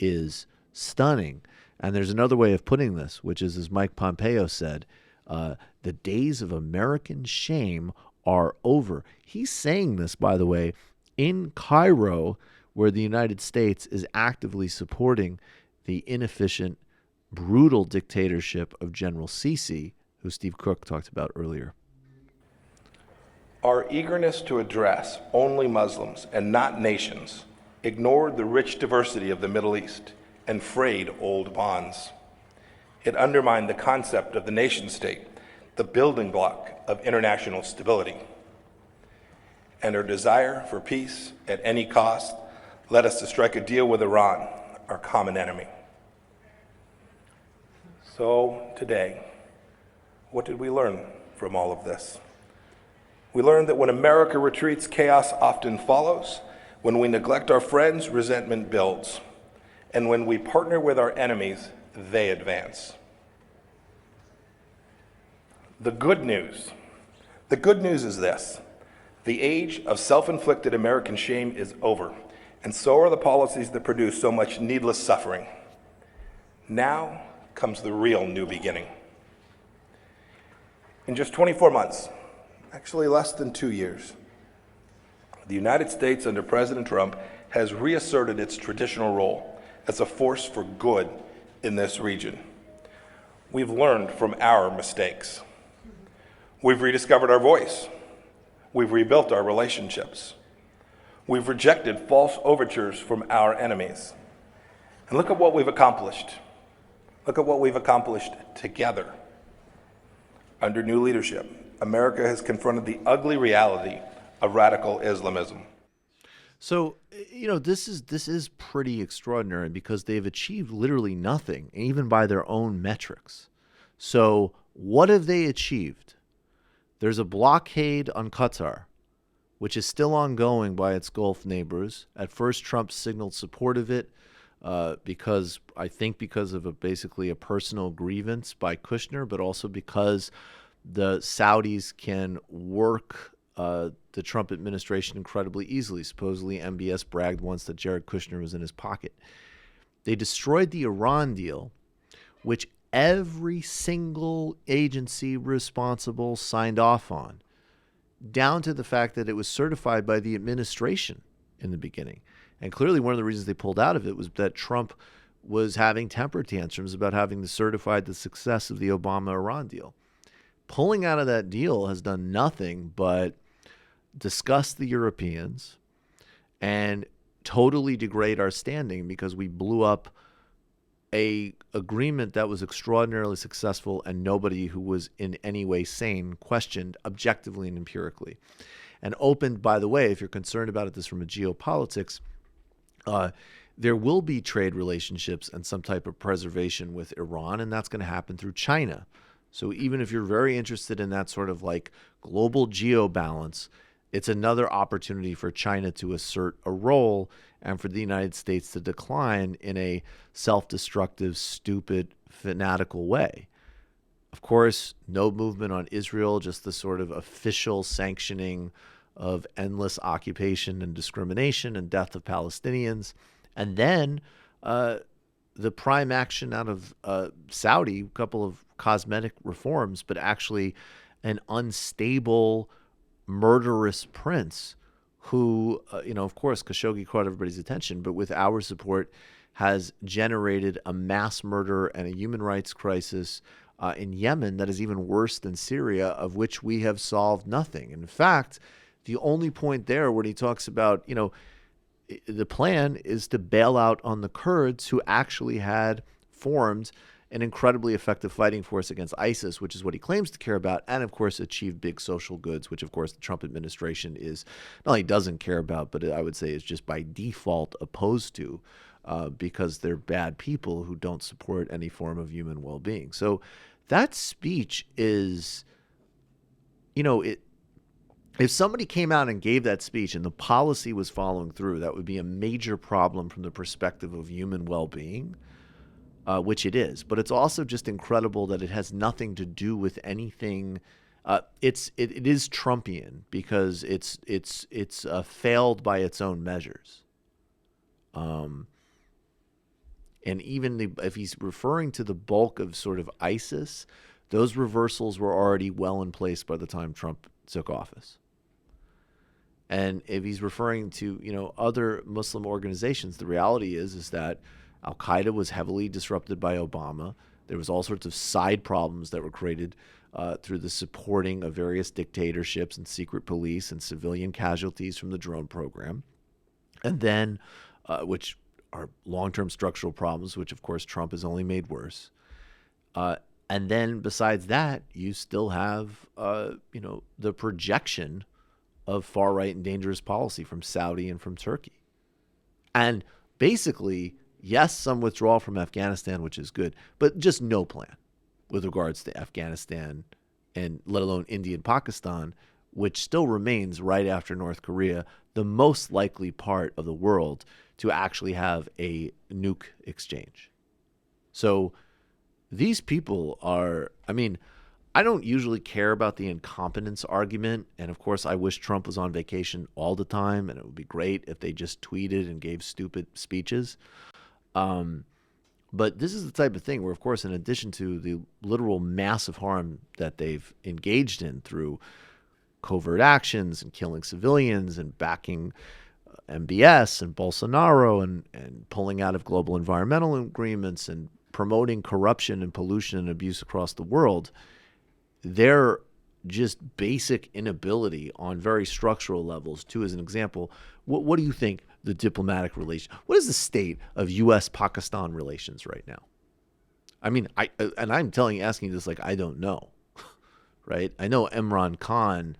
S6: is stunning. And there's another way of putting this, which is, as Mike Pompeo said, the days of American shame are over. He's saying this, by the way, in Cairo, where the United States is actively supporting the inefficient, brutal dictatorship of General Sisi, who Steve Cook talked about earlier.
S1: Our eagerness to address only Muslims and not nations ignored the rich diversity of the Middle East and frayed old bonds. It undermined the concept of the nation state, the building block of international stability. And our desire for peace at any cost led us to strike a deal with Iran, our common enemy. So today, what did we learn from all of this? We learned that when America retreats, chaos often follows. When we neglect our friends, resentment builds. And when we partner with our enemies, they advance. The good news is this: the age of self-inflicted American shame is over, and so are the policies that produce so much needless suffering. Now comes the real new beginning. In just 24 months, actually less than 2 years, the United States under President Trump has reasserted its traditional role as a force for good in this region. We've learned from our mistakes. We've rediscovered our voice. We've rebuilt our relationships. We've rejected false overtures from our enemies. And look at what we've accomplished. Look at what we've accomplished together. Under new leadership, America has confronted the ugly reality of radical Islamism.
S6: So, this is pretty extraordinary because they've achieved literally nothing, even by their own metrics. So, what have they achieved? There's a blockade on Qatar, which is still ongoing by its Gulf neighbors. At first, Trump signaled support of it because of basically a personal grievance by Kushner, but also because the Saudis can work the Trump administration incredibly easily. Supposedly, MBS bragged once that Jared Kushner was in his pocket. They destroyed the Iran deal, which every single agency responsible signed off on, down to the fact that it was certified by the administration in the beginning. And clearly one of the reasons they pulled out of it was that Trump was having temper tantrums about having certified the success of the Obama-Iran deal. Pulling out of that deal has done nothing but disgust the Europeans and totally degrade our standing because we blew up a agreement that was extraordinarily successful and nobody who was in any way sane questioned objectively and empirically. And opened, by the way, if you're concerned about this from a geopolitics, there will be trade relationships and some type of preservation with Iran, and that's going to happen through China. So even if you're very interested in that sort of like global geo-balance, it's another opportunity for China to assert a role and for the United States to decline in a self-destructive, stupid, fanatical way. Of course, no movement on Israel, just the sort of official sanctioning of endless occupation and discrimination and death of Palestinians. And then the prime action out of Saudi, a couple of cosmetic reforms, but actually an unstable, murderous prince who, of course, Khashoggi caught everybody's attention, but with our support has generated a mass murder and a human rights crisis in Yemen that is even worse than Syria, of which we have solved nothing. In fact, the only point there when he talks about, the plan is to bail out on the Kurds who actually had formed an incredibly effective fighting force against ISIS, which is what he claims to care about, and of course achieve big social goods, which of course the Trump administration is not only doesn't care about, but I would say is just by default opposed to, because they're bad people who don't support any form of human well-being. So that speech is, if somebody came out and gave that speech and the policy was following through, that would be a major problem from the perspective of human well-being, which it is. But it's also just incredible that it has nothing to do with anything. It is Trumpian because it's failed by its own measures. And even if he's referring to the bulk of sort of ISIS, those reversals were already well in place by the time Trump took office. And if he's referring to, other Muslim organizations, the reality is that Al-Qaeda was heavily disrupted by Obama. There was all sorts of side problems that were created through the supporting of various dictatorships and secret police and civilian casualties from the drone program. And then, which are long-term structural problems, which of course Trump has only made worse. And then besides that, you still have, the projection of far-right and dangerous policy from Saudi and from Turkey. And basically, yes, some withdrawal from Afghanistan, which is good, but just no plan with regards to Afghanistan and let alone India and Pakistan, which still remains right after North Korea, the most likely part of the world to actually have a nuke exchange. So these people are, I don't usually care about the incompetence argument. And of course, I wish Trump was on vacation all the time. And it would be great if they just tweeted and gave stupid speeches. But this is the type of thing where, of course, in addition to the literal massive harm that they've engaged in through covert actions and killing civilians and backing MBS and Bolsonaro and pulling out of global environmental agreements and promoting corruption and pollution and abuse across the world, their just basic inability on very structural levels, too, as an example, what do you think the diplomatic relation, what is the state of U.S.-Pakistan relations right now? I'm asking you this like I don't know, right? I know Imran Khan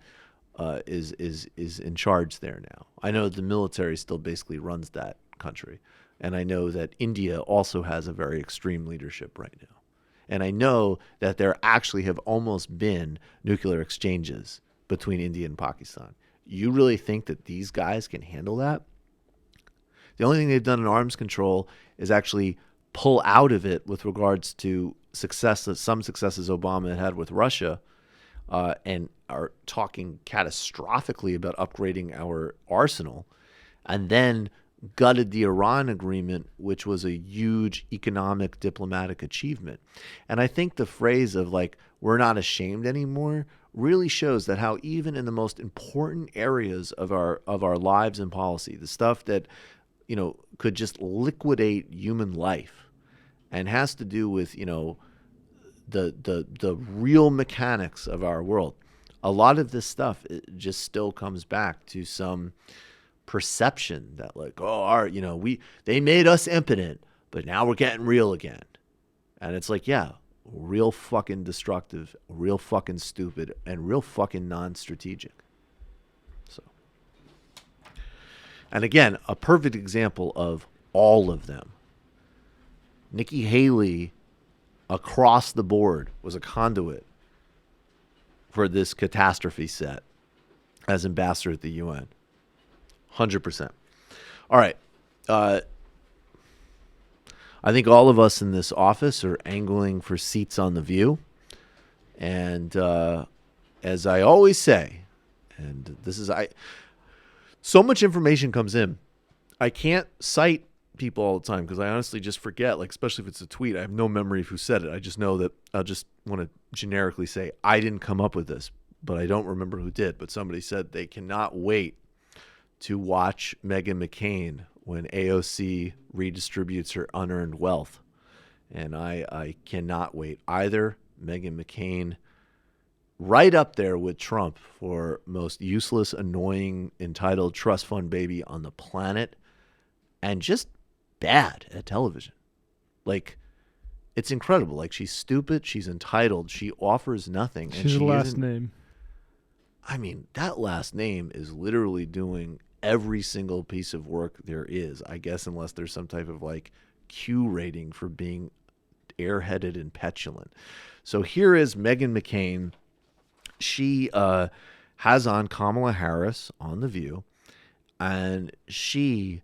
S6: is in charge there now. I know the military still basically runs that country. And I know that India also has a very extreme leadership right now. And I know that there actually have almost been nuclear exchanges between India and Pakistan. You really think that these guys can handle that? The only thing they've done in arms control is actually pull out of it with regards to some successes Obama had with Russia, and are talking catastrophically about upgrading our arsenal, and then gutted the Iran agreement, which was a huge economic diplomatic achievement. And I think the phrase of like, we're not ashamed anymore really shows that how even in the most important areas of our lives and policy, the stuff that, you know, could just liquidate human life and has to do with, you know, the real mechanics of our world, a lot of this stuff, it just still comes back to some perception that like, they made us impotent, but now we're getting real again. And it's like, yeah, real fucking destructive, real fucking stupid, and real fucking non-strategic. So, and again, a perfect example of all of them. Nikki Haley, across the board, was a conduit for this catastrophe set as ambassador at the UN. 100%. All right. I think all of us in this office are angling for seats on The View. And as I always say, and this is, so much information comes in. I can't cite people all the time because I honestly just forget, like, especially if it's a tweet. I have no memory of who said it. I just know that I'll just want to generically say, I didn't come up with this, but I don't remember who did. But somebody said they cannot wait to watch Meghan McCain when AOC redistributes her unearned wealth. And I cannot wait either. Meghan McCain, right up there with Trump for most useless, annoying, entitled trust fund baby on the planet, and just bad at television. Like, it's incredible. Like, she's stupid, she's entitled, she offers nothing.
S7: She's the last name.
S6: I mean, that last name is literally doing every single piece of work there is, I guess, unless there's some type of like Q rating for being airheaded and petulant. So here is Meghan McCain. She has on Kamala Harris on The View, and she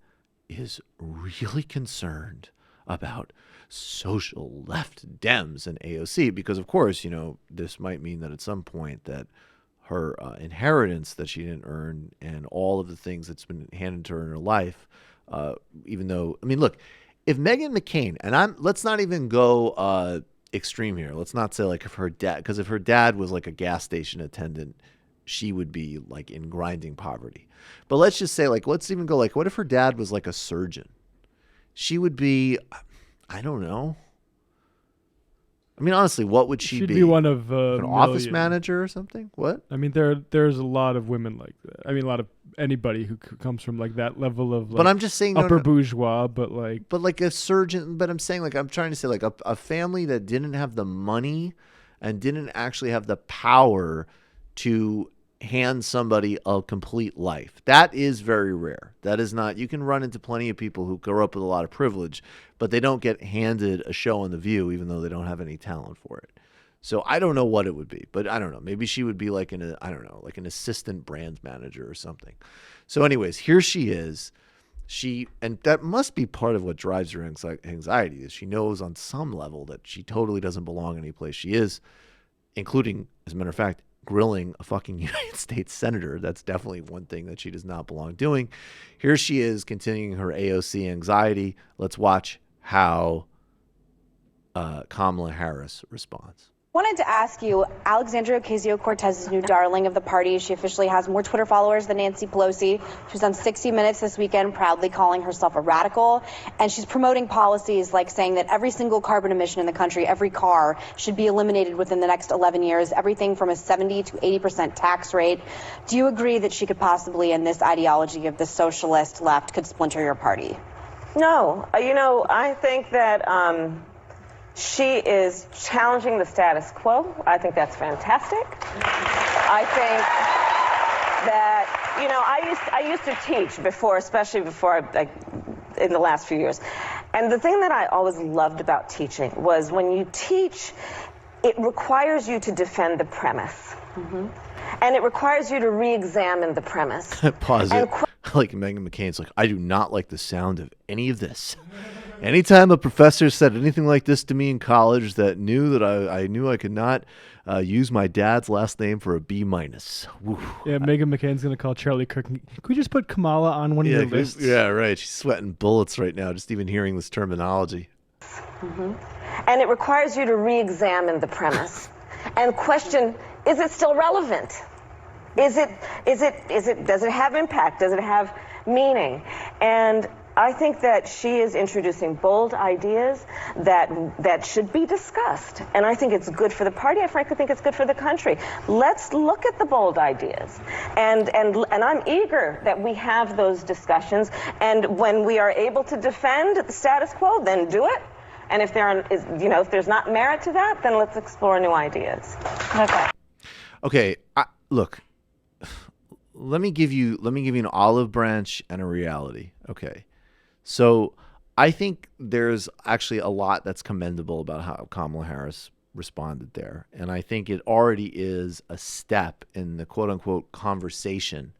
S6: is really concerned about social left Dems and AOC because, of course, you know, this might mean that at some point that her inheritance that she didn't earn and all of the things that's been handed to her in her life, even though, I mean, look, if Meghan McCain, and let's not even go extreme here. Let's not say like if her dad, because if her dad was like a gas station attendant, she would be like in grinding poverty. But let's just say like, let's even go like, what if her dad was like a surgeon? She would be, I don't know. I mean, honestly, what would she be?
S7: She'd be one of
S6: an office manager or something? What?
S7: I mean, there's a lot of women like that. I mean, a lot of anybody who comes from like that level of like,
S6: but I'm just saying
S7: upper bourgeois, but like
S6: a surgeon. But I'm saying like I'm trying to say like a family that didn't have the money and didn't actually have the power to hand somebody a complete life. That is very rare. That is not, you can run into plenty of people who grow up with a lot of privilege, but they don't get handed a show on The View, even though they don't have any talent for it. So I don't know what it would be, but I don't know. Maybe she would be like like an assistant brand manager or something. So anyways, here she is. And that must be part of what drives her anxiety is she knows on some level that she totally doesn't belong any place she is, including, as a matter of fact, grilling a fucking United States senator. That's definitely one thing that she does not belong doing. Here she is continuing her AOC anxiety. Let's watch how Kamala Harris responds.
S3: Wanted to ask you, Alexandria Ocasio-Cortez's new darling of the party. She officially has more Twitter followers than Nancy Pelosi. She was on 60 Minutes this weekend, proudly calling herself a radical. And she's promoting policies like saying that every single carbon emission in the country, every car, should be eliminated within the next 11 years, everything from a 70 to 80% tax rate. Do you agree that she could possibly, in this ideology of the socialist left, could splinter your party?
S5: No. I think that She is challenging the status quo. I think that's fantastic. I think that, you know, I used to teach before, especially before in the last few years. And the thing that I always loved about teaching was when you teach, it requires you to defend the premise. And it requires you to re-examine the premise.
S6: Pause it. Like Meghan McCain's like, I do not like the sound of any of this. Anytime a professor said anything like this to me in college that knew that I knew I could not use my dad's last name for a B-.
S7: Yeah, Meghan McCain's going to call Charlie Kirk. Could we just put Kamala on one of your lists?
S6: Yeah, right. She's sweating bullets right now, just even hearing this terminology.
S5: And it requires you to re-examine the premise and question, is it still relevant? Does it have impact? Does it have meaning? And I think that she is introducing bold ideas that should be discussed. And I think it's good for the party. I frankly think it's good for the country. Let's look at the bold ideas. And I'm eager that we have those discussions. And when we are able to defend the status quo, then do it. And if if there's not merit to that, then let's explore new ideas.
S6: Okay, look. Let me give you an olive branch and a reality. Okay. So I think there's actually a lot that's commendable about how Kamala Harris responded there. And I think it already is a step in the quote unquote conversation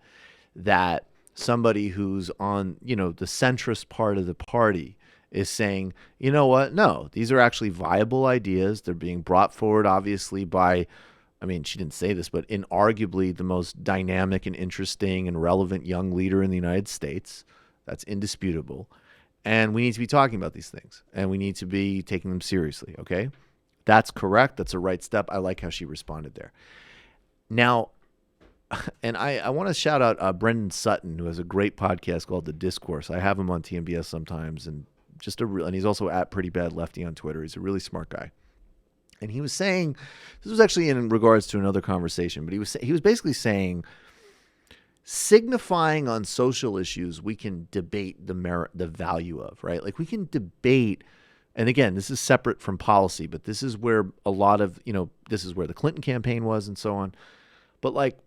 S6: that somebody who's on, the centrist part of the party is saying, you know what? No, these are actually viable ideas. They're being brought forward, obviously, by, she didn't say this, but inarguably the most dynamic and interesting and relevant young leader in the United States. That's indisputable. And we need to be talking about these things. And we need to be taking them seriously, okay? That's correct. That's a right step. I like how she responded there. Now, and I want to shout out Brendan Sutton, who has a great podcast called The Discourse. I have him on TMBS sometimes, and and he's also at Pretty Bad Lefty on Twitter. He's a really smart guy. And he was saying, this was actually in regards to another conversation, but he was basically saying, signifying on social issues, we can debate the value of, right? Like we can debate, and again, this is separate from policy, but this is where a lot of, this is where the Clinton campaign was and so on. But like,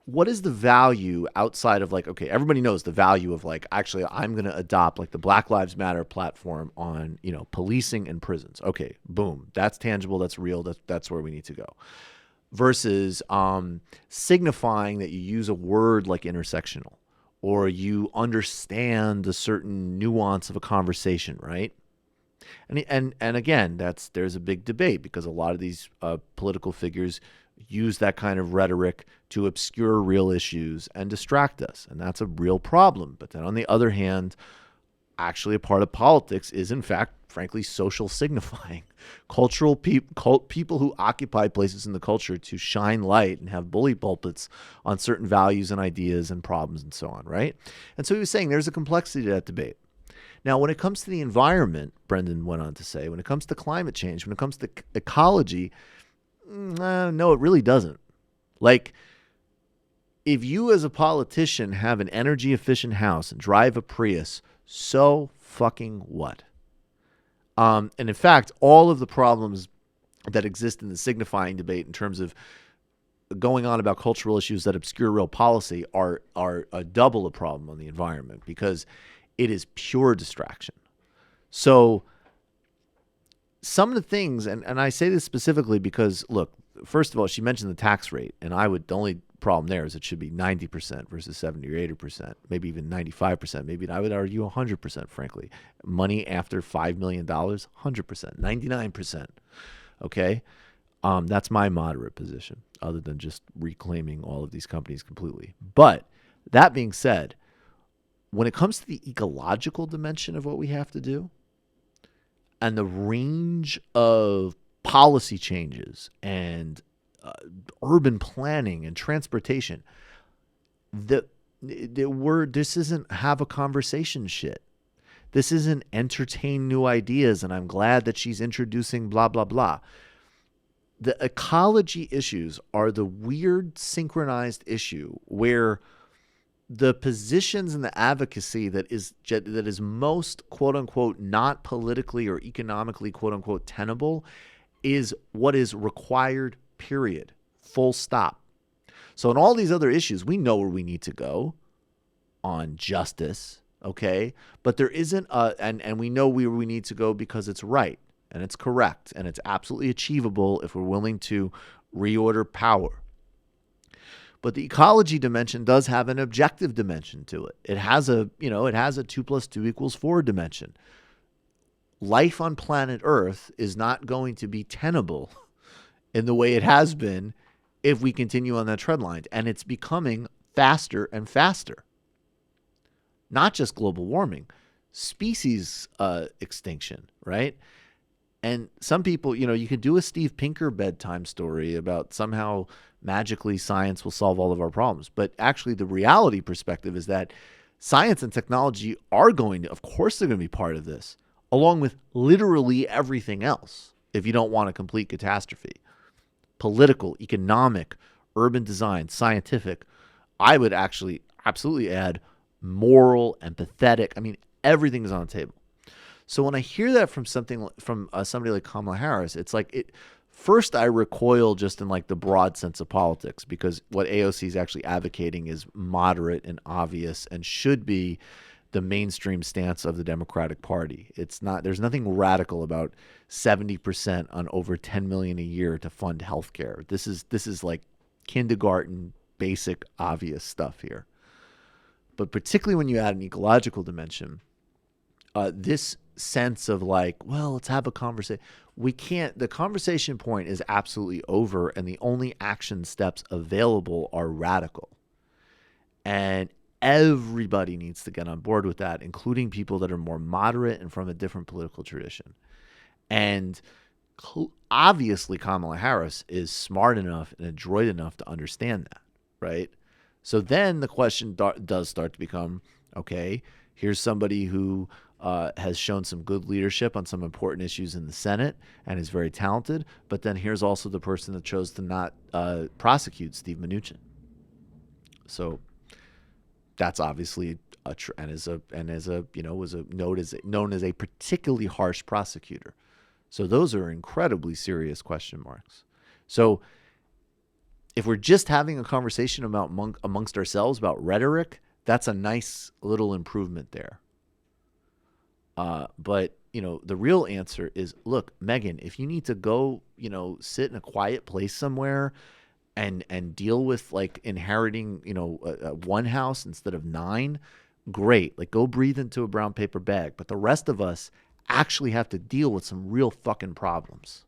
S6: what is the value outside of okay, everybody knows the value of actually I'm going to adopt the Black Lives Matter platform on, policing and prisons. Okay, boom. That's tangible. That's real. That's where we need to go. Versus signifying that you use a word like intersectional or you understand a certain nuance of a conversation, right? And again, there's a big debate because a lot of these political figures use that kind of rhetoric to obscure real issues and distract us. And that's a real problem. But then on the other hand, actually a part of politics is in fact, frankly, social signifying. Cultural people who occupy places in the culture to shine light and have bully pulpits on certain values and ideas and problems and so on, right? And so he was saying there's a complexity to that debate. Now, when it comes to the environment, Brendan went on to say, when it comes to climate change, when it comes to ecology, no, it really doesn't. If you as a politician have an energy efficient house and drive a Prius, so fucking what? And in fact, all of the problems that exist in the signifying debate in terms of going on about cultural issues that obscure real policy are a double a problem on the environment because it is pure distraction. So some of the things, and I say this specifically because, look, first of all, she mentioned the tax rate, and the only problem there is it should be 90% versus 70 or 80%, maybe even 95%, maybe I would argue 100%, frankly. Money after $5 million, 100%, 99%, okay? That's my moderate position, other than just reclaiming all of these companies completely. But that being said, when it comes to the ecological dimension of what we have to do, and the range of policy changes and urban planning and transportation, this isn't have a conversation shit. This isn't entertain new ideas, and I'm glad that she's introducing blah, blah, blah. The ecology issues are the weird synchronized issue where the positions and the advocacy that is most quote unquote not politically or economically quote unquote tenable is what is required, period, full stop. So in all these other issues, we know where we need to go on justice, okay? But there isn't and we know where we need to go because it's right and it's correct and it's absolutely achievable if we're willing to reorder power. But the ecology dimension does have an objective dimension to it. It has a 2 + 2 = 4 dimension. Life on planet Earth is not going to be tenable in the way it has been if we continue on that trend line. And it's becoming faster and faster. Not just global warming, species extinction, right? And some people, you could do a Steve Pinker bedtime story about somehow magically science will solve all of our problems. But actually the reality perspective is that science and technology are going to, of course they're going to be part of this, along with literally everything else if you don't want a complete catastrophe. Political, economic, urban design, scientific. I would actually absolutely add moral, empathetic. I mean, everything is on the table. So when I hear that from somebody like Kamala Harris, it's like first I recoil just in like the broad sense of politics, because what AOC is actually advocating is moderate and obvious and should be the mainstream stance of the Democratic Party. It's not. There's nothing radical about 70% on over $10 million a year to fund healthcare. This is like kindergarten, basic, obvious stuff here. But particularly when you add an ecological dimension, this sense of like, well, let's have a conversation. We can't. The conversation point is absolutely over, and the only action steps available are radical. And everybody needs to get on board with that, including people that are more moderate and from a different political tradition. And obviously Kamala Harris is smart enough and adroit enough to understand that, right? So then the question does start to become, okay, here's somebody who has shown some good leadership on some important issues in the Senate and is very talented, but then here's also the person that chose to not prosecute Steve Mnuchin. So that's obviously was known as a particularly harsh prosecutor. So those are incredibly serious question marks. So if we're just having a conversation about amongst ourselves about rhetoric, that's a nice little improvement there. But the real answer is, look, Megan, if you need to go, sit in a quiet place somewhere and deal with like inheriting, one house instead of 9, great. Like, go breathe into a brown paper bag. But the rest of us actually have to deal with some real fucking problems.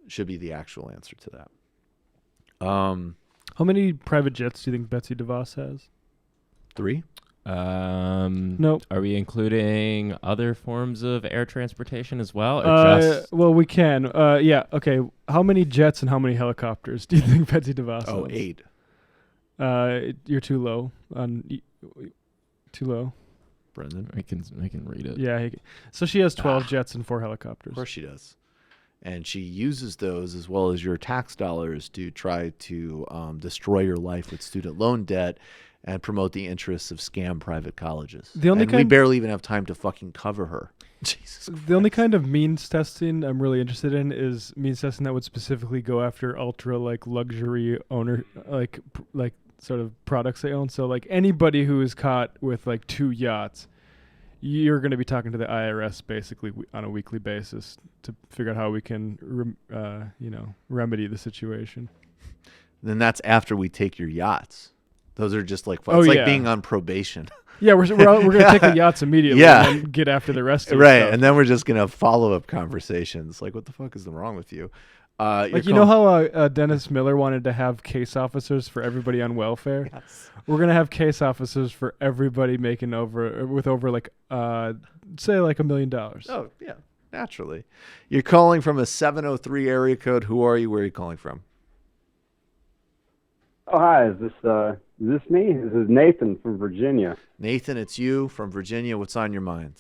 S6: Should be the actual answer to that.
S7: How many private jets do you think Betsy DeVos has?
S6: 3.
S7: Nope.
S11: Are we including other forms of air transportation as well? Or just
S7: well, we can. Yeah. Okay. How many jets and how many helicopters do you think Betsy DeVos has?
S6: 8.
S7: You're too low. Too low.
S6: Brendan,
S11: I can read it.
S7: Yeah. So she has 12 jets and 4 helicopters.
S6: Of course she does. And she uses those as well as your tax dollars to try to destroy your life with student loan debt and promote the interests of scam private colleges. We barely even have time to fucking cover her. Jesus Christ.
S7: The only kind of means testing I'm really interested in is means testing that would specifically go after ultra like luxury owner like sort of products they own. So like anybody who is caught with like 2 yachts, you're going to be talking to the IRS basically on a weekly basis to figure out how we can remedy the situation.
S6: Then that's after we take your yachts. Those are just like it's like being on probation.
S7: Yeah, we're going to take the yachts immediately and get after the rest of it.
S6: Right, and then we're just going to follow-up conversations. Like, what the fuck is wrong with you?
S7: Know how Dennis Miller wanted to have case officers for everybody on welfare?
S6: Yes.
S7: We're going to have case officers for everybody making over like, say like $1 million.
S6: Oh, yeah, naturally. You're calling from a 703 area code. Who are you? Where are you calling from?
S9: Oh, hi. Is this me? This is Nathan from Virginia.
S6: Nathan, it's you from Virginia. What's on your mind?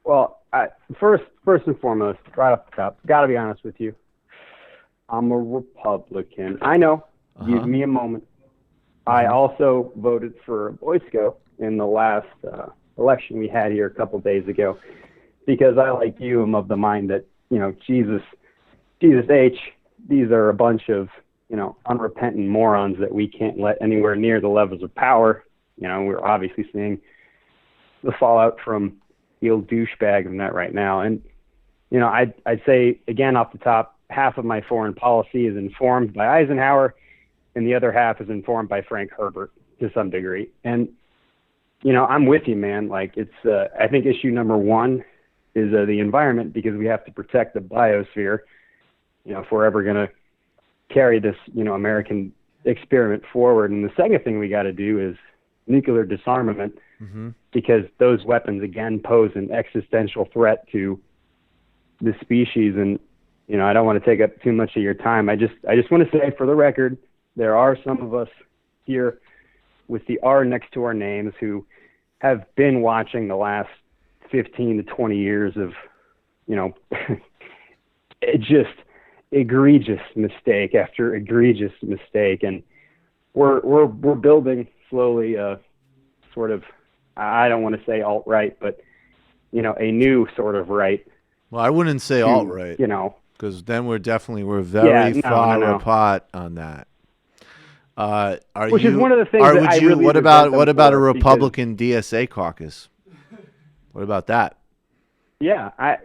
S9: Well, first and foremost, right off the top, got to be honest with you. I'm a Republican. I know. Give me a moment. I also voted for a Boy Scout in the last election we had here a couple days ago, because I, like you, am of the mind that, Jesus H, these are a bunch of, unrepentant morons that we can't let anywhere near the levels of power. We're obviously seeing the fallout from the old douchebag of that right now. And, I'd say, again, off the top, half of my foreign policy is informed by Eisenhower, and the other half is informed by Frank Herbert to some degree. And, I'm with you, man. Like, it's, I think issue number one is the environment, because we have to protect the biosphere, if we're ever going to carry this, American experiment forward. And the second thing we got to do is nuclear disarmament, because those weapons, again, pose an existential threat to the species. And, I don't want to take up too much of your time. I just want to say, for the record, there are some of us here with the R next to our names who have been watching the last 15 to 20 years of, just egregious mistake after egregious mistake. And we're building slowly sort of, I don't want to say alt-right, but, a new sort of right.
S6: Well, I wouldn't say alt-right, because then we're very far apart on that.
S9: Which is one of the things that I really
S6: what about a Republican DSA caucus? What about that?
S9: Yeah, I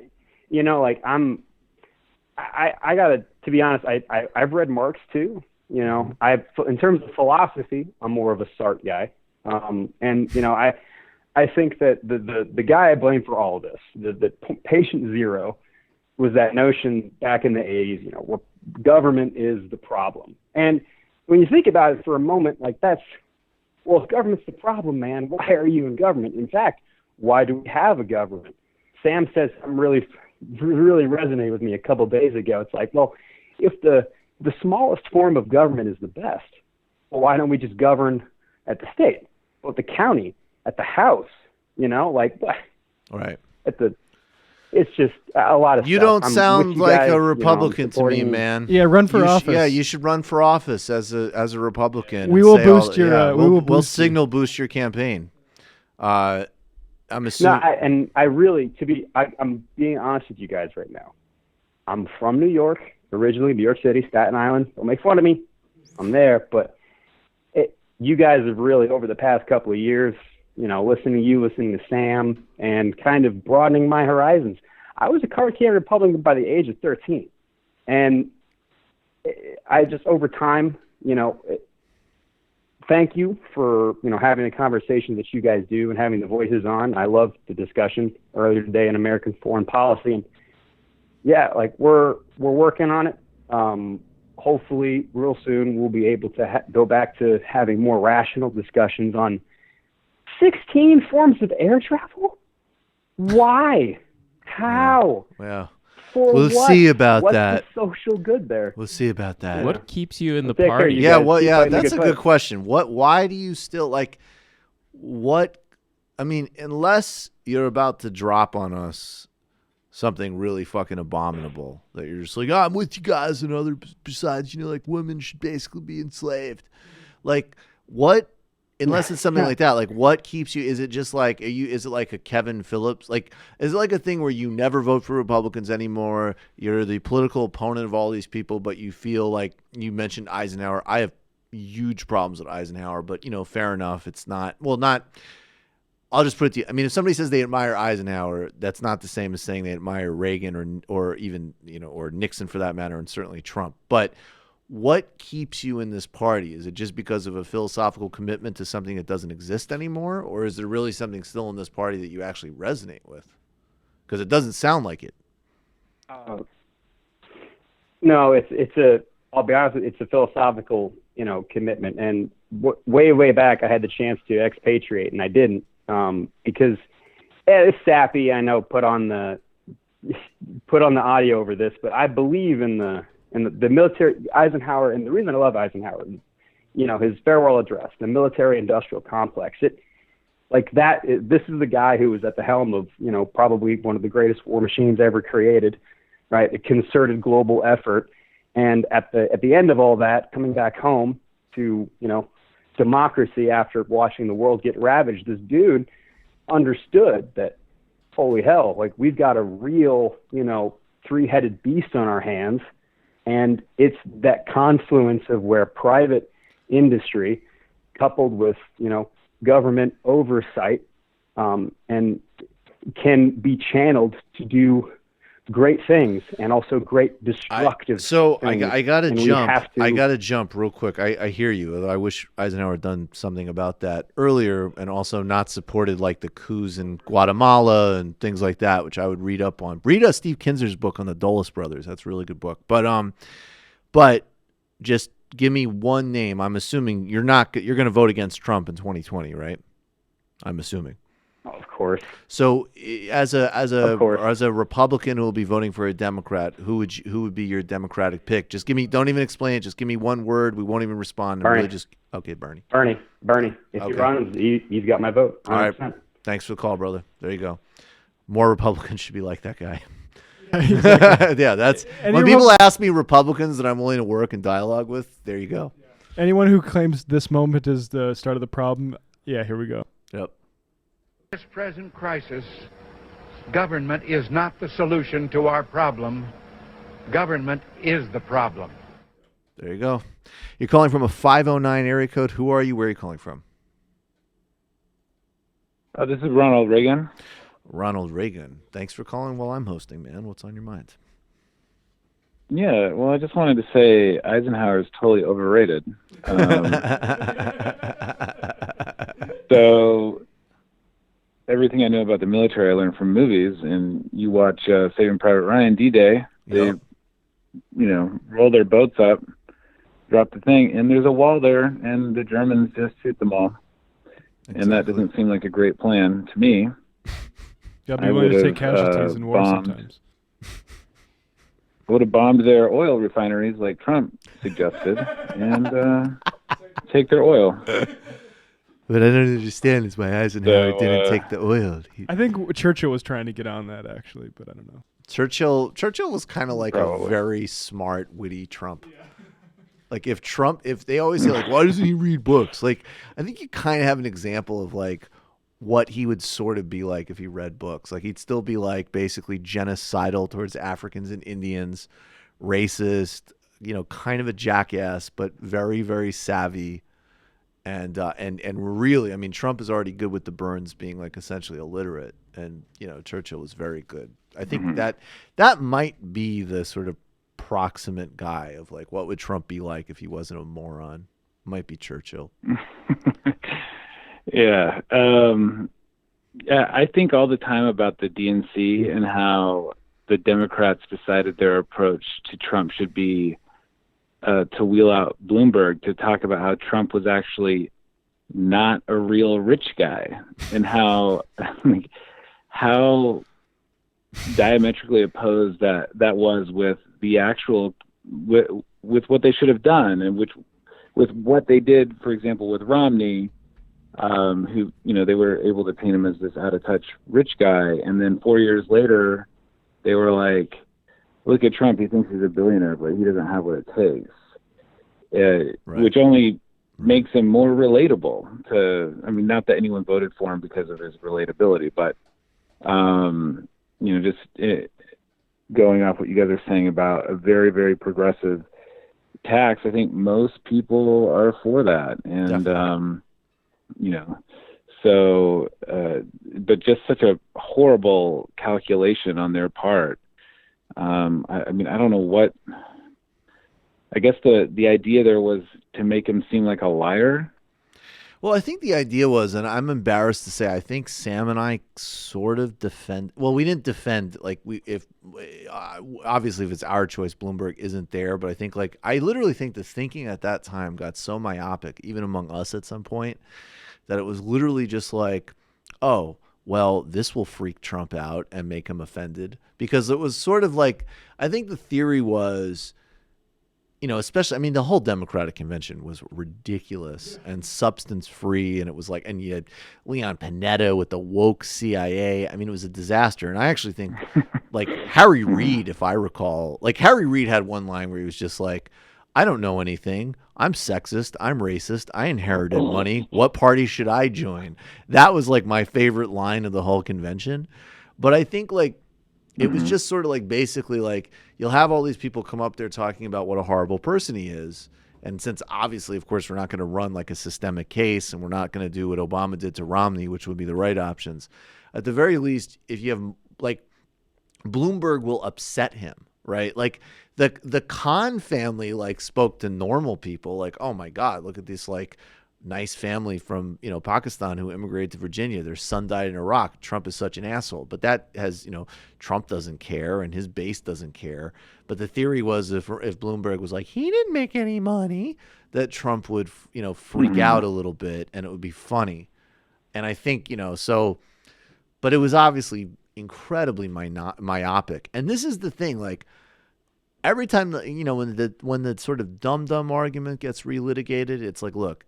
S9: gotta, to be honest, I've read Marx too. In terms of philosophy, I'm more of a Sartre guy. I think that the guy I blame for all of this, the patient zero, was that notion back in the 80s, where government is the problem. And when you think about it for a moment, like if government's the problem, man, why are you in government? In fact, why do we have a government? Sam says something really resonated with me a couple days ago. It's like, well, if the smallest form of government is the best, well, why don't we just govern at the state, or at the county, at the house?
S6: Right.
S9: It's just a lot of
S6: You
S9: stuff.
S6: don't sound like a Republican to me, man.
S7: Yeah, run for office.
S6: You should run for office as a Republican.
S7: We will boost your.
S6: We'll signal boost your campaign. I'm assuming.
S9: I'm being honest with you guys right now. I'm from New York, originally, New York City, Staten Island. Don't make fun of me. I'm there, but you guys have really, over the past couple of years, listening to you, listening to Sam, and kind of broadening my horizons. I was a card-carrying Republican by the age of 13. And I just, over time, thank you for, having the conversation that you guys do and having the voices on. I loved the discussion earlier today in American foreign policy. And yeah, we're working on it. Hopefully real soon we'll be able to go back to having more rational discussions on 16 forms of air travel? Why? How?
S6: Yeah.
S9: We'll
S6: see about that.
S9: What's the social good there?
S6: We'll see about that.
S11: What keeps you in the
S9: Take care,
S11: party?
S9: you guys. Keep fighting the
S6: That's a
S9: good
S6: good
S9: fight.
S6: question. Why do you still unless you're about to drop on us something really fucking abominable that you're just like, I'm with you guys, and other besides, women should basically be enslaved. What? Unless it's something like that, what keeps you? Is it just is it like a Kevin Phillips? Is it like a thing where you never vote for Republicans anymore? You're the political opponent of all these people, but you feel like, you mentioned Eisenhower. I have huge problems with Eisenhower, but fair enough. It's not, I'll just put it to you. If somebody says they admire Eisenhower, that's not the same as saying they admire Reagan or even, or Nixon for that matter, and certainly Trump. But what keeps you in this party? Is it just because of a philosophical commitment to something that doesn't exist anymore? Or is there really something still in this party that you actually resonate with? Because it doesn't sound like it.
S9: No, I'll be honest with you, it's a philosophical, commitment. And way back, I had the chance to expatriate, and I didn't, because it's sappy. I know, put on the audio over this, but I believe in the military, Eisenhower, and the reason I love Eisenhower, his farewell address, the military-industrial complex. This is the guy who was at the helm of, probably one of the greatest war machines ever created, right? A concerted global effort. And at the end of all that, coming back home to, democracy after watching the world get ravaged, this dude understood that, holy hell, like we've got a real, three-headed beast on our hands. And it's that confluence of where private industry coupled with, government oversight, and can be channeled to do great things and also great destructive things.
S6: I gotta
S9: And we
S6: jump.
S9: have to-
S6: I gotta jump real quick. I hear you. I wish Eisenhower had done something about that earlier, and also not supported like the coups in Guatemala and things like that, which I would read up on. Read Steve Kinzer's book on the Dulles brothers. That's a really good book. But just give me one name. I'm assuming you're going to vote against Trump in 2020, right? I'm assuming.
S9: Of course.
S6: So, as a Republican who will be voting for a Democrat, who would be your Democratic pick? Just give me. Don't even explain it. Just give me one word. We won't even respond.
S9: Bernie.
S6: Okay, Bernie.
S9: Bernie. If he runs, he's got my vote. 100%.
S6: All right. Thanks for the call, brother. There you go. More Republicans should be like that guy.
S7: Exactly.
S6: Yeah, that's
S7: Any
S6: when people ask me Republicans that I'm willing to work and dialogue with. There you go.
S7: Anyone who claims this moment is the start of the problem, yeah, here we go.
S6: Yep.
S10: This present crisis, government is not the solution to our problem. Government is the problem.
S6: There you go. You're calling from a 509 area code. Who are you? Where are you calling from?
S12: This is Ronald Reagan.
S6: Ronald Reagan. Thanks for calling while I'm hosting, man. What's on your mind?
S12: Yeah, well, I just wanted to say Eisenhower is totally overrated. So everything I know about the military I learned from movies, and you watch Saving Private Ryan, D-Day, they, roll their boats up, drop the thing, and there's a wall there, and the Germans just shoot them all. Exactly. And that doesn't seem like a great plan to me.
S7: Got to be willing to take casualties in war sometimes.
S12: I would have bombed their oil refineries like Trump suggested and take their oil.
S6: What I don't understand is why Eisenhower didn't take the oil.
S7: I think Churchill was trying to get on that, actually, but I don't know.
S6: Churchill was kind of like a very smart, witty Trump. Yeah. Like if they always say like, why doesn't he read books? Like, I think you kind of have an example of like what he would sort of be like if he read books. Like he'd still be like basically genocidal towards Africans and Indians, racist, kind of a jackass, but very, very savvy. And really, I mean, Trump is already good with the Burns being like essentially illiterate, and Churchill was very good. I think that might be the sort of proximate guy of like what would Trump be like if he wasn't a moron. Might be Churchill.
S12: Yeah. I think all the time about the DNC and how the Democrats decided their approach to Trump should be to wheel out Bloomberg to talk about how Trump was actually not a real rich guy, and how diametrically opposed that was with the actual with what they should have done, and with what they did, for example, with Romney, who they were able to paint him as this out of touch rich guy, and then 4 years later they were like, look at Trump, he thinks he's a billionaire, but he doesn't have what it takes. Which only makes him more relatable not that anyone voted for him because of his relatability, but, going off what you guys are saying about a very, very progressive tax, I think most people are for that. And, but just such a horrible calculation on their part. I don't know what. I guess the idea there was to make him seem like a liar.
S6: Well, I think the idea was, and I'm embarrassed to say, I think Sam and I sort of we didn't defend, like obviously if it's our choice, Bloomberg isn't there, but I think I literally think the thinking at that time got so myopic, even among us at some point, that it was literally just like, oh, well, this will freak Trump out and make him offended, because it was sort of like, I think the theory was, especially, I mean, the whole Democratic convention was ridiculous and substance free. And it was like, and you had Leon Panetta with the woke CIA. I mean, it was a disaster. And I actually think like Harry Reid, if I recall, like Harry Reid had one line where he was just like, I don't know anything. I'm sexist. I'm racist. I inherited money. What party should I join? That was like my favorite line of the whole convention. But I think like it was just sort of like basically like you'll have all these people come up there talking about what a horrible person he is. And since obviously, of course, we're not going to run like a systemic case and we're not going to do what Obama did to Romney, which would be the right options. At the very least, if you have like Bloomberg will upset him, right? Like the Khan family like spoke to normal people like, oh my God, look at this like nice family from, Pakistan who immigrated to Virginia. Their son died in Iraq. Trump is such an asshole. But that has, Trump doesn't care and his base doesn't care. But the theory was if Bloomberg was like, he didn't make any money, that Trump would, freak out a little bit and it would be funny. And I think, but it was obviously incredibly myopic. And this is the thing, like, every time, when the sort of dumb argument gets relitigated, it's like, look,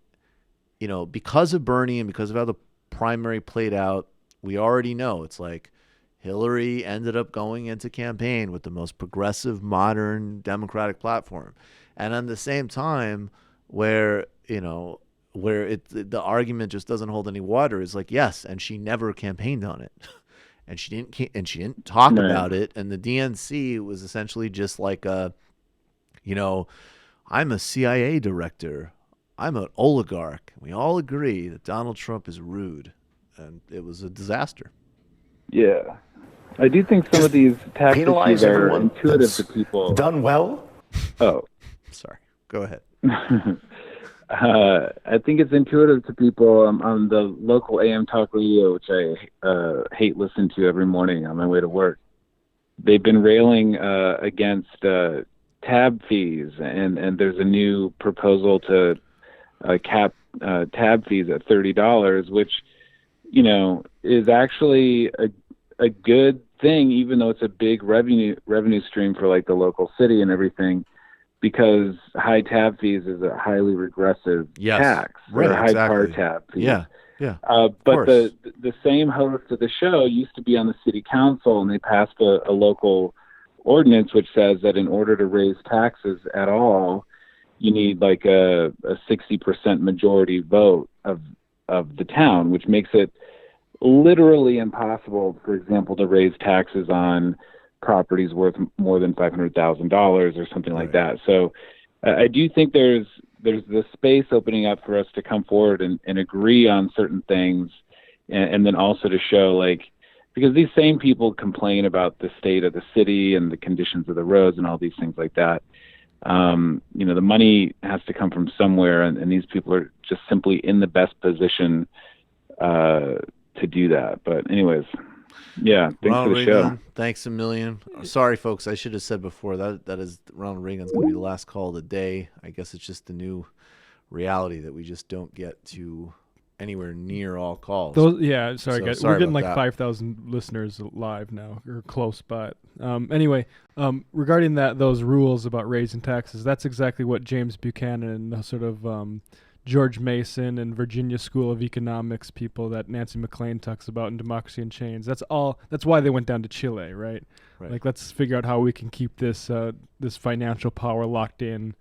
S6: because of Bernie and because of how the primary played out, we already know it's like Hillary ended up going into campaign with the most progressive, modern Democratic platform. And at the same time, where the argument just doesn't hold any water is like, yes, and she never campaigned on it. And she didn't talk about it. And the DNC was essentially just like I'm a CIA director. I'm an oligarch. We all agree that Donald Trump is rude. And it was a disaster.
S12: Yeah. I do think some of these tactics are intuitive to people.
S13: Done well?
S12: Oh.
S6: Sorry. Go ahead.
S12: I think it's intuitive to people on the local AM talk radio, which I hate listening to every morning on my way to work. They've been railing against tab fees, and there's a new proposal to cap tab fees at $30, which, is actually a good thing, even though it's a big revenue stream for like the local city and everything. Because high tab fees is a highly regressive tax,
S6: right?
S12: Or high car tab fees.
S6: Yeah.
S12: But the same host of the show used to be on the city council, and they passed a local ordinance which says that in order to raise taxes at all, you need like a 60% majority vote of the town, which makes it literally impossible, for example, to raise taxes on properties worth more than $500,000 or something like that. So I do think there's the space opening up for us to come forward and agree on certain things, and then also to show, like, because these same people complain about the state of the city and the conditions of the roads and all these things like that. The money has to come from somewhere, and these people are just simply in the best position to do that. But anyways, yeah, thanks
S6: Ronald
S12: for the
S6: Reagan,
S12: show.
S6: Thanks a million. Sorry, folks, I should have said before that is Ronald Reagan's going to be the last call of the day. I guess it's just the new reality that we just don't get to anywhere near all calls.
S7: Sorry, guys. We're getting like 5,000 listeners live now, or close, but anyway, regarding those rules about raising taxes, that's exactly what James Buchanan, the sort of George Mason and Virginia School of Economics people that Nancy McLean talks about in Democracy in Chains. That's why they went down to Chile, right? Like, let's figure out how we can keep this this financial power locked in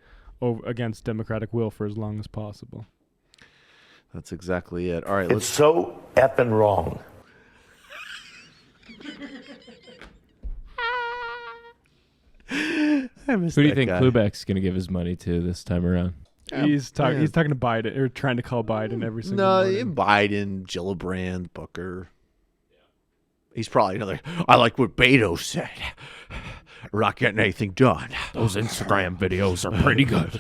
S7: against democratic will for as long as possible.
S6: That's exactly it. All right,
S13: it's so effing wrong.
S11: Who do you think Klubeck's going to give his money to this time around?
S7: He's talking to Biden, or trying to call Biden every single morning.
S6: Biden, Gillibrand, Booker. He's probably another. I like what Beto said. We're not getting anything done.
S11: Those Instagram videos are pretty good.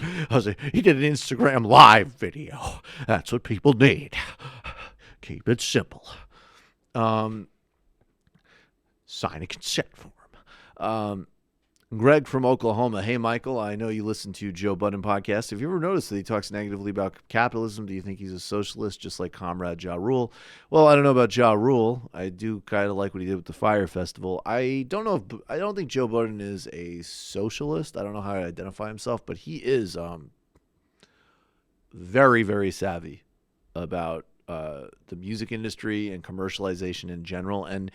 S6: He did an Instagram live video. That's what people need. Keep it simple. Sign a consent form. Greg from Oklahoma. Hey, Michael, I know you listen to Joe Budden podcast. Have you ever noticed that he talks negatively about capitalism? Do you think he's a socialist, just like Comrade Ja Rule? Well, I don't know about Ja Rule. I do kind of like what he did with the Fire Festival. I don't think Joe Budden is a socialist. I don't know how to identify himself, but he is very, very savvy about the music industry and commercialization in general. And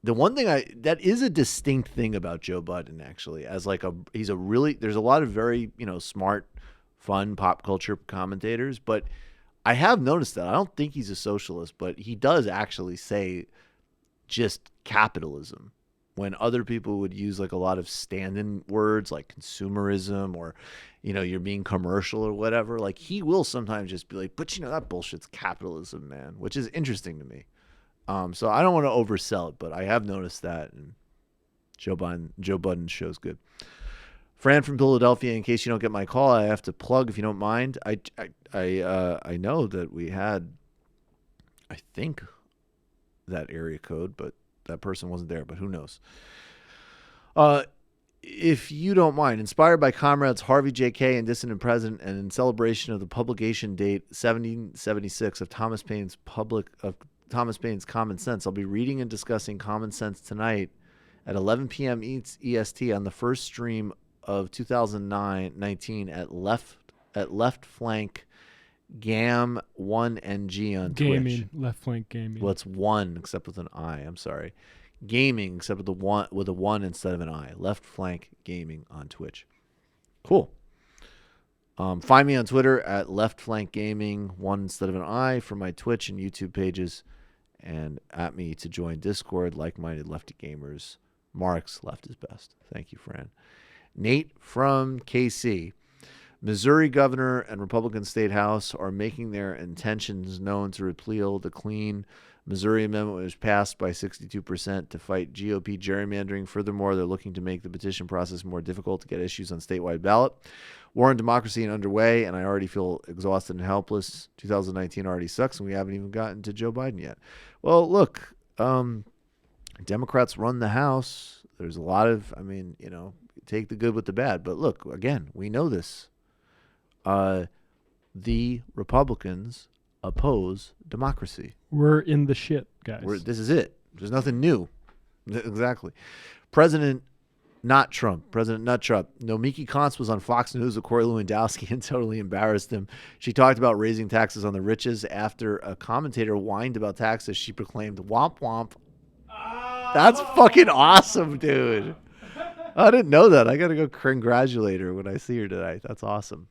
S6: the one thing that is a distinct thing about Joe Budden, actually, as like there's a lot of very, smart, fun pop culture commentators, but I have noticed that I don't think he's a socialist, but he does actually say just capitalism when other people would use like a lot of stand-in words like consumerism or, you're being commercial or whatever. Like he will sometimes just be like, but that bullshit's capitalism, man, which is interesting to me. So I don't want to oversell it, but I have noticed that, and Joe Budden's show's good. Fran from Philadelphia, in case you don't get my call, I have to plug, if you don't mind. I know that we had, I think, that area code, but that person wasn't there, but who knows. If you don't mind, inspired by comrades Harvey J.K. and Dissident President, and in celebration of the publication date 1776 of Thomas Paine's Common Sense, I'll be reading and discussing Common Sense tonight at 11 p.m. EST on the first stream of 2019 at Left Flank Gam 1NG on
S7: Gaming,
S6: Twitch.
S7: Left Flank Gaming.
S6: Well, it's one except with an I. I'm sorry. Gaming except with a one instead of an I. Left Flank Gaming on Twitch. Cool. Find me on Twitter at Left Flank Gaming, one instead of an I, for my Twitch and YouTube pages, and at me to join Discord, like-minded lefty gamers. Mark's left is best. Thank you, Fran. Nate from KC. Missouri governor and Republican State House are making their intentions known to repeal the Clean Missouri Amendment, which was passed by 62% to fight GOP gerrymandering. Furthermore, they're looking to make the petition process more difficult to get issues on statewide ballot. War on democracy and underway, and I already feel exhausted and helpless. 2019 already sucks, and we haven't even gotten to Joe Biden yet. Well, look, Democrats run the House. There's a lot of, take the good with the bad. But look, again, we know this. The Republicans oppose democracy.
S7: We're in the shit, guys.
S6: This is it. There's nothing new. Exactly. President Not Trump. Nomiki Konst was on Fox News with Corey Lewandowski and totally embarrassed him. She talked about raising taxes on the richest. After a commentator whined about taxes, she proclaimed, "Womp womp." That's fucking awesome, dude. I didn't know that. I got to go congratulate her when I see her tonight. That's awesome.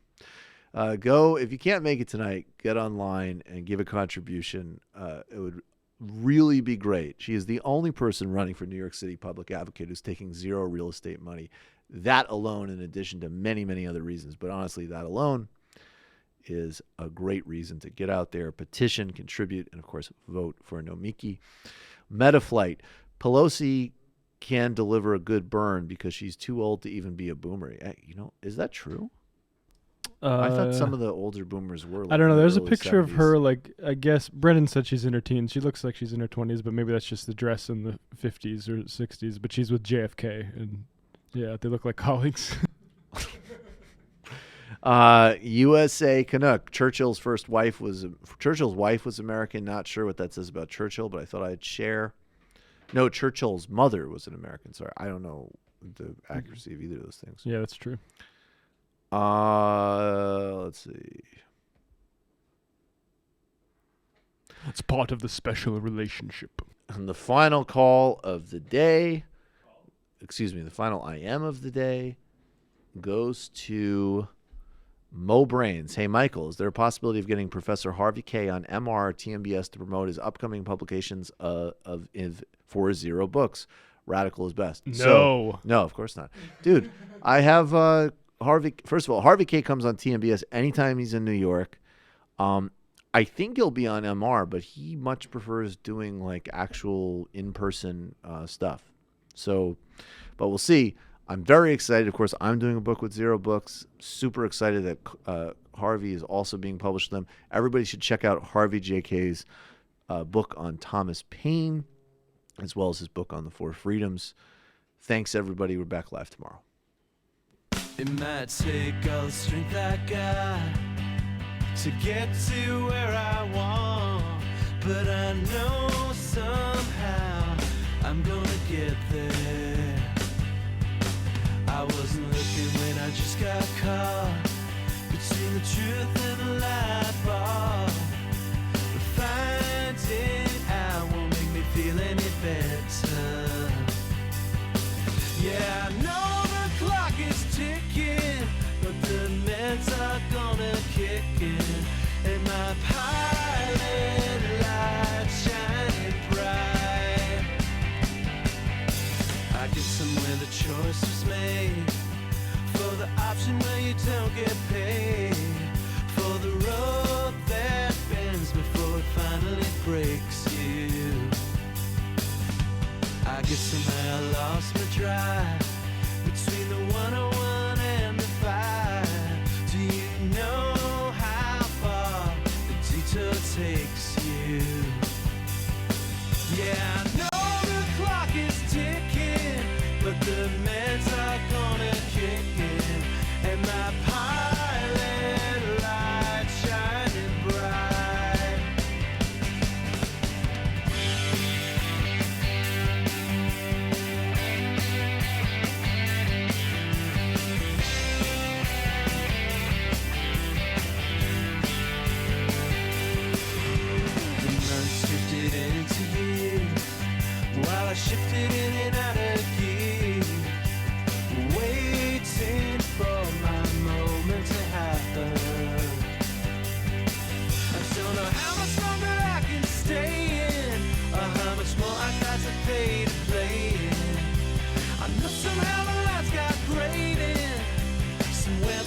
S6: If you can't make it tonight, get online and give a contribution. It would really be great. She is the only person running for New York City public advocate who's taking zero real estate money. That alone, in addition to many, many other reasons, but honestly, that alone is a great reason to get out there, petition, contribute, and of course, vote for Nomiki. Metaflight. Pelosi can deliver a good burn because she's too old to even be a boomer. Is that true? I thought some of the older boomers were.
S7: I don't know. There's a picture
S6: 70s.
S7: of her, I guess Brendan said she's in her teens. She looks like she's in her 20s, but maybe that's just the dress in the 50s or 60s. But she's with JFK, and yeah, they look like colleagues.
S6: USA Canuck. Churchill's wife was American. Not sure what that says about Churchill, but I thought I'd share. No, Churchill's mother was an American. Sorry, I don't know the accuracy of either of those things.
S7: Yeah, that's true.
S6: Let's see.
S7: It's part of the special relationship.
S6: And the final call of the day, the final IM of the day goes to Mo Brains. Hey, Michael, is there a possibility of getting Professor Harvey K on MR TMBS to promote his upcoming publications for Zero Books? Radical is best.
S7: No.
S6: No, of course not. Dude, I have Harvey. First of all, Harvey K comes on TMBS anytime he's in New York. I think he'll be on MR, but he much prefers doing like actual in-person stuff. So, but we'll see. I'm very excited. Of course, I'm doing a book with Zero Books. Super excited that Harvey is also being published with them. Everybody should check out Harvey J.K.'s book on Thomas Paine, as well as his book on the Four Freedoms. Thanks, everybody. We're back live tomorrow.
S8: It might take all the strength I got to get to where I want, but I know somehow I'm gonna get there. I wasn't looking when I just got caught between the truth and the light bar, but finding out won't make me feel any better. Yeah, I know the clock is ticking, but the meds are gonna kick in, and my pilot light shining bright. I get somewhere the choice was made, for the option where you don't get paid, for the road that bends before it finally breaks you. I guess somehow I lost my drive between the 101 and the 5. Do you know how far the detour takes you? Yeah, I know the clock is ticking, but the meds are gonna kick in, and my pilot light shining bright. The months drifted into years, while I shifted in and out of gear, waiting for my moment to happen. I don't know how much longer I can stay in, or how much more I got to pay to play in. I know somehow the lights got graded somewhere